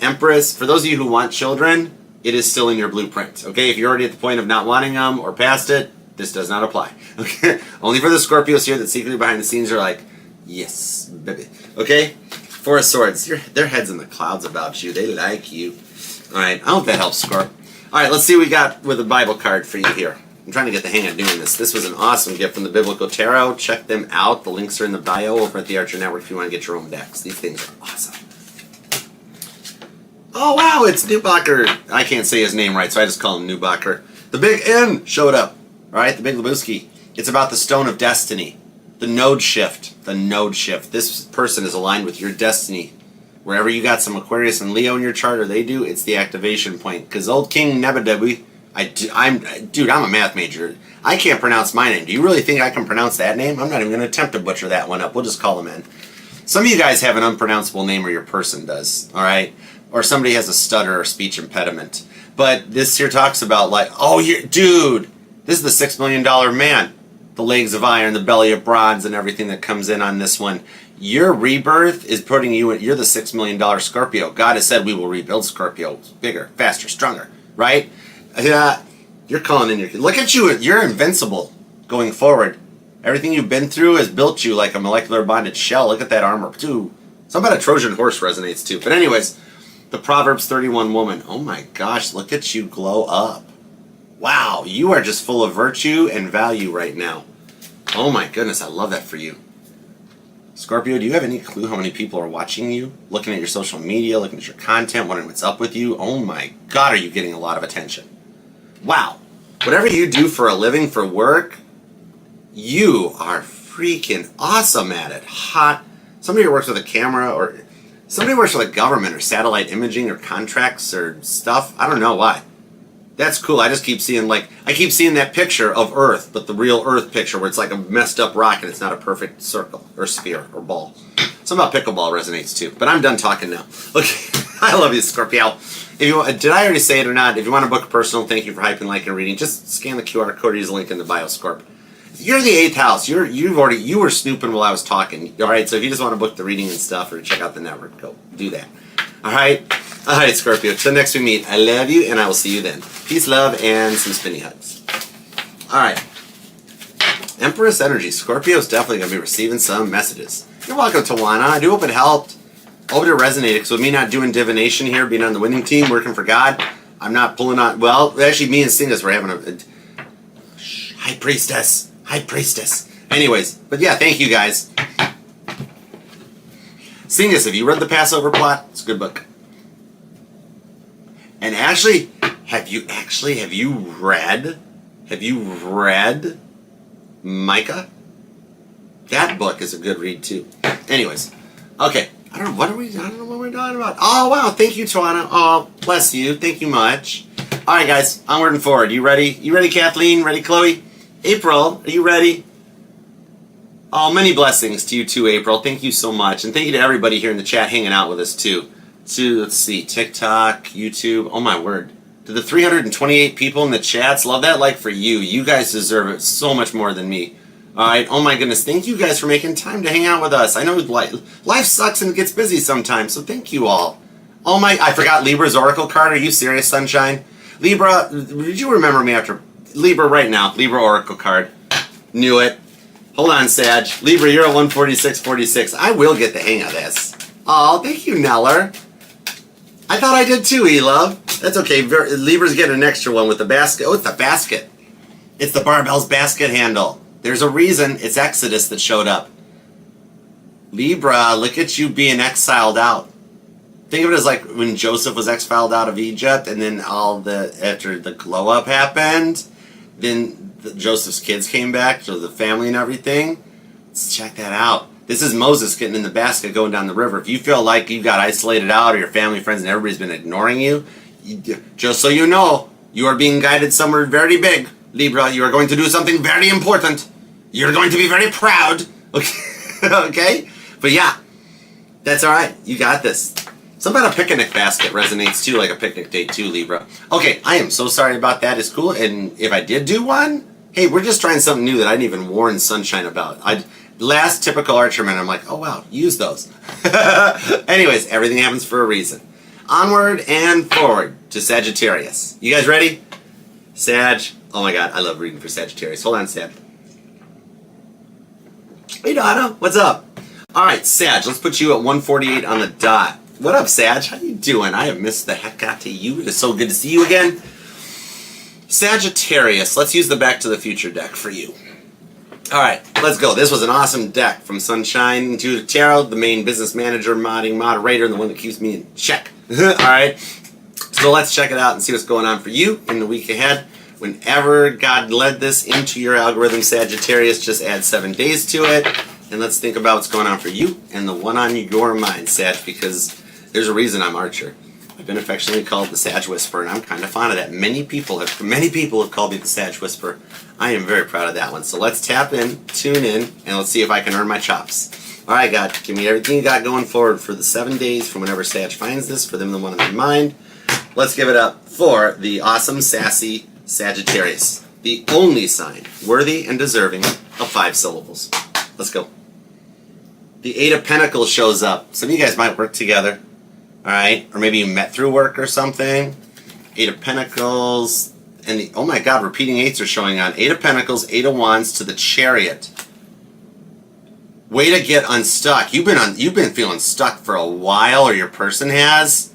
Empress, for those of you who want children, it is still in your blueprint. Okay, if you're already at the point of not wanting them or past it, this does not apply. Okay, only for the Scorpios here that secretly behind the scenes are like, yes, baby. Okay, 4 of Swords. Their head's in the clouds about you. They like you. All right, I hope that helps, Scorp. All right, let's see what we got with a Bible card for you here. I'm trying to get the hang of doing this. This was an awesome gift from the Biblical Tarot. Check them out. The links are in the bio over at the Archer Network if you want to get your own decks. These things are awesome. Oh, wow, it's Newbacher. I can't say his name right, so I just call him Newbacher. The Big N showed up. All right, the Big Lebowski. It's about the Stone of Destiny. The node shift. The node shift. This person is aligned with your destiny. Wherever you got some Aquarius and Leo in your chart, or they do, it's the activation point. Because old King Nebuchadnezzar, I'm a math major. I can't pronounce my name. Do you really think I can pronounce that name? I'm not even going to attempt to butcher that one up. We'll just call him in. Some of you guys have an unpronounceable name, or your person does. All right? Or somebody has a stutter or speech impediment. But this here talks about like, oh, dude, this is the $6 million man. The legs of iron, the belly of bronze, and everything that comes in on this one. Your rebirth is putting you in, you're the $6 million Scorpio. God has said we will rebuild Scorpio. Bigger, faster, stronger, right? You're calling in your, look at you, you're invincible going forward. Everything you've been through has built you like a molecular bonded shell. Look at that armor, too. Something about a Trojan horse resonates, too. But anyways, the Proverbs 31 woman. Oh my gosh, look at you glow up. Wow, you are just full of virtue and value right now. Oh my goodness, I love that for you. Scorpio, do you have any clue how many people are watching you? Looking at your social media, looking at your content, wondering what's up with you? Oh my God, are you getting a lot of attention? Wow. Whatever you do for a living, for work, you are freaking awesome at it. Hot. Somebody who works with a camera, or somebody who works with the government or satellite imaging or contracts or stuff. I don't know why. That's cool. I just keep seeing I keep seeing that picture of Earth, but the real Earth picture where it's like a messed up rock and it's not a perfect circle or sphere or ball. Something about pickleball resonates too. But I'm done talking now. Okay, I love you, Scorpio. If you did I already say it or not? If you want to book a personal, thank you for hyping, like, and reading. Just scan the QR code or use the link in the bio, Scorp. You're the 8th house. You were snooping while I was talking. All right. So if you just want to book the reading and stuff or check out the network, go do that. All right. All right, Scorpio. Till next we meet, I love you, and I will see you then. Peace, love, and some spinny hugs. All right. Empress energy. Scorpio's definitely going to be receiving some messages. You're welcome, Tawana. I do hope it helped. I hope it resonated, because with me not doing divination here, being on the winning team, working for God, I'm not pulling on... Well, actually, me and Singus were having a High Priestess. High Priestess. Anyways, but yeah, thank you, guys. Singus, have you read The Passover Plot? It's a good book. And Ashley, have you read Micah? That book is a good read too. Anyways, okay. I don't know what we're talking about. Oh wow, thank you, Tawana. Oh, bless you. Thank you much. Alright guys, onward and forward. You ready? You ready, Kathleen? Ready, Chloe? April, are you ready? Oh, many blessings to you too, April. Thank you so much. And thank you to everybody here in the chat hanging out with us too. Let's see, TikTok, YouTube, oh my word. To the 328 people in the chats, love that like for you. You guys deserve it so much more than me. Alright, oh my goodness, thank you guys for making time to hang out with us. I know life sucks and it gets busy sometimes, so thank you all. Oh my, I forgot Libra's Oracle card. Are you serious, Sunshine? Libra, did you remember me after... Libra right now, Libra Oracle card. Knew it. Hold on, Sag. Libra, you're at 146.46. I will get the hang of this. Oh, thank you, Neller. I thought I did too, E-Love. That's okay. Libra's getting an extra one with the basket. Oh, it's the basket. It's the barbell's basket handle. There's a reason it's Exodus that showed up. Libra, look at you being exiled out. Think of it as like when Joseph was exiled out of Egypt, and then after the glow up happened, then Joseph's kids came back, so the family and everything. Let's check that out. This is Moses getting in the basket going down the river. If you feel like you got isolated out, or your family, friends, and everybody's been ignoring you, just so you know, you are being guided somewhere very big, Libra. You are going to do something very important. You're going to be very proud. Okay? Okay? But yeah, that's all right. You got this. Something about a picnic basket resonates too, like a picnic date too, Libra. Okay, I am so sorry about that. It's cool. And if I did do one, hey, we're just trying something new that I didn't even warn Sunshine about. Last typical Archerman, I'm like, oh wow, use those. Anyways, everything happens for a reason. Onward and forward to Sagittarius. You guys ready? Sag. Oh my god, I love reading for Sagittarius. Hold on, Sag. Hey, Donna. What's up? All right, Sag, let's put you at 148 on the dot. What up, Sag? How you doing? I have missed the heck out of you. It is so good to see you again. Sagittarius. Let's use the Back to the Future deck for you. All right, let's go. This was an awesome deck from Sunshine to Tarot, the main business manager, moderator, and the one that keeps me in check. All right, so let's check it out and see what's going on for you in the week ahead. Whenever God led this into your algorithm, Sagittarius, just add 7 days to it, and let's think about what's going on for you and the one on your mind, Sag, because there's a reason I'm Archer. I've been affectionately called the Sag Whisperer, and I'm kind of fond of that. Many people have called me the Sag Whisperer. I am very proud of that one. So let's tap in, tune in, and let's see if I can earn my chops. All right, God, give me everything you got going forward for the 7 days from whenever Sag finds this, for them the one on their mind. Let's give it up for the awesome, sassy Sagittarius, the only sign worthy and deserving of 5 syllables. Let's go. The 8 of Pentacles shows up. Some of you guys might work together. All right, or maybe you met through work or something. 8 of Pentacles, and oh my God, repeating 8s are showing on. 8 of Pentacles, 8 of Wands to the Chariot. Way to get unstuck. You've been feeling stuck for a while, or your person has.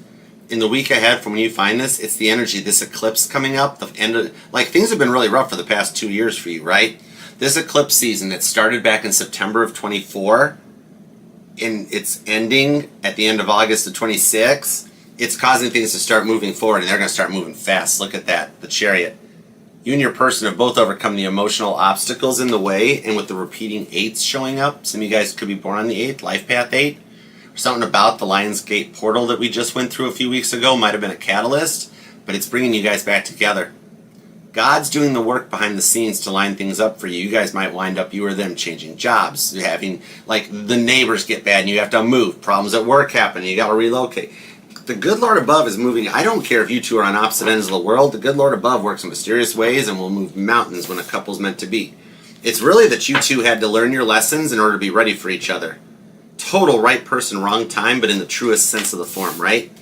In the week ahead from when you find this, it's the energy, this eclipse coming up, the end of, like, things have been really rough for the past 2 years for you, right? This eclipse season that started back in September of 24, and it's ending at the end of August of 26, it's causing things to start moving forward, and they're going to start moving fast. Look at that, the Chariot. You and your person have both overcome the emotional obstacles in the way, and with the repeating 8s showing up, some of you guys could be born on the 8th, life path 8. Something about the Lion's Gate portal that we just went through a few weeks ago might have been a catalyst, but it's bringing you guys back together. God's doing the work behind the scenes to line things up for you. You guys might wind up, you or them, changing jobs, having, like, the neighbors get bad and you have to move, problems at work happen and you got to relocate. The good Lord above is moving. I don't care if you two are on opposite ends of the world. The good Lord above works in mysterious ways and will move mountains when a couple's meant to be. It's really that you two had to learn your lessons in order to be ready for each other. Total right person, wrong time, but in the truest sense of the form, right?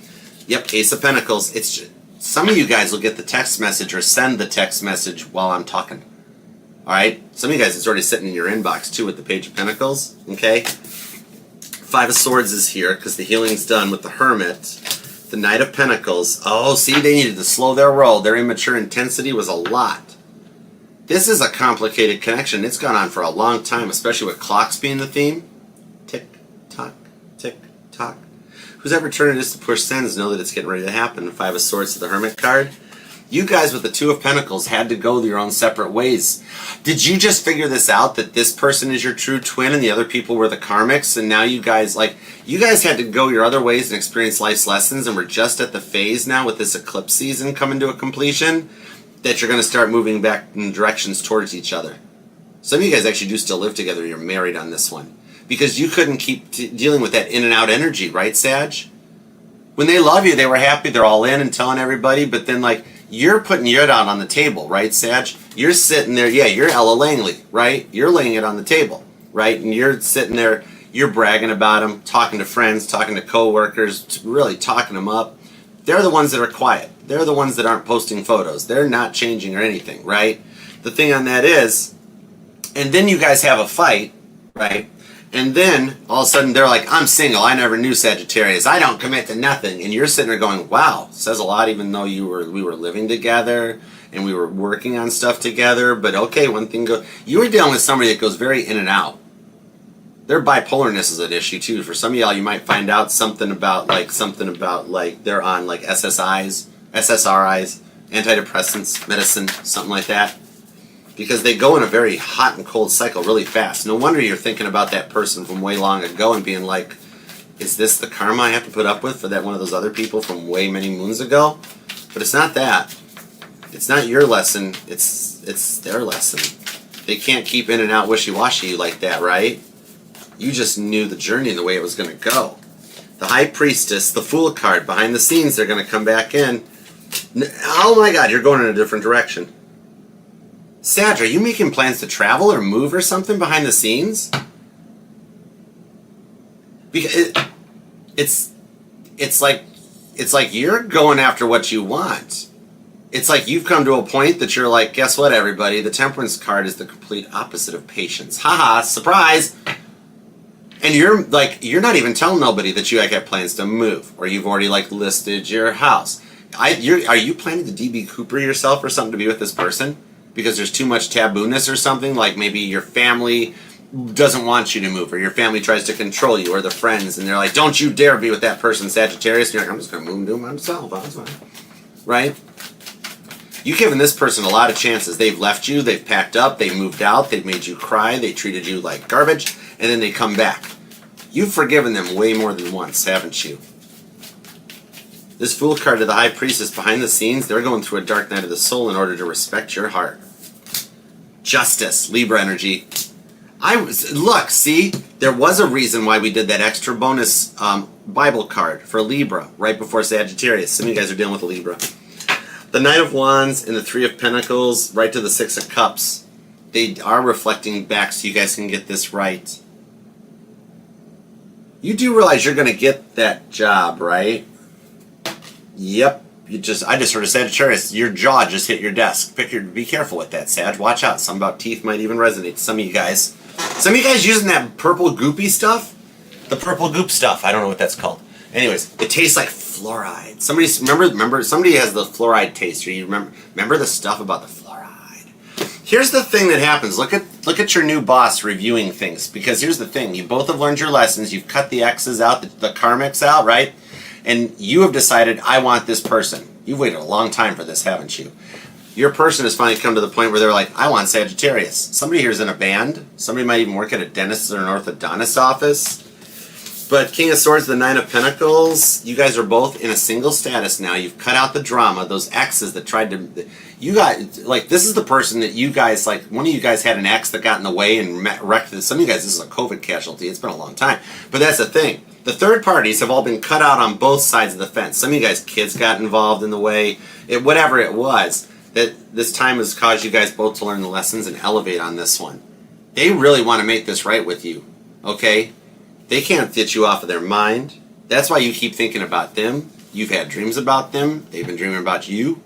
Yep, Ace of Pentacles. It's just, some of you guys will get the text message or send the text message while I'm talking. All right? Some of you guys, it's already sitting in your inbox, too, with the Page of Pentacles, okay? 5 of Swords is here because the healing's done with the Hermit. The Knight of Pentacles. Oh, see, they needed to slow their roll. Their immature intensity was a lot. This is a complicated connection. It's gone on for a long time, especially with clocks being the theme. Tick, tock, tick, tock. Who's ever turned it is to push sends know that it's getting ready to happen. 5 of Swords to the Hermit card. You guys with the 2 of Pentacles had to go your own separate ways. Did you just figure this out, that this person is your true twin and the other people were the karmics, and now you guys, like, you guys had to go your other ways and experience life's lessons, and we're just at the phase now with this eclipse season coming to a completion that you're going to start moving back in directions towards each other. Some of you guys actually do still live together. You're married on this one. Because you couldn't keep dealing with that in and out energy, right, Sag? When they love you, they were happy, they're all in and telling everybody, but then, like, you're putting your out on the table, right, Sag? You're sitting there, yeah, you're Ella Langley, right? You're laying it on the table, right? And you're sitting there, you're bragging about them, talking to friends, talking to coworkers, really talking them up. They're the ones that are quiet. They're the ones that aren't posting photos. They're not changing or anything, right? The thing on that is, and then you guys have a fight, right? And then, all of a sudden, they're like, I'm single, I never knew Sagittarius, I don't commit to nothing. And you're sitting there going, wow, says a lot, even though we were living together, and we were working on stuff together, but okay, one thing goes, you were dealing with somebody that goes very in and out. Their bipolarness is an issue, too. For some of y'all, you might find out something about, like, they're on, like, SSRIs, antidepressants, medicine, something like that. Because they go in a very hot and cold cycle really fast. No wonder you're thinking about that person from way long ago and being like, is this the karma I have to put up with for that one of those other people from way many moons ago? But it's not that. It's not your lesson. It's their lesson. They can't keep in and out wishy-washy like that, right? You just knew the journey and the way it was going to go. The High Priestess, the Fool card, behind the scenes, they're going to come back in. Oh my God, you're going in a different direction. Sag, are you making plans to travel or move or something behind the scenes? Because it's like you're going after what you want. It's like you've come to a point that you're like, guess what, everybody? The Temperance card is the complete opposite of patience. Haha, surprise! And you're not even telling nobody that you have plans to move, or you've already like listed your house. Are you planning to DB Cooper yourself or something to be with this person? Because there's too much tabooness or something, like maybe your family doesn't want you to move, or your family tries to control you, or the friends, and they're like, don't you dare be with that person, Sagittarius. And you're like, I'm just going to move and do it myself. That's fine. Right? You've given this person a lot of chances. They've left you, they've packed up, they've moved out, they've made you cry, they treated you like garbage, and then they come back. You've forgiven them way more than once, haven't you? This Fool card to the High Priestess, behind the scenes, they're going through a dark night of the soul in order to respect your heart. Justice, Libra energy. Look, see, there was a reason why we did that extra bonus Bible card for Libra right before Sagittarius. Some of you guys are dealing with a Libra. The Knight of Wands and the 3 of Pentacles right to the 6 of Cups. They are reflecting back so you guys can get this right. You do realize you're going to get that job, right? Yep. I just heard a Sagittarius. Your jaw just hit your desk. Be careful with that, Sag. Watch out. Something about teeth might even resonate to some of you guys. Some of you guys using that purple goopy stuff? The purple goop stuff. I don't know what that's called. Anyways, it tastes like fluoride. Somebody remember somebody has the fluoride taste. Or you remember the stuff about the fluoride. Here's the thing that happens. Look at your new boss reviewing things, because here's the thing. You both have learned your lessons. You've cut the X's out, the karmics out, right? And you have decided, I want this person. You've waited a long time for this, haven't you? Your person has finally come to the point where they're like, I want Sagittarius. Somebody here's in a band. Somebody might even work at a dentist or an orthodontist office. But King of Swords, the Nine of Pentacles, you guys are both in a single status now. You've cut out the drama, those exes that tried to... You got, like, this is the person that you guys, like, one of you guys had an ex that got in the way and wrecked this. Some of you guys, this is a COVID casualty. It's been a long time. But that's the thing. The third parties have all been cut out on both sides of the fence. Some of you guys, kids got involved in the way. Whatever it was, that this time has caused you guys both to learn the lessons and elevate on this one. They really want to make this right with you, okay? They can't get you off of their mind. That's why you keep thinking about them. You've had dreams about them. They've been dreaming about you.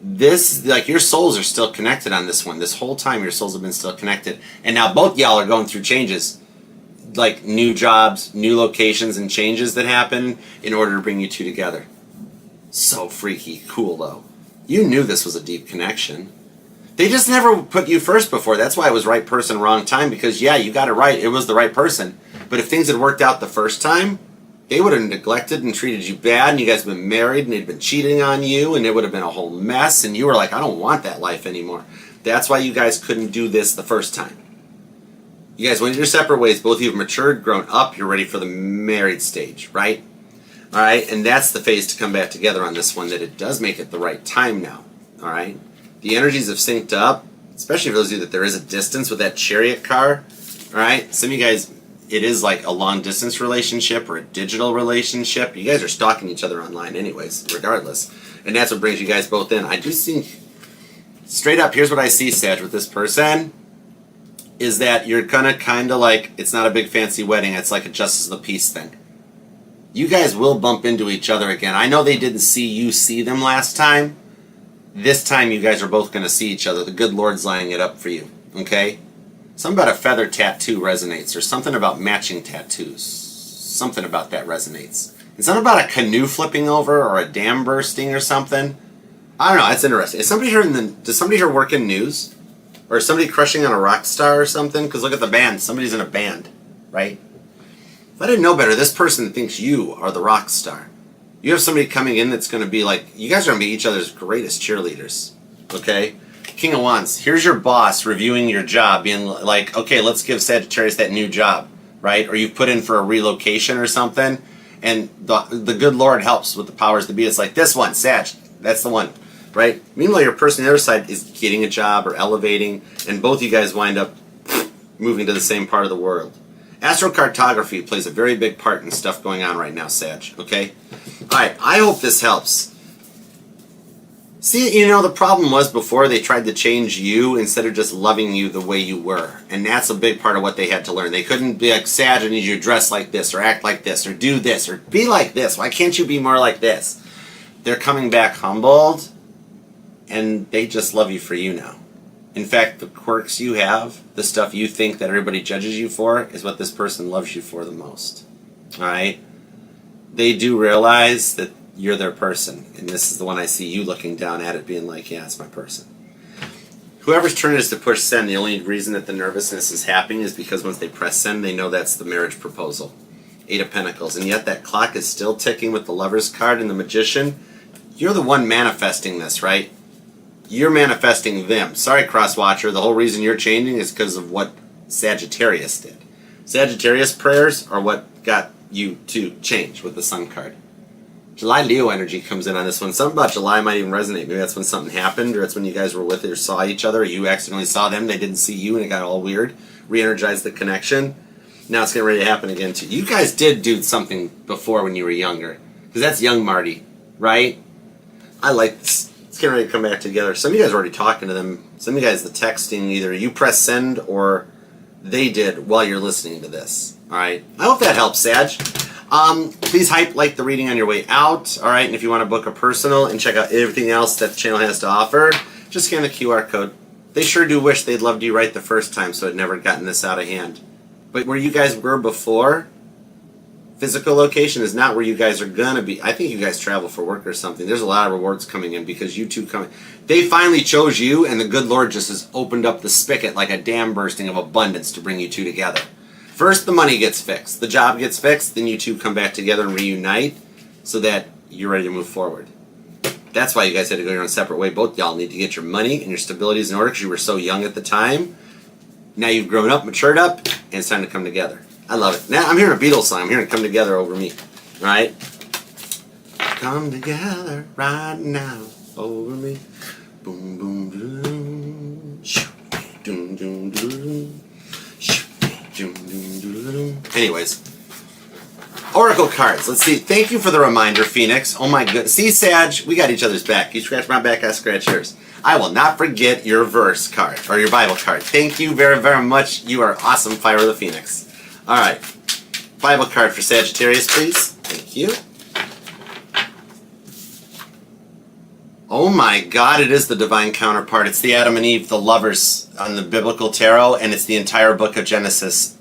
This, like, your souls are still connected on this one. This whole time your souls have been still connected. And now both y'all are going through changes. Like new jobs, new locations, and changes that happen in order to bring you two together. So freaky cool, though. You knew this was a deep connection. They just never put you first before. That's why it was right person, wrong time. Because, yeah, you got it right. It was the right person. But if things had worked out the first time, they would have neglected and treated you bad, and you guys have been married, and they'd been cheating on you, and it would have been a whole mess, and you were like, I don't want that life anymore. That's why you guys couldn't do this the first time. You guys went your separate ways. Both of you have matured, grown up. You're ready for the married stage, right? All right, and that's the phase to come back together on this one, that it does make it the right time now, all right? The energies have synced up, especially for those of you that there is a distance with that Chariot car, all right? Some of you guys, it is like a long-distance relationship or a digital relationship. You guys are stalking each other online anyways, regardless. And that's what brings you guys both in. I do think, straight up, here's what I see, Sag, with this person, is that you're gonna kind of like, it's not a big fancy wedding, it's like a justice of the peace thing. You guys will bump into each other again. I know they didn't see you see them last time. This time you guys are both going to see each other. The good Lord's lining it up for you, okay? Something about a feather tattoo resonates, or something about matching tattoos. Something about that resonates. And something about a canoe flipping over or a dam bursting or something. I don't know, it's interesting. Is somebody here does somebody here work in news? Or is somebody crushing on a rock star or something? Because look at the band. Somebody's in a band, right? If I didn't know better, this person thinks you are the rock star. You have somebody coming in that's going to be like, you guys are going to be each other's greatest cheerleaders, okay? King of Wands, here's your boss reviewing your job, being like, okay, let's give Sagittarius that new job, right? Or you've put in for a relocation or something, and the good Lord helps with the powers to be. It's like, this one, Sag, that's the one, right? Meanwhile, your person on the other side is getting a job or elevating, and both you guys wind up moving to the same part of the world. Astrocartography plays a very big part in stuff going on right now, Sag, okay? Alright, I hope this helps. See, you know, the problem was before they tried to change you instead of just loving you the way you were. And that's a big part of what they had to learn. They couldn't be like, Sag, I need you to dress like this, or act like this, or do this, or be like this. Why can't you be more like this? They're coming back humbled, and they just love you for you now. In fact, the quirks you have, the stuff you think that everybody judges you for, is what this person loves you for the most. Alright? They do realize that you're their person. And this is the one I see you looking down at it being like, yeah, it's my person. Whoever's turn it is to push send, the only reason that the nervousness is happening is because once they press send, they know that's the marriage proposal. 8 of Pentacles. And yet that clock is still ticking with the Lover's card and the Magician. You're the one manifesting this, right? You're manifesting them. Sorry, Crosswatcher, the whole reason you're changing is because of what Sagittarius did. Sagittarius prayers are what got you to change with the Sun card. July Leo energy comes in on this one. Something about July might even resonate. Maybe that's when something happened, or it's when you guys were with it or saw each other, or you accidentally saw them, they didn't see you, and it got all weird. Re-energized the connection. Now it's getting ready to happen again, too. You guys did do something before when you were younger, because that's young Marty, right? I like this. It's getting ready to come back together. Some of you guys are already talking to them. Some of you guys, the texting, either you press send or they did while you're listening to this. All right? I hope that helps, Sag. Please like the reading on your way out. All right? And if you want to book a personal and check out everything else that the channel has to offer, just scan the QR code. They sure do wish they'd loved you right the first time so it never gotten this out of hand. But where you guys were before, physical location is not where you guys are going to be. I think you guys travel for work or something. There's a lot of rewards coming in because you two come. They finally chose you, and the good Lord just has opened up the spigot like a dam bursting of abundance to bring you two together. First, the money gets fixed. The job gets fixed. Then you two come back together and reunite so that you're ready to move forward. That's why you guys had to go your own separate way. Both y'all need to get your money and your stabilities in order because you were so young at the time. Now you've grown up, matured up, and it's time to come together. I love it. Now I'm hearing a Beatles song. I'm hearing Come Together over me. All right? Come together right now over me. Boom, boom, boom. Doom, doom, doom. Doom, doom, doom. Anyways. Oracle cards. Let's see. Thank you for the reminder, Phoenix. Oh my goodness. See, Sag, we got each other's back. You scratch my back, I scratch yours. I will not forget your verse card, or your Bible card. Thank you very, very much. You are awesome, Fire of the Phoenix. All right, Bible card for Sagittarius, please. Thank you. Oh my God, it is the divine counterpart. It's the Adam and Eve, the lovers on the biblical tarot, and it's the entire book of Genesis.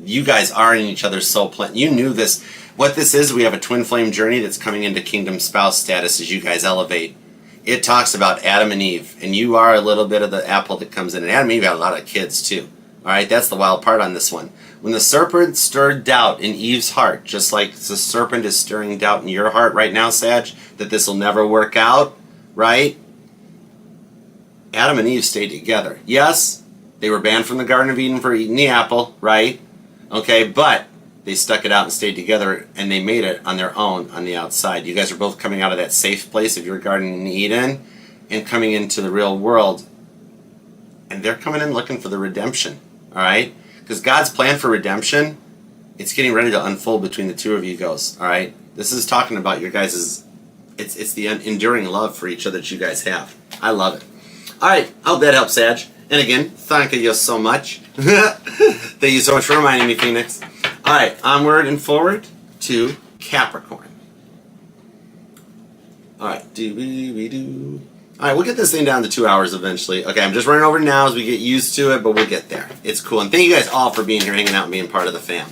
You guys are in each other's soul planet. You knew this. What this is, we have a twin flame journey that's coming into kingdom spouse status as you guys elevate. It talks about Adam and Eve, and you are a little bit of the apple that comes in. And Adam and Eve got a lot of kids too. All right, that's the wild part on this one. When the serpent stirred doubt in Eve's heart, just like the serpent is stirring doubt in your heart right now, Sag, that this will never work out, right? Adam and Eve stayed together. Yes, they were banned from the Garden of Eden for eating the apple, right? Okay, but they stuck it out and stayed together, and they made it on their own on the outside. You guys are both coming out of that safe place of your Garden in Eden and coming into the real world. And they're coming in looking for the redemption, all right? Because God's plan for redemption, it's getting ready to unfold between the two of you guys, all right? This is talking about your guys' it's the enduring love for each other that you guys have. I love it. All right, I hope that helps, Sag. And again, thank you so much. Thank you so much for reminding me, Phoenix. All right, onward and forward to Capricorn. All right, do-we-do. All right, we'll get this thing down to 2 hours eventually. Okay, I'm just running over now as we get used to it, but we'll get there. It's cool. And thank you guys all for being here, hanging out, and being part of the fam.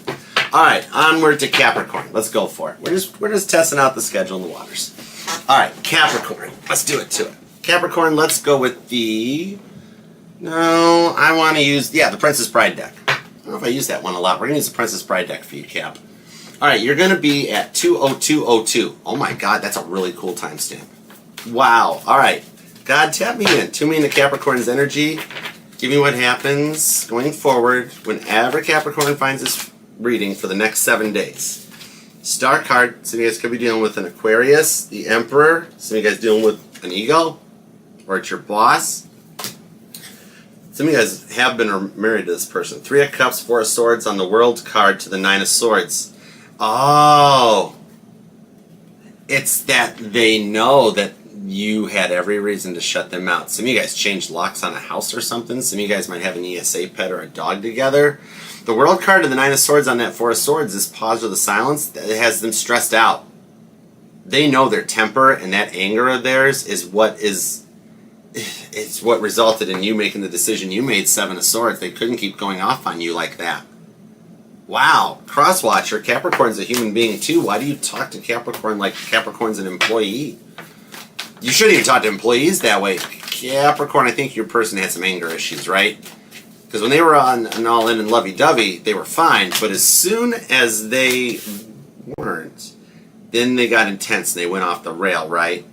All right, onward to Capricorn. Let's go for it. We're just testing out the schedule in the waters. All right, Capricorn. Let's do it to it. Capricorn, let's go with the... No, I want to use... Yeah, the Princess Bride deck. I don't know if I use that one a lot. We're going to use the Princess Bride deck for you, Cap. All right, you're going to be at 20202. Oh my God, that's a really cool timestamp. Wow. All right. God, tap me in. Tune me into Capricorn's energy. Give me what happens going forward whenever Capricorn finds this reading for the next 7 days. Star card. Some of you guys could be dealing with an Aquarius, the Emperor. Some of you guys dealing with an ego, or it's your boss. Some of you guys have been married to this person. 3 of Cups, 4 of Swords on the World card to the 9 of Swords. Oh. It's that they know that you had every reason to shut them out. Some of you guys changed locks on a house or something. Some of you guys might have an ESA pet or a dog together. The World card of the 9 of Swords on that 4 of Swords is pause or the silence. It has them stressed out. They know their temper and that anger of theirs is what it's what resulted in you making the decision you made, 7 of Swords. They couldn't keep going off on you like that. Wow. Crosswatcher, Capricorn's a human being too. Why do you talk to Capricorn like Capricorn's an employee? You shouldn't even talk to employees that way. Capricorn, I think your person had some anger issues, right? Because when they were on an all-in and lovey-dovey, they were fine. But as soon as they weren't, then they got intense and they went off the rail, right?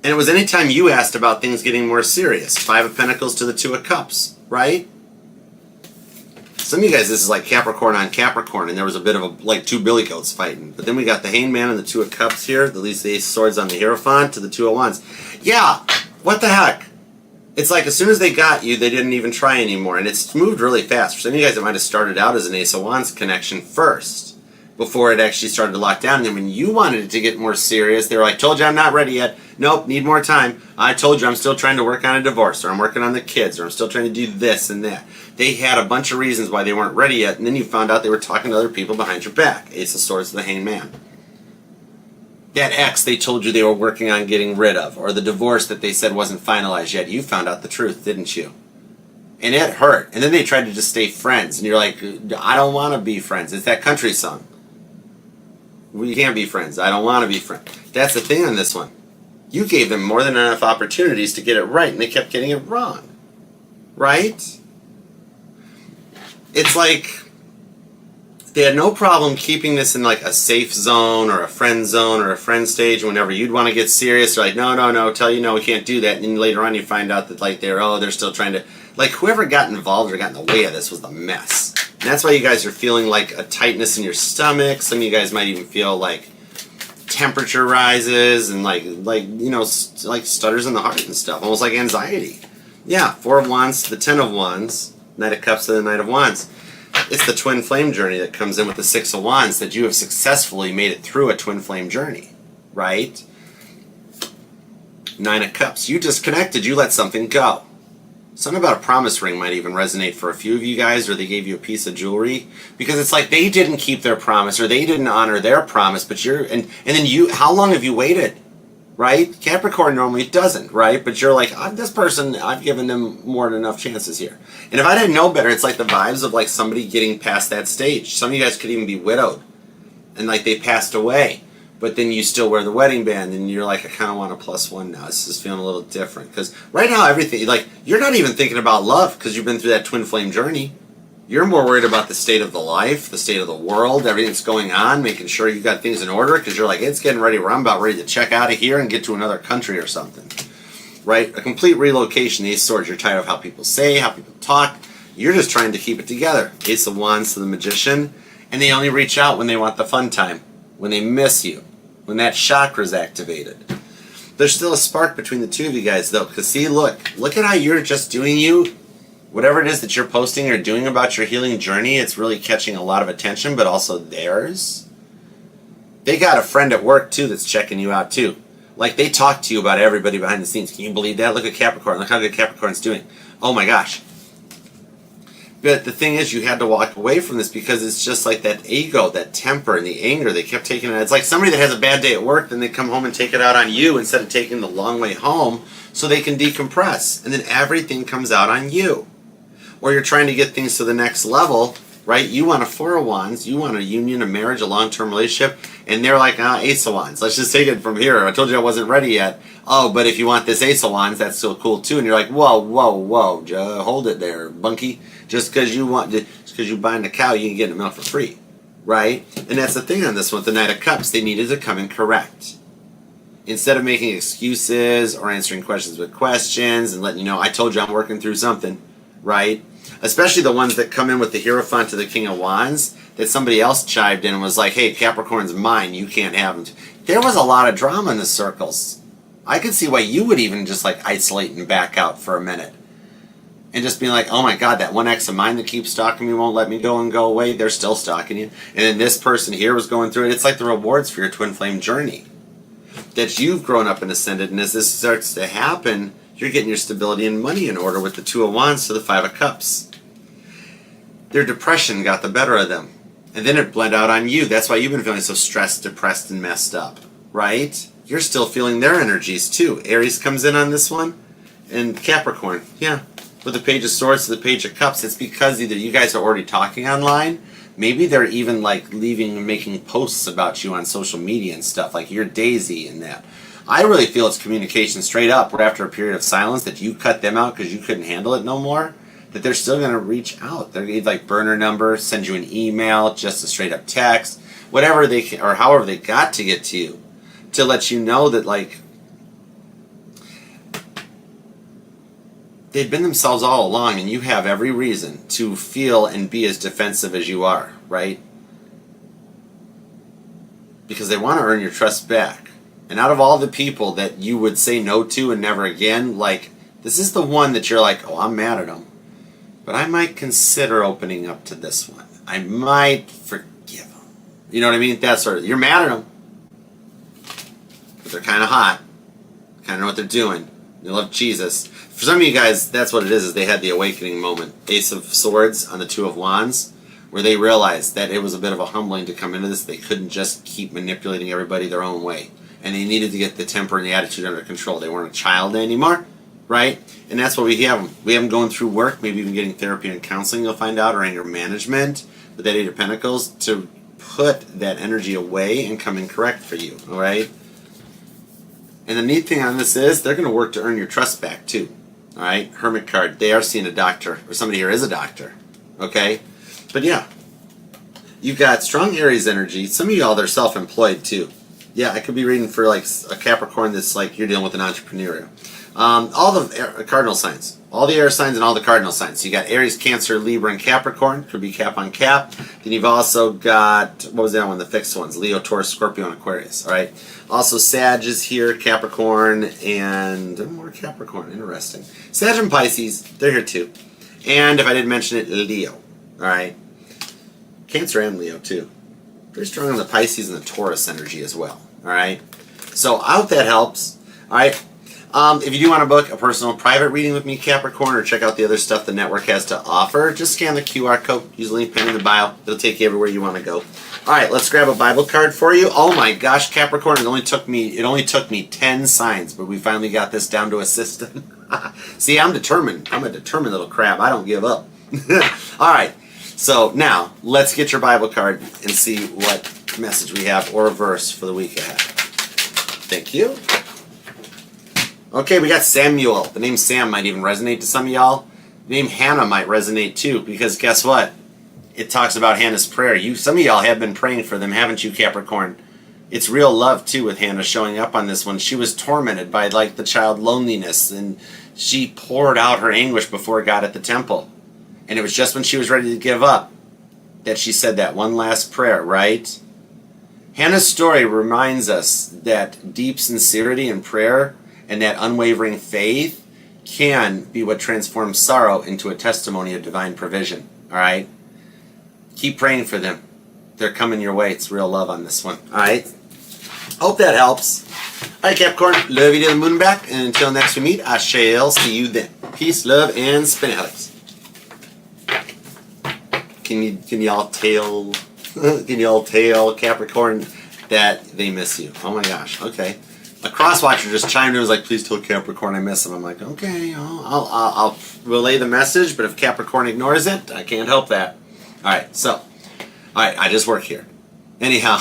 And it was anytime you asked about things getting more serious. 5 of Pentacles to the 2 of Cups, right? Some of you guys, this is like Capricorn on Capricorn, and there was a bit of like 2 billy goats fighting. But then we got the Hangman and the 2 of Cups here, at least the Ace of Swords on the Hierophant to the 2 of Wands. Yeah, what the heck? It's like as soon as they got you, they didn't even try anymore, and it's moved really fast. For some of you guys, it might have started out as an Ace of Wands connection first, before it actually started to lock down. And then when you wanted it to get more serious, they were like, told you I'm not ready yet. Nope, need more time. I told you I'm still trying to work on a divorce, or I'm working on the kids, or I'm still trying to do this and that. They had a bunch of reasons why they weren't ready yet, and then you found out they were talking to other people behind your back. Ace of Swords to the Hangman. That ex they told you they were working on getting rid of, or the divorce that they said wasn't finalized yet. You found out the truth, didn't you? And it hurt. And then they tried to just stay friends. And you're like, I don't want to be friends. It's that country song. We can't be friends. I don't want to be friends. That's the thing on this one. You gave them more than enough opportunities to get it right, and they kept getting it wrong. Right? It's like they had no problem keeping this in like a safe zone or a friend zone or a friend stage. Whenever you'd want to get serious, they're like, no, tell you no, we can't do that. And then later on you find out that like they're still trying to, like whoever got involved or got in the way of this was the mess. And that's why you guys are feeling like a tightness in your stomach. Some of you guys might even feel like temperature rises and like stutters in the heart and stuff, almost like anxiety. Yeah, 4 of Wands to the 10 of Wands, Knight of Cups to the Knight of Wands. It's the twin flame journey that comes in with the 6 of Wands, that you have successfully made it through a twin flame journey, right? 9 of Cups. You disconnected. You let something go. Something about a promise ring might even resonate for a few of you guys, or they gave you a piece of jewelry, because it's like they didn't keep their promise, or they didn't honor their promise, but and then you, how long have you waited? Right? Capricorn normally doesn't, right? But you're like, this person, I've given them more than enough chances here. And if I didn't know better, it's like the vibes of like somebody getting past that stage. Some of you guys could even be widowed, and like they passed away, but then you still wear the wedding band, and you're like, I kind of want a +1 now. This is feeling a little different. Because right now, everything, like, you're not even thinking about love because you've been through that twin flame journey. You're more worried about the state of the life, the state of the world, everything that's going on, making sure you got things in order, because you're like, it's getting ready, I'm about ready to check out of here and get to another country or something. Right? A complete relocation, the Ace of Swords. You're tired of how people say, how people talk. You're just trying to keep it together. Ace of Wands to the Magician, and they only reach out when they want the fun time, when they miss you, when that chakra's activated. There's still a spark between the two of you guys, though, because see, look at how you're just doing you. Whatever it is that you're posting or doing about your healing journey, it's really catching a lot of attention, but also theirs. They got a friend at work, too, that's checking you out, too. Like, they talk to you about everybody behind the scenes. Can you believe that? Look at Capricorn. Look how good Capricorn's doing. Oh, my gosh. But the thing is, you had to walk away from this because it's just like that ego, that temper, and the anger. They kept taking it. It's like somebody that has a bad day at work, then they come home and take it out on you instead of taking the long way home so they can decompress. And then everything comes out on you. Or you're trying to get things to the next level, right? You want a 4 of Wands, you want a union, a marriage, a long-term relationship, and they're like, Ace of Wands. Let's just take it from here. I told you I wasn't ready yet. Oh, but if you want this Ace of Wands, that's still cool too. And you're like, whoa, hold it there, bunkie. Just because you buying a cow, you can get the milk for free, right? And that's the thing on this one, with the Knight of Cups. They needed to come in correct. Instead of making excuses or answering questions with questions and letting you know, I told you I'm working through something, right? Especially the ones that come in with the Hierophant to the King of Wands, that somebody else chived in and was like, hey, Capricorn's mine, you can't have him. There was a lot of drama in the circles. I could see why you would even just like isolate and back out for a minute. And just being like, oh my God, that one ex of mine that keeps stalking me won't let me go and go away. They're still stalking you. And then this person here was going through it. It's like the rewards for your twin flame journey. That you've grown up and ascended, and as this starts to happen, you're getting your stability and money in order with the 2 of Wands to the 5 of Cups. Their depression got the better of them. And then it bled out on you. That's why you've been feeling so stressed, depressed, and messed up. Right? You're still feeling their energies too. Aries comes in on this one. And Capricorn. Yeah. With the Page of Swords to the Page of Cups. It's because either you guys are already talking online. Maybe they're even like leaving and making posts about you on social media and stuff. Like you're Daisy and that. I really feel it's communication straight up. Where after a period of silence that you cut them out because you couldn't handle it no more. That they're still going to reach out. They're going to like burner number, send you an email, just a straight up text, whatever they can, or however they got to get to you, to let you know that like they've been themselves all along, and you have every reason to feel and be as defensive as you are, right? Because they want to earn your trust back. And out of all the people that you would say no to and never again, like this is the one that you're like, oh, I'm mad at them. But I might consider opening up to this one. I might forgive them. You know what I mean? That sort of, you're mad at them. But they're kind of hot. Kind of know what they're doing. They love Jesus. For some of you guys, that's what it is they had the awakening moment. Ace of Swords on the 2 of Wands, where they realized that it was a bit of a humbling to come into this. They couldn't just keep manipulating everybody their own way. and they needed to get the temper and the attitude under control. They weren't a child anymore, right? And that's what we have them. We have them going through work, maybe even getting therapy and counseling, you'll find out, or anger management with that Eight of Pentacles to put that energy away and come in correct for you, all right? And the neat thing on this is they're going to work to earn your trust back too, all right? Hermit card, they are seeing a doctor, or somebody here is a doctor, okay? But yeah, you've got strong Aries energy. Some of y'all, they're self-employed too. Yeah, I could be reading for like a Capricorn that's like you're dealing with an entrepreneur. All the cardinal signs, all the air signs and all the cardinal signs. So you got Aries, Cancer, Libra, and Capricorn. Could be cap on cap. Then you've also got, what was that one, the fixed ones? Leo, Taurus, Scorpio, and Aquarius. All right. Also Sag is here, Capricorn, and more Capricorn. Interesting. Sag and Pisces, they're here too. And if I didn't mention it, Leo. All right. Cancer and Leo too. Pretty strong on the Pisces and the Taurus energy as well. All right. So I hope that helps. All right. If you do want to book a personal private reading with me, Capricorn, or check out the other stuff the network has to offer, just scan the QR code, use the link pinned in the bio. It'll take you everywhere you want to go. All right, let's grab a Bible card for you. Oh my gosh, Capricorn, it only took me 10 signs, but we finally got this down to a system. See, I'm determined. I'm a determined little crab. I don't give up. All right, so now let's get your Bible card and see what message we have or a verse for the week ahead. Thank you. Okay, we got Samuel. The name Sam might even resonate to some of y'all. The name Hannah might resonate too, because guess what? It talks about Hannah's prayer. Some of y'all have been praying for them, haven't you, Capricorn? It's real love too with Hannah showing up on this one. She was tormented by like the child loneliness, and she poured out her anguish before God at the temple. And it was just when she was ready to give up that she said that one last prayer, right? Hannah's story reminds us that deep sincerity in prayer and that unwavering faith can be what transforms sorrow into a testimony of divine provision. All right? Keep praying for them. They're coming your way. It's real love on this one. All right? Hope that helps. All right, Capricorn. Love you to the moon and back. And until next we meet, I shall see you then. Peace, love, and spin it, Alex. Can y'all tell Capricorn that they miss you? Oh my gosh. Okay. A cross-watcher just chimed in and was like, please tell Capricorn I miss him. I'm like, okay, I'll relay the message, but if Capricorn ignores it, I can't help that. All right, I just work here. Anyhow,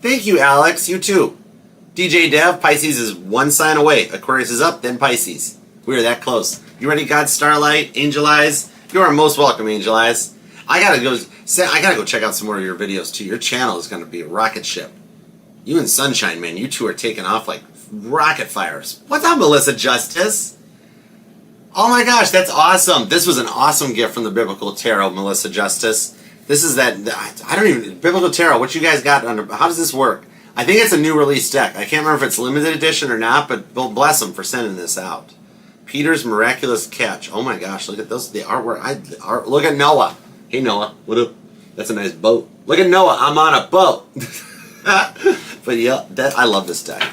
thank you, Alex. You too. DJ Dev, Pisces is one sign away. Aquarius is up, then Pisces. We are that close. You ready, God Starlight, Angel Eyes? You are most welcome, Angel Eyes. I gotta go check out some more of your videos too. Your channel is gonna be a rocket ship. You and Sunshine, man, you two are taking off like rocket fires. What's up, Melissa Justice? Oh my gosh, that's awesome. This was an awesome gift from the Biblical Tarot, Melissa Justice. This is Biblical Tarot, what you guys got under, how does this work? I think it's a new release deck. I can't remember if it's limited edition or not, but bless them for sending this out. Peter's Miraculous Catch. Oh my gosh, look at those, the artwork. Look at Noah. Hey Noah, what up? That's a nice boat. Look at Noah, I'm on a boat. But yeah, I love this deck.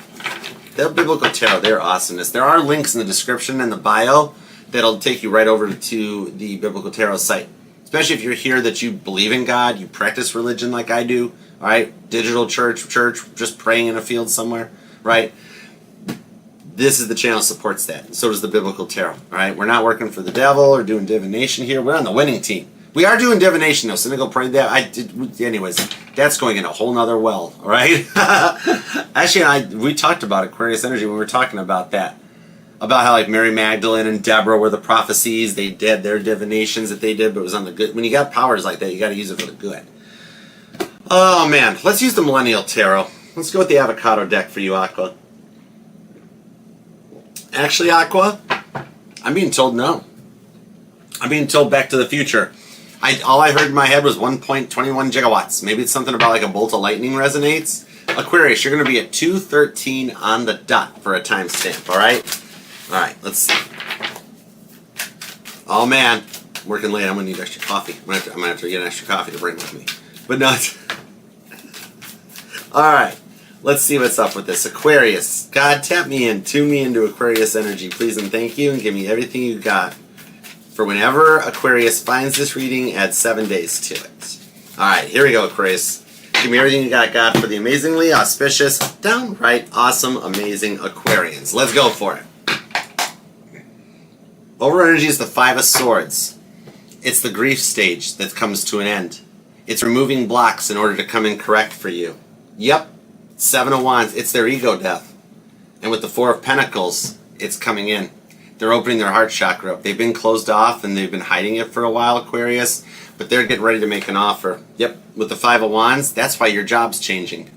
The Biblical Tarot, they're awesomeness. There are links in the description and the bio that'll take you right over to the Biblical Tarot site. Especially if you're here that you believe in God, you practice religion like I do, all right? Digital church, just praying in a field somewhere, right? This is the channel that supports that. So does the Biblical Tarot, all right? We're not working for the devil or doing divination here. We're on the winning team. We are doing divination though. Cynical prayed that. Anyways, that's going in a whole nother well, all right? Actually, we talked about Aquarius energy when we were talking about that. About how like Mary Magdalene and Deborah were the prophecies. They did their divinations that they did, but it was on the good. When you got powers like that, you got to use it for the good. Oh man, let's use the Millennial Tarot. Let's go with the Avocado deck for you, Aqua. Actually, Aqua, I'm being told no. I'm being told Back to the Future. All I heard in my head was 1.21 gigawatts. Maybe it's something about like a bolt of lightning resonates. Aquarius, you're going to be at 2:13 on the dot for a timestamp, all right? All right, let's see. Oh man, I'm working late. I'm going to need extra coffee. I'm going to have to get an extra coffee to bring with me. But not. All right, let's see what's up with this. Aquarius, God, tune me into Aquarius energy, please and thank you, and give me everything you got. For whenever Aquarius finds this reading, add 7 days to it. All right, here we go, Aquarius. Give me everything you got, God, for the amazingly auspicious, downright awesome, amazing Aquarians. Let's go for it. Over energy is the Five of Swords. It's the grief stage that comes to an end. It's removing blocks in order to come in correct for you. Yep, Seven of Wands, it's their ego death. And with the Four of Pentacles, it's coming in. They're opening their heart chakra up. They've been closed off and they've been hiding it for a while, Aquarius, but they're getting ready to make an offer. Yep, with the Five of Wands, that's why your job's changing.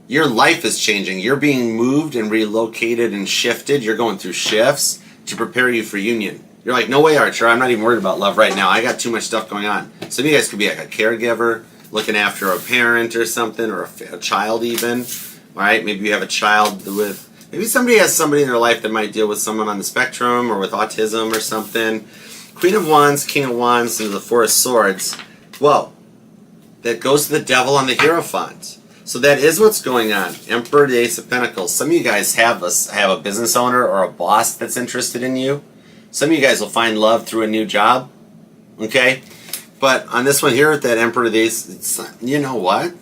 Your life is changing. You're being moved and relocated and shifted. You're going through shifts to prepare you for union. You're like, no way, Archer, I'm not even worried about love right now. I got too much stuff going on. Some of you guys could be like a caregiver, looking after a parent or something, or a child even. All right, maybe you have a child with, maybe somebody has somebody in their life that might deal with someone on the spectrum or with autism or something. Queen of Wands, King of Wands, and the Four of Swords. Whoa. That goes to the Devil on the Hierophant. So that is what's going on. Emperor, the Ace of Pentacles. Some of you guys have a business owner or a boss that's interested in you. Some of you guys will find love through a new job. Okay? But on this one here, that Emperor, the Ace, it's, you know what?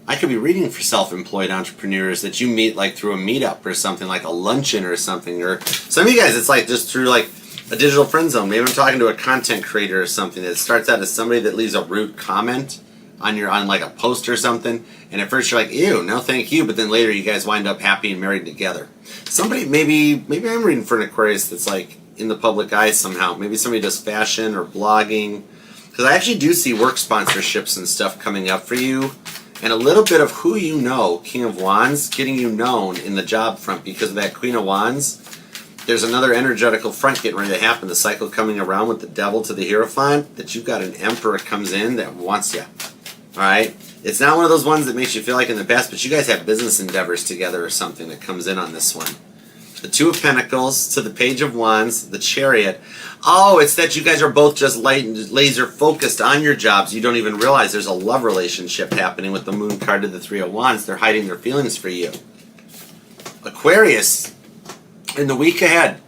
I could be reading for self-employed entrepreneurs that you meet like through a meetup or something, like a luncheon or something. Or some of you guys, it's like just through like a digital friend zone. Maybe I'm talking to a content creator or something that starts out as somebody that leaves a rude comment on like a post or something, and at first you're like, ew, no thank you, but then later you guys wind up happy and married together. Somebody, maybe I'm reading for an Aquarius that's like in the public eye somehow. Maybe somebody does fashion or blogging, because I actually do see work sponsorships and stuff coming up for you, and a little bit of who you know, King of Wands, getting you known in the job front because of that Queen of Wands. There's another energetical front getting ready to happen, the cycle coming around with the Devil to the Hierophant, that you've got an Emperor comes in that wants you. Alright? It's not one of those ones that makes you feel like in the past, but you guys have business endeavors together or something that comes in on this one. The Two of Pentacles to the Page of Wands, the Chariot. Oh, it's that you guys are both just laser focused on your jobs. You don't even realize there's a love relationship happening with the Moon card to the Three of Wands. They're hiding their feelings for you. Aquarius, in the week ahead,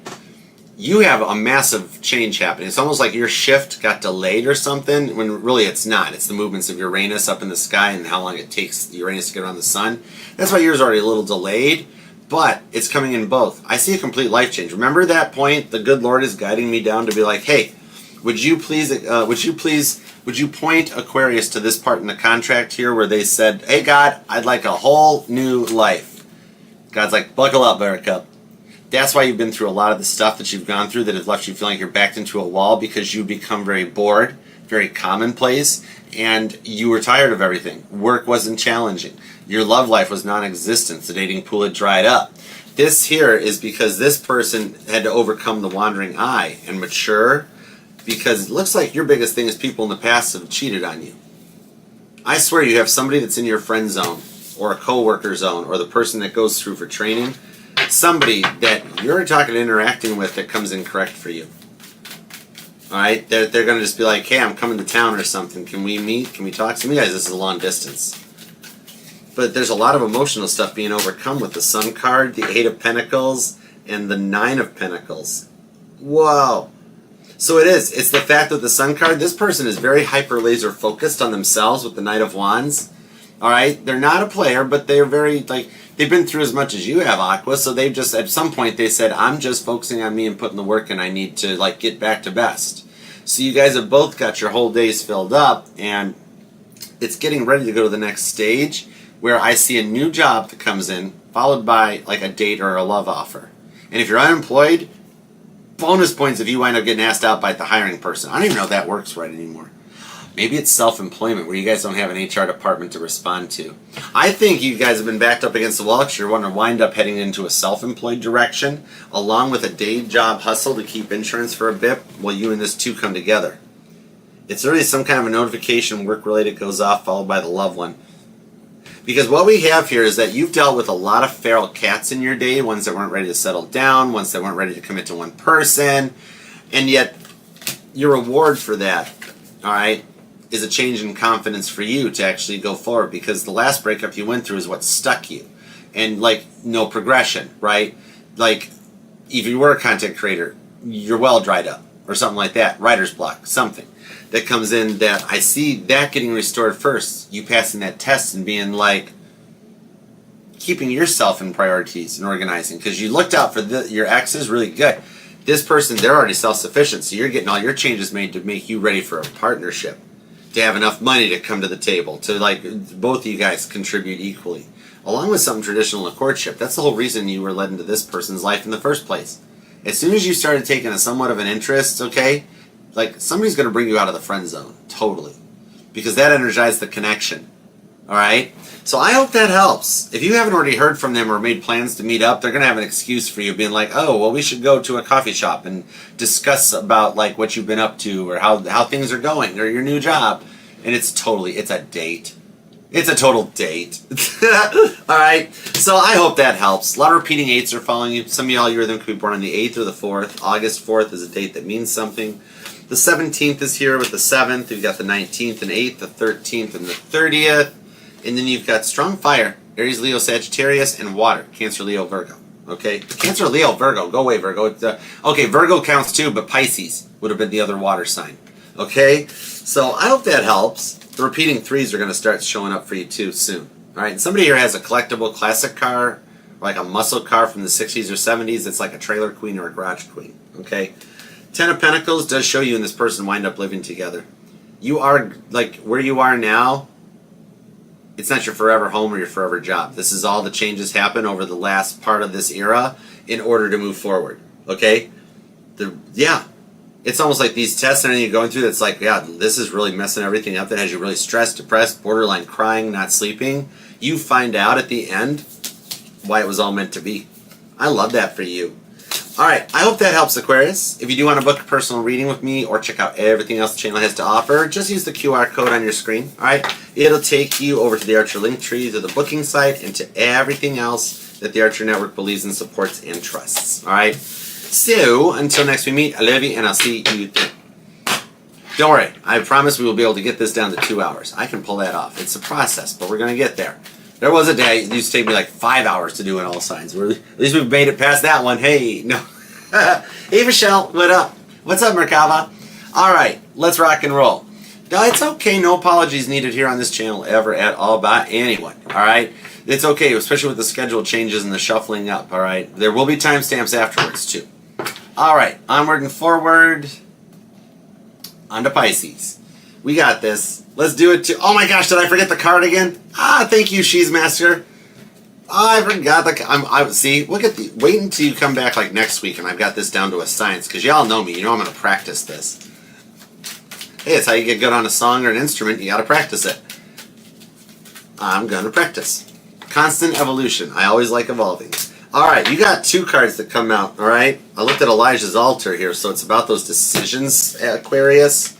you have a massive change happening. It's almost like your shift got delayed or something, when really it's not. It's the movements of Uranus up in the sky and how long it takes Uranus to get around the sun. That's why yours is already a little delayed, but it's coming in both. I see a complete life change. Remember that point? The good Lord is guiding me down to be like, hey, would you point Aquarius to this part in the contract here where they said, hey God, I'd like a whole new life. God's like, buckle up, Buttercup. That's why you've been through a lot of the stuff that you've gone through that has left you feeling like you're backed into a wall, because you become very bored, very commonplace, and you were tired of everything. Work wasn't challenging. Your love life was non-existent. The dating pool had dried up. This here is because this person had to overcome the wandering eye and mature, because it looks like your biggest thing is people in the past have cheated on you. I swear you have somebody that's in your friend zone or a co-worker zone or the person that goes through for training, somebody that you're talking and interacting with that comes in correct for you. Alright? They're going to just be like, hey, I'm coming to town or something. Can we meet? Can we talk? Some of you guys, this is a long distance. But there's a lot of emotional stuff being overcome with the Sun card, the Eight of Pentacles, and the Nine of Pentacles. Whoa. So it is. It's the fact that the Sun card, this person is very hyper laser focused on themselves with the Knight of Wands. Alright? They're not a player, but they're very, like, they've been through as much as you have, Aqua, so they've just, at some point, they said, I'm just focusing on me and putting the work in. I need to, like, get back to best. So you guys have both got your whole days filled up, and it's getting ready to go to the next stage, where I see a new job that comes in, followed by, like, a date or a love offer. And if you're unemployed, bonus points if you wind up getting asked out by the hiring person. I don't even know if that works right anymore. Maybe it's self-employment where you guys don't have an HR department to respond to. I think you guys have been backed up against the wall because you're wanting to wind up heading into a self-employed direction, along with a day job hustle to keep insurance for a bit while you and this two come together. It's really some kind of a notification, work-related, goes off, followed by the loved one. Because what we have here is that you've dealt with a lot of feral cats in your day, ones that weren't ready to settle down, ones that weren't ready to commit to one person, and yet your reward for that, all right, is a change in confidence for you to actually go forward, because the last breakup you went through is what stuck you. And, like, no progression, right? Like, if you were a content creator, your well dried up, or something like that, writer's block, something. that comes in, that I see that getting restored first. You passing that test and being like, keeping yourself in priorities and organizing, because you looked out for your ex is really good. This person, they're already self-sufficient, so you're getting all your changes made to make you ready for a partnership, to have enough money to come to the table, to like both of you guys contribute equally, along with something traditional in a courtship. That's the whole reason you were led into this person's life in the first place. As soon as you started taking a somewhat of an interest, okay, like somebody's going to bring you out of the friend zone, totally, because that energized the connection. All right? So I hope that helps. If you haven't already heard from them or made plans to meet up, they're going to have an excuse for you, being like, oh, well, we should go to a coffee shop and discuss about like what you've been up to, or how things are going, or your new job. And it's a date. It's a total date. All right? So I hope that helps. A lot of repeating 8s are following you. Some of y'all, your rhythm could be born on the 8th or the 4th. August 4th is a date that means something. The 17th is here with the 7th. You've got the 19th and 8th, the 13th and the 30th. And then you've got strong fire, Aries, Leo, Sagittarius, and water, Cancer, Leo, Virgo. Okay? Cancer, Leo, Virgo. Go away, Virgo. Okay, Virgo counts too, but Pisces would have been the other water sign. Okay? So I hope that helps. The repeating 3s are going to start showing up for you too soon. All right? And somebody here has a collectible classic car, like a muscle car from the 60s or 70s. It's like a trailer queen or a garage queen. Okay? 10 of Pentacles does show you and this person wind up living together. You are, like, where you are now, it's not your forever home or your forever job. This is all the changes happen over the last part of this era in order to move forward. Okay? It's almost like these tests and everything you're going through that's like, yeah, this is really messing everything up, that has you really stressed, depressed, borderline crying, not sleeping. You find out at the end why it was all meant to be. I love that for you. All right, I hope that helps, Aquarius. If you do want to book a personal reading with me or check out everything else the channel has to offer, just use the QR code on your screen. All right, it'll take you over to the Archer Linktree, to the booking site, and to everything else that the Archer Network believes in, supports, and trusts. All right, so until next we meet, I love you, and I'll see you then. Don't worry, I promise we will be able to get this down to 2 hours. I can pull that off. It's a process, but we're going to get there. There was a day, it used to take me like 5 hours to do an all signs. At least we've made it past that one. Hey, no. Hey, Michelle, what up? What's up, Merkava? All right, let's rock and roll. Now, it's okay. No apologies needed here on this channel ever at all by anyone. All right? It's okay, especially with the schedule changes and the shuffling up. All right? There will be timestamps afterwards, too. All right, onward and forward. On to Pisces. We got this. Let's do it too. Oh my gosh, did I forget the card again? Ah, thank you, She's Master. I forgot the. See, look at the. Wait until you come back like next week, and I've got this down to a science, because y'all know me. You know I'm going to practice this. Hey, it's how you get good on a song or an instrument. You got to practice it. I'm going to practice. Constant evolution. I always like evolving. All right, you got 2 cards that come out. All right, I looked at Elijah's altar here, so it's about those decisions, Aquarius.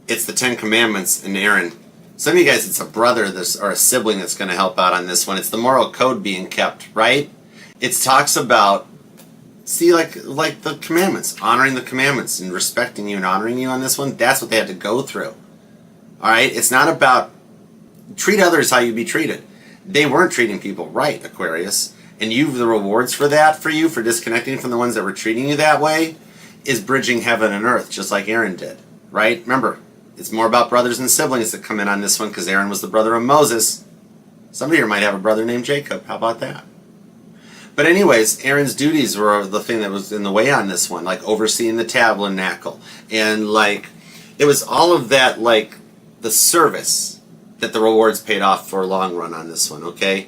It's the 10 Commandments and Aaron. Some of you guys, it's a brother or a sibling that's going to help out on this one. It's the moral code being kept, right? It talks about, see, like the commandments, honoring the commandments and respecting you and honoring you on this one. That's what they had to go through. All right? It's not about treat others how you be treated. They weren't treating people right, Aquarius. And the rewards for that, for you, for disconnecting from the ones that were treating you that way, is bridging heaven and earth, just like Aaron did, right? Remember, it's more about brothers and siblings that come in on this one, because Aaron was the brother of Moses. Somebody here might have a brother named Jacob. How about that? But anyways, Aaron's duties were the thing that was in the way on this one, like overseeing the tabernacle. And like, it was all of that, like, the service that the rewards paid off for long run on this one, okay?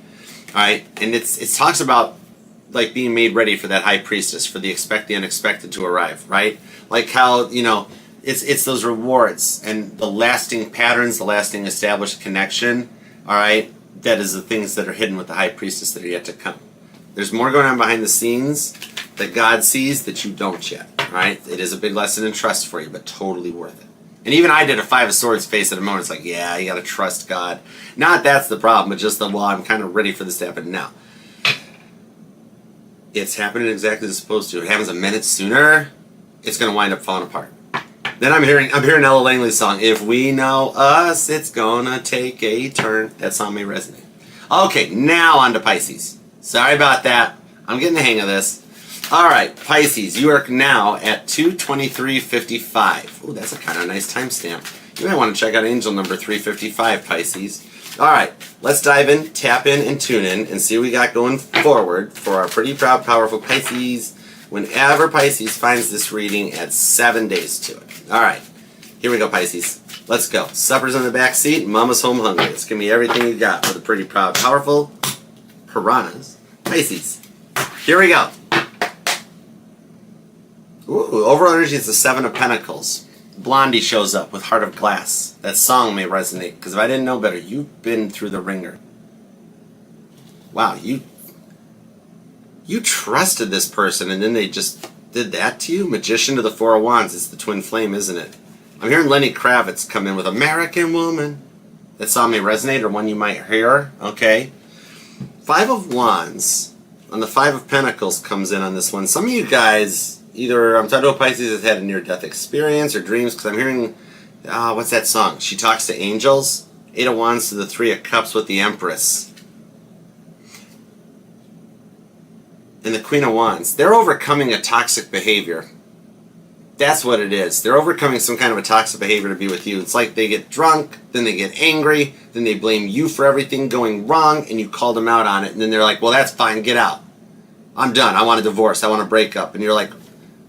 All right? And it talks about, like, being made ready for that high priestess, for the unexpected to arrive, right? Like how, you know, it's those rewards and the lasting patterns, the lasting established connection, all right? That is the things that are hidden with the high priestess that are yet to come. There's more going on behind the scenes that God sees that you don't yet, all right? It is a big lesson in trust for you, but totally worth it. And even I did a 5 of Swords face at a moment. It's like, yeah, you got to trust God. Not that's the problem, but just well, I'm kind of ready for this to happen now. It's happening exactly as it's supposed to. It happens a minute sooner, it's going to wind up falling apart. Then I'm hearing Ella Langley's song, If We Know Us, It's Gonna Take a Turn. That song may resonate. Okay, now on to Pisces. Sorry about that. I'm getting the hang of this. All right, Pisces, you are now at 2:23:55. Oh, that's a kind of nice timestamp. You might want to check out angel number 355, Pisces. All right, let's dive in, tap in, and tune in, and see what we got going forward for our pretty proud, powerful Pisces. Whenever Pisces finds this reading, add 7 days to it. All right, here we go, Pisces. Let's go. Supper's in the back seat. Mama's home hungry. It's going to be everything you got for the pretty proud, powerful piranhas. Pisces. Here we go. Ooh, overall energy is the Seven of Pentacles. Blondie shows up with Heart of Glass. That song may resonate, because if I didn't know better, you've been through the ringer. Wow, you trusted this person, and then they just did that to you? Magician to the Four of Wands. It's the twin flame, isn't it? I'm hearing Lenny Kravitz come in with American Woman. That song may resonate, or one you might hear. Okay. Five of Wands on the Five of Pentacles comes in on this one. Some of you guys, either I'm talking to a Pisces that's had a near-death experience or dreams, because I'm hearing, what's that song? She talks to angels. Eight of Wands to the Three of Cups with the Empress. And the Queen of Wands. They're overcoming a toxic behavior. That's what it is. They're overcoming some kind of a toxic behavior to be with you. It's like they get drunk, then they get angry, then they blame you for everything going wrong, and you call them out on it, and then they're like, well, that's fine, get out. I'm done. I want a divorce. I want to break up. And you're like,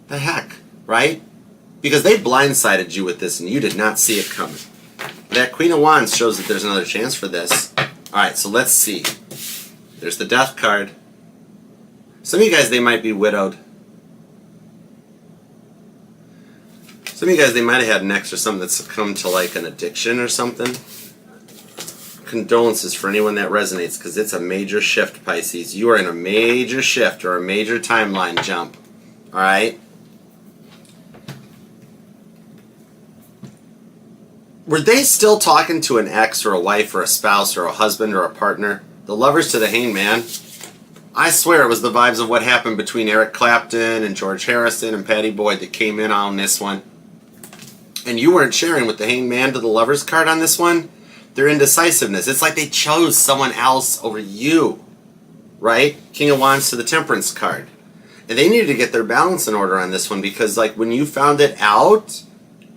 the heck, right? Because they blindsided you with this, and you did not see it coming. That Queen of Wands shows that there's another chance for this. All right, so let's see. There's the Death card. Some of you guys, they might be widowed. Some of you guys, they might have had an ex or something that succumbed to like an addiction or something. Condolences for anyone that resonates, because it's a major shift, Pisces. You are in a major shift or a major timeline jump. All right? Were they still talking to an ex or a wife or a spouse or a husband or a partner? The Lovers to the Hanged Man. I swear it was the vibes of what happened between Eric Clapton and George Harrison and Patty Boyd that came in on this one. And you weren't sharing with the Hanged Man to the Lovers card on this one. Their indecisiveness. It's like they chose someone else over you. Right? King of Wands to the Temperance card. And they needed to get their balance in order on this one, because like when you found it out,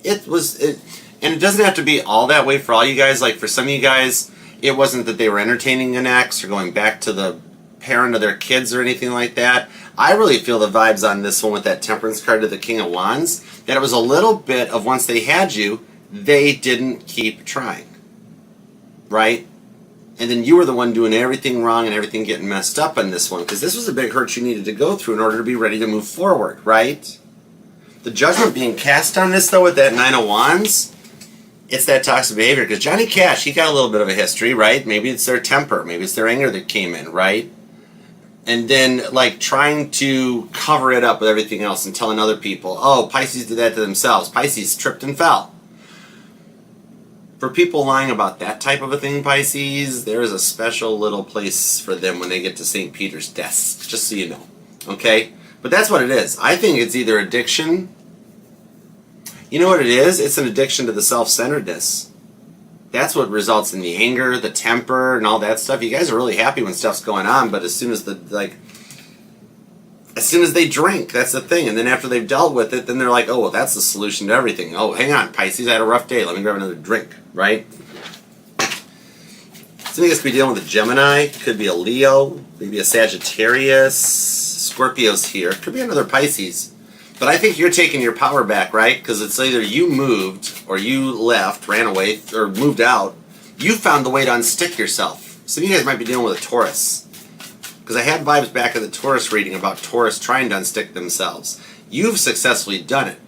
and it doesn't have to be all that way for all you guys. Like for some of you guys, it wasn't that they were entertaining an ex or going back to the parent of their kids or anything like that. I really feel the vibes on this one with that Temperance card to the King of Wands, that it was a little bit of once they had you, they didn't keep trying. Right? And then you were the one doing everything wrong and everything getting messed up on this one, because this was a big hurt you needed to go through in order to be ready to move forward, right? The judgment being cast on this, though, with that Nine of Wands, it's that toxic behavior, because Johnny Cash, he got a little bit of a history, right? Maybe it's their temper, maybe it's their anger that came in, right? And then, like, trying to cover it up with everything else and telling other people, oh, Pisces did that to themselves. Pisces tripped and fell. For people lying about that type of a thing, Pisces, there is a special little place for them when they get to St. Peter's desk, just so you know. Okay? But that's what it is. I think it's either addiction. You know what it is? It's an addiction to the self-centeredness. That's what results in the anger, the temper, and all that stuff. You guys are really happy when stuff's going on, but as soon as they drink, that's the thing. And then after they've dealt with it, then they're like, oh, well, that's the solution to everything. Oh, hang on, Pisces, I had a rough day. Let me grab another drink, right? Some of you guys could be dealing with a Gemini. Could be a Leo. Maybe a Sagittarius. Scorpio's here. Could be another Pisces. But I think you're taking your power back, right? Because it's either you moved or you left, ran away, or moved out. You found the way to unstick yourself. Some of you guys might be dealing with a Taurus. Because I had vibes back in the Taurus reading about Taurus trying to unstick themselves. You've successfully done it.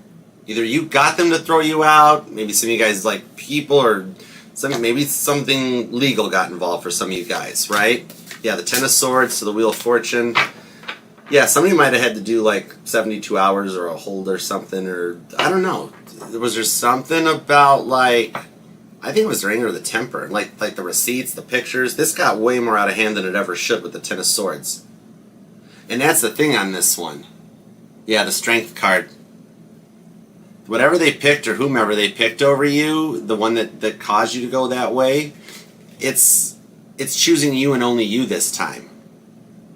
Either you got them to throw you out, maybe some of you guys like people, or maybe something legal got involved for some of you guys, right? Yeah, the Ten of Swords to the Wheel of Fortune. Yeah, somebody might have had to do like 72 hours or a hold or something, or I don't know. Was there something about like, I think it was their anger or the temper, like the receipts, the pictures. This got way more out of hand than it ever should with the Ten of Swords. And that's the thing on this one. Yeah, the Strength card. Whatever they picked or whomever they picked over you, the one that caused you to go that way, it's choosing you and only you this time.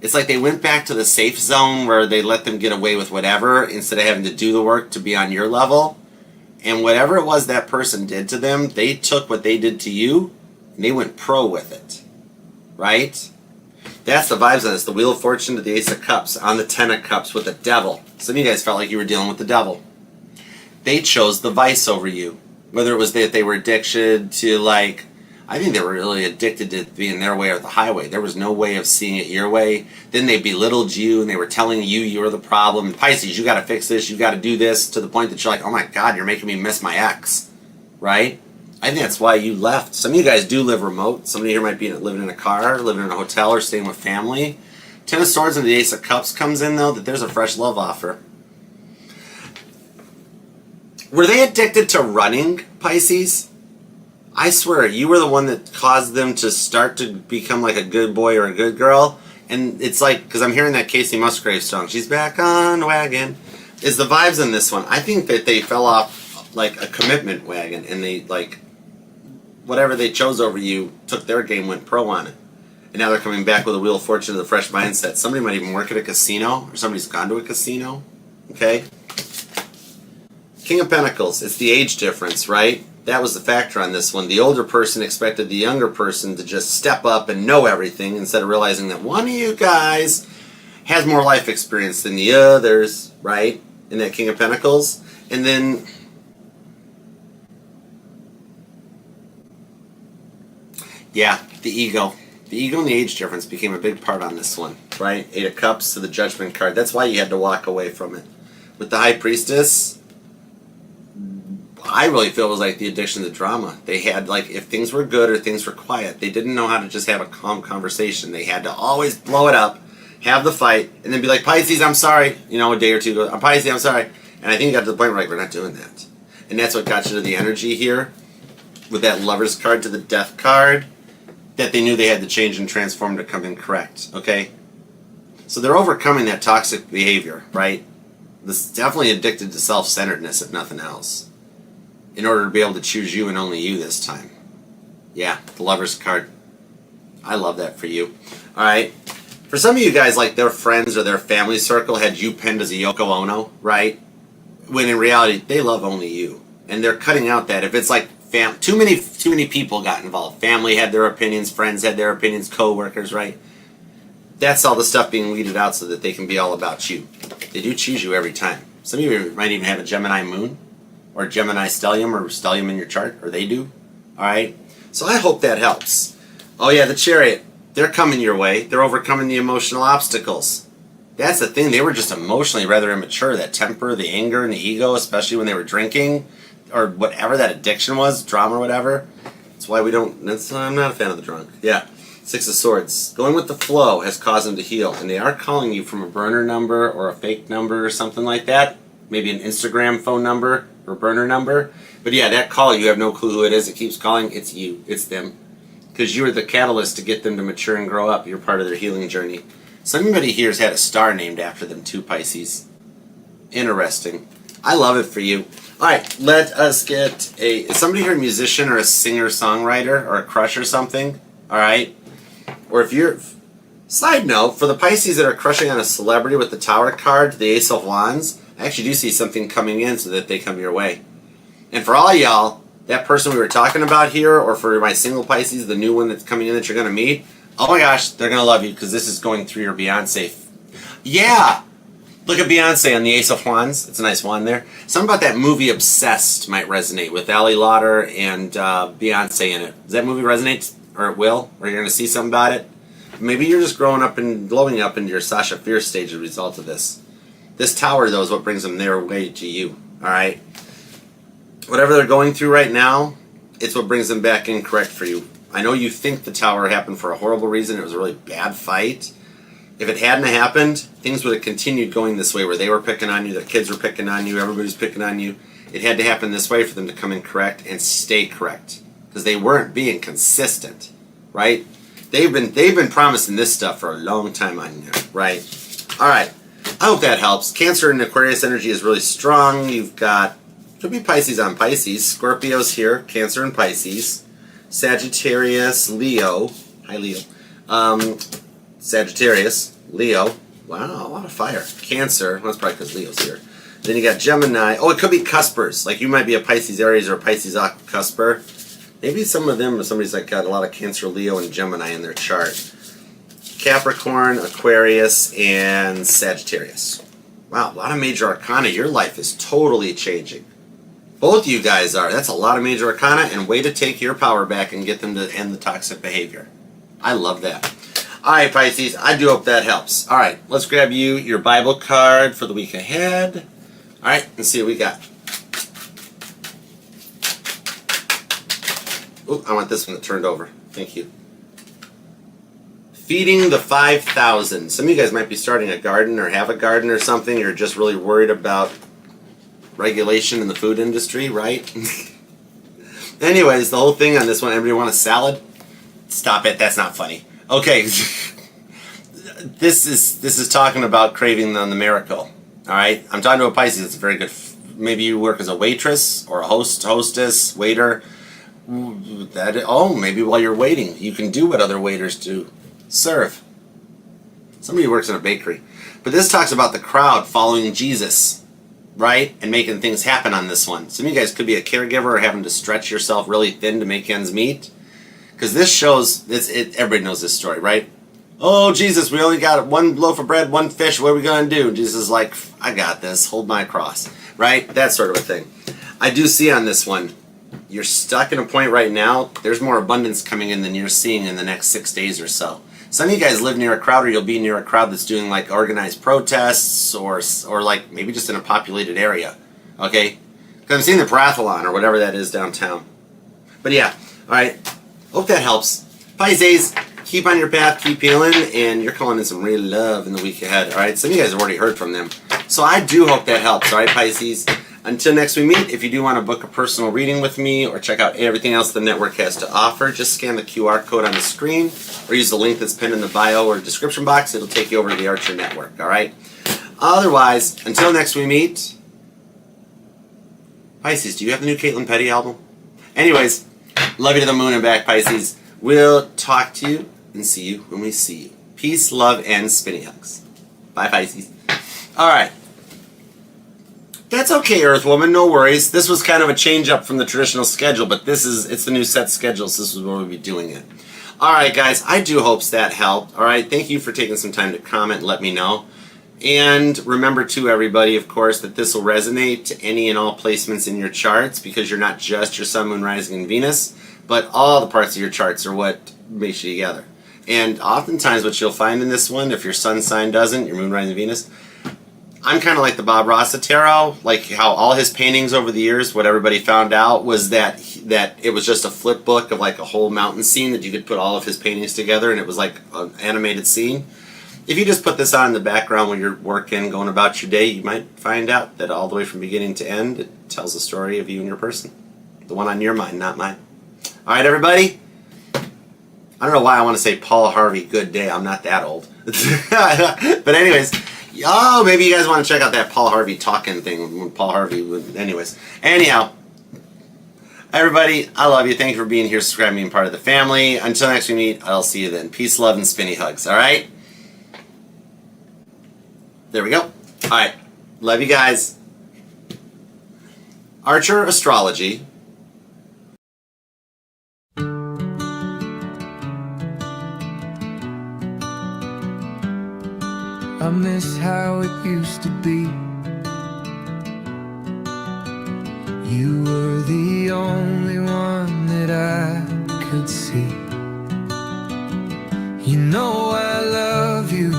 It's like they went back to the safe zone where they let them get away with whatever instead of having to do the work to be on your level. And whatever it was that person did to them, they took what they did to you and they went pro with it. Right? That's the vibes on this. The Wheel of Fortune to the Ace of Cups on the Ten of Cups with the Devil. Some of you guys felt like you were dealing with the devil. They chose the vice over you. Whether it was that they were addicted to, like, I think they were really addicted to being their way or the highway. There was no way of seeing it your way. Then they belittled you and they were telling you you were the problem. Pisces, you got to fix this, you got to do this, to the point that you're like, oh my God, you're making me miss my ex. Right? I think that's why you left. Some of you guys do live remote. Some of you here might be living in a car, living in a hotel, or staying with family. Ten of Swords and the Ace of Cups comes in, though, that there's a fresh love offer. Were they addicted to running, Pisces? I swear, you were the one that caused them to start to become like a good boy or a good girl. And it's like, because I'm hearing that Casey Musgrave song, she's back on the wagon, is the vibes in this one. I think that they fell off like a commitment wagon and they, like, whatever they chose over you, took their game, went pro on it. And now they're coming back with a Wheel of Fortune with a fresh mindset. Somebody might even work at a casino, or somebody's gone to a casino. Okay? King of Pentacles, it's the age difference, right? That was the factor on this one. The older person expected the younger person to just step up and know everything instead of realizing that one of you guys has more life experience than the others, right? In that King of Pentacles. And then yeah, the ego. The ego and the age difference became a big part on this one, right? Eight of Cups to the Judgment card. That's why you had to walk away from it. With the High Priestess, I really feel it was like the addiction to drama. They had, like, if things were good or things were quiet, they didn't know how to just have a calm conversation. They had to always blow it up, have the fight, and then be like, Pisces, I'm sorry. You know, a day or two ago, Pisces, I'm sorry. And I think it got to the point where, like, we're not doing that. And that's what got you to the energy here with that Lover's card to the Death card, that they knew they had to change and transform to come in correct, okay? So they're overcoming that toxic behavior, right? This is definitely addicted to self-centeredness, if nothing else, in order to be able to choose you and only you this time. Yeah, the Lover's card. I love that for you. All right. For some of you guys, like, their friends or their family circle had you pinned as a Yoko Ono, right? When in reality, they love only you. And they're cutting out that. If it's like too many people got involved. Family had their opinions, friends had their opinions, co-workers, right? That's all the stuff being weeded out so that they can be all about you. They do choose you every time. Some of you might even have a Gemini moon, or Gemini stellium, or stellium in your chart, or they do. All right? So I hope that helps. Oh yeah, the Chariot. They're coming your way. They're overcoming the emotional obstacles. That's the thing. They were just emotionally rather immature. That temper, the anger, and the ego, especially when they were drinking, or whatever that addiction was, drama or whatever. That's why we don't... I'm not a fan of the drunk. Yeah. Six of Swords. Going with the flow has caused them to heal. And they are calling you from a burner number or a fake number or something like that. Maybe an Instagram phone number or burner number. But yeah, that call, you have no clue who it is. It keeps calling. It's you. It's them. Because you are the catalyst to get them to mature and grow up. You're part of their healing journey. Somebody here has had a star named after them too, Pisces. Interesting. I love it for you. All right, let us get is somebody here a musician or a singer-songwriter or a crush or something? All right? Or if you're... Side note, for the Pisces that are crushing on a celebrity with the Tower card, the Ace of Wands, I actually do see something coming in so that they come your way. And for all y'all, that person we were talking about here, or for my single Pisces, the new one that's coming in that you're going to meet, oh my gosh, they're going to love you because this is going through your Beyonce. Yeah! Look at Beyonce on the Ace of Wands. It's a nice wand there. Something about that movie Obsessed might resonate with Ali Lauder and Beyonce in it. Does that movie resonate? Or it will? Or you're going to see something about it? Maybe you're just growing up and glowing up into your Sasha Fierce stage as a result of this. This Tower, though, is what brings them their way to you. Alright? Whatever they're going through right now, it's what brings them back in correct for you. I know you think the Tower happened for a horrible reason. It was a really bad fight. If it hadn't happened, things would have continued going this way where they were picking on you, their kids were picking on you, everybody's picking on you. It had to happen this way for them to come in correct and stay correct. Because they weren't being consistent. Right? They've been promising this stuff for a long time on you, right? Alright. I hope that helps. Cancer and Aquarius energy is really strong. You've got, could be Pisces on Pisces. Scorpio's here, Cancer and Pisces. Sagittarius, Leo. Hi, Leo. Sagittarius. Leo. Wow, a lot of fire. Cancer. That's probably because Leo's here. Then you got Gemini. Oh, it could be cuspers. Like you might be a Pisces Aries or a Pisces cusper. Maybe some of them, somebody's like got a lot of Cancer, Leo, and Gemini in their chart. Capricorn, Aquarius, and Sagittarius. Wow, a lot of major arcana. Your life is totally changing. Both of you guys are. That's a lot of major arcana, and way to take your power back and get them to end the toxic behavior. I love that. All right, Pisces, I do hope that helps. All right, let's grab you your Bible card for the week ahead. All right, let's see what we got. Oh, I want this one turned over. Thank you. Feeding the 5,000. Some of you guys might be starting a garden or have a garden or something. You're just really worried about regulation in the food industry, right? Anyways, the whole thing on this one, everybody want a salad? Stop it, that's not funny. Okay, this is talking about craving on the miracle. All right, I'm talking to a Pisces. It's very good. Maybe you work as a waitress or a hostess, waiter. Maybe while you're waiting, you can do what other waiters do. Serve. Somebody works in a bakery. But this talks about the crowd following Jesus, right? And making things happen on this one. Some of you guys could be a caregiver or having to stretch yourself really thin to make ends meet. Because this shows, everybody knows this story, right? Oh, Jesus, we only got one loaf of bread, one fish, what are we going to do? And Jesus is like, I got this, hold my cross, right? That sort of a thing. I do see on this one, you're stuck in a point right now, there's more abundance coming in than you're seeing in the next 6 days or so. Some of you guys live near a crowd, or you'll be near a crowd that's doing like organized protests, or like maybe just in a populated area, okay? Because I'm seeing the Parathlon, or whatever that is downtown. But yeah, all right, hope that helps. Pisces, keep on your path, keep healing, and you're calling in some real love in the week ahead, all right? Some of you guys have already heard from them. So I do hope that helps, all right, Pisces? Until next we meet, if you do want to book a personal reading with me or check out everything else the network has to offer, just scan the QR code on the screen or use the link that's pinned in the bio or description box. It'll take you over to the Archer Network, all right? Otherwise, until next we meet, Pisces, do you have the new Caitlin Petty album? Anyways, love you to the moon and back, Pisces. We'll talk to you and see you when we see you. Peace, love, and spinny hugs. Bye, Pisces. All right. That's okay, Earthwoman, no worries. This was kind of a change up from the traditional schedule, but it's the new set schedule, so this is where we'll be doing it. Alright, guys, I do hope that helped. Alright, thank you for taking some time to comment and let me know. And remember, too, everybody, of course, that this will resonate to any and all placements in your charts, because you're not just your Sun, Moon, Rising, and Venus, but all the parts of your charts are what makes you together. And oftentimes what you'll find in this one, if your Sun sign doesn't, your Moon, Rising, and Venus, I'm kind of like the Bob Ross of tarot, like how all his paintings over the years, what everybody found out was that it was just a flip book of like a whole mountain scene that you could put all of his paintings together, and it was like an animated scene. If you just put this on in the background when you're working, going about your day, you might find out that all the way from beginning to end, it tells the story of you and your person. The one on your mind, not mine. All right, everybody? I don't know why I want to say Paul Harvey, good day. I'm not that old. But anyways... Oh, maybe you guys want to check out that Paul Harvey talking thing when Paul Harvey would... Anyhow, everybody, I love you. Thank you for being here, subscribing, being part of the family. Until next we meet, I'll see you then. Peace, love, and spinny hugs, all right? There we go. All right. Love you guys. Archer Astrology. I miss how it used to be. You were the only one that I could see. You know I love you,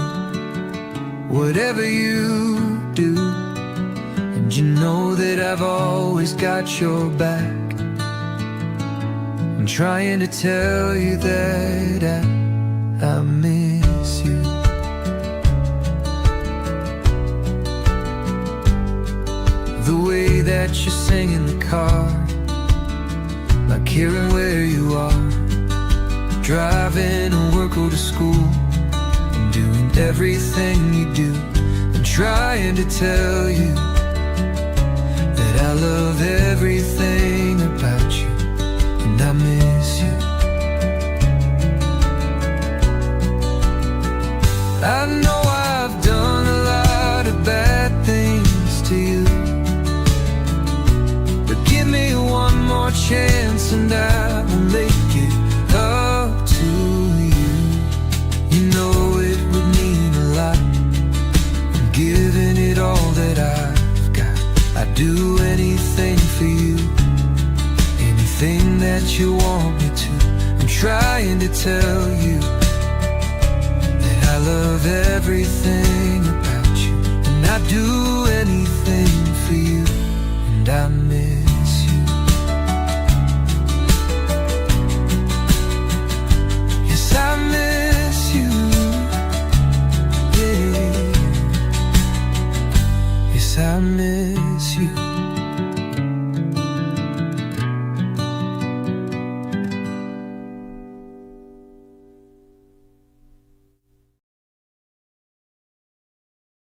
whatever you do. And you know that I've always got your back. I'm trying to tell you that I miss you. The way that you sing in the car, not caring where you are, driving to work or to school, and doing everything you do. I'm trying to tell you that I love everything about you, and I miss you. I know what you want me to. I'm trying to tell you that I love everything about you, and I'd do anything for you, and I miss you. Yes, I miss you. Yeah. Yes, I miss you.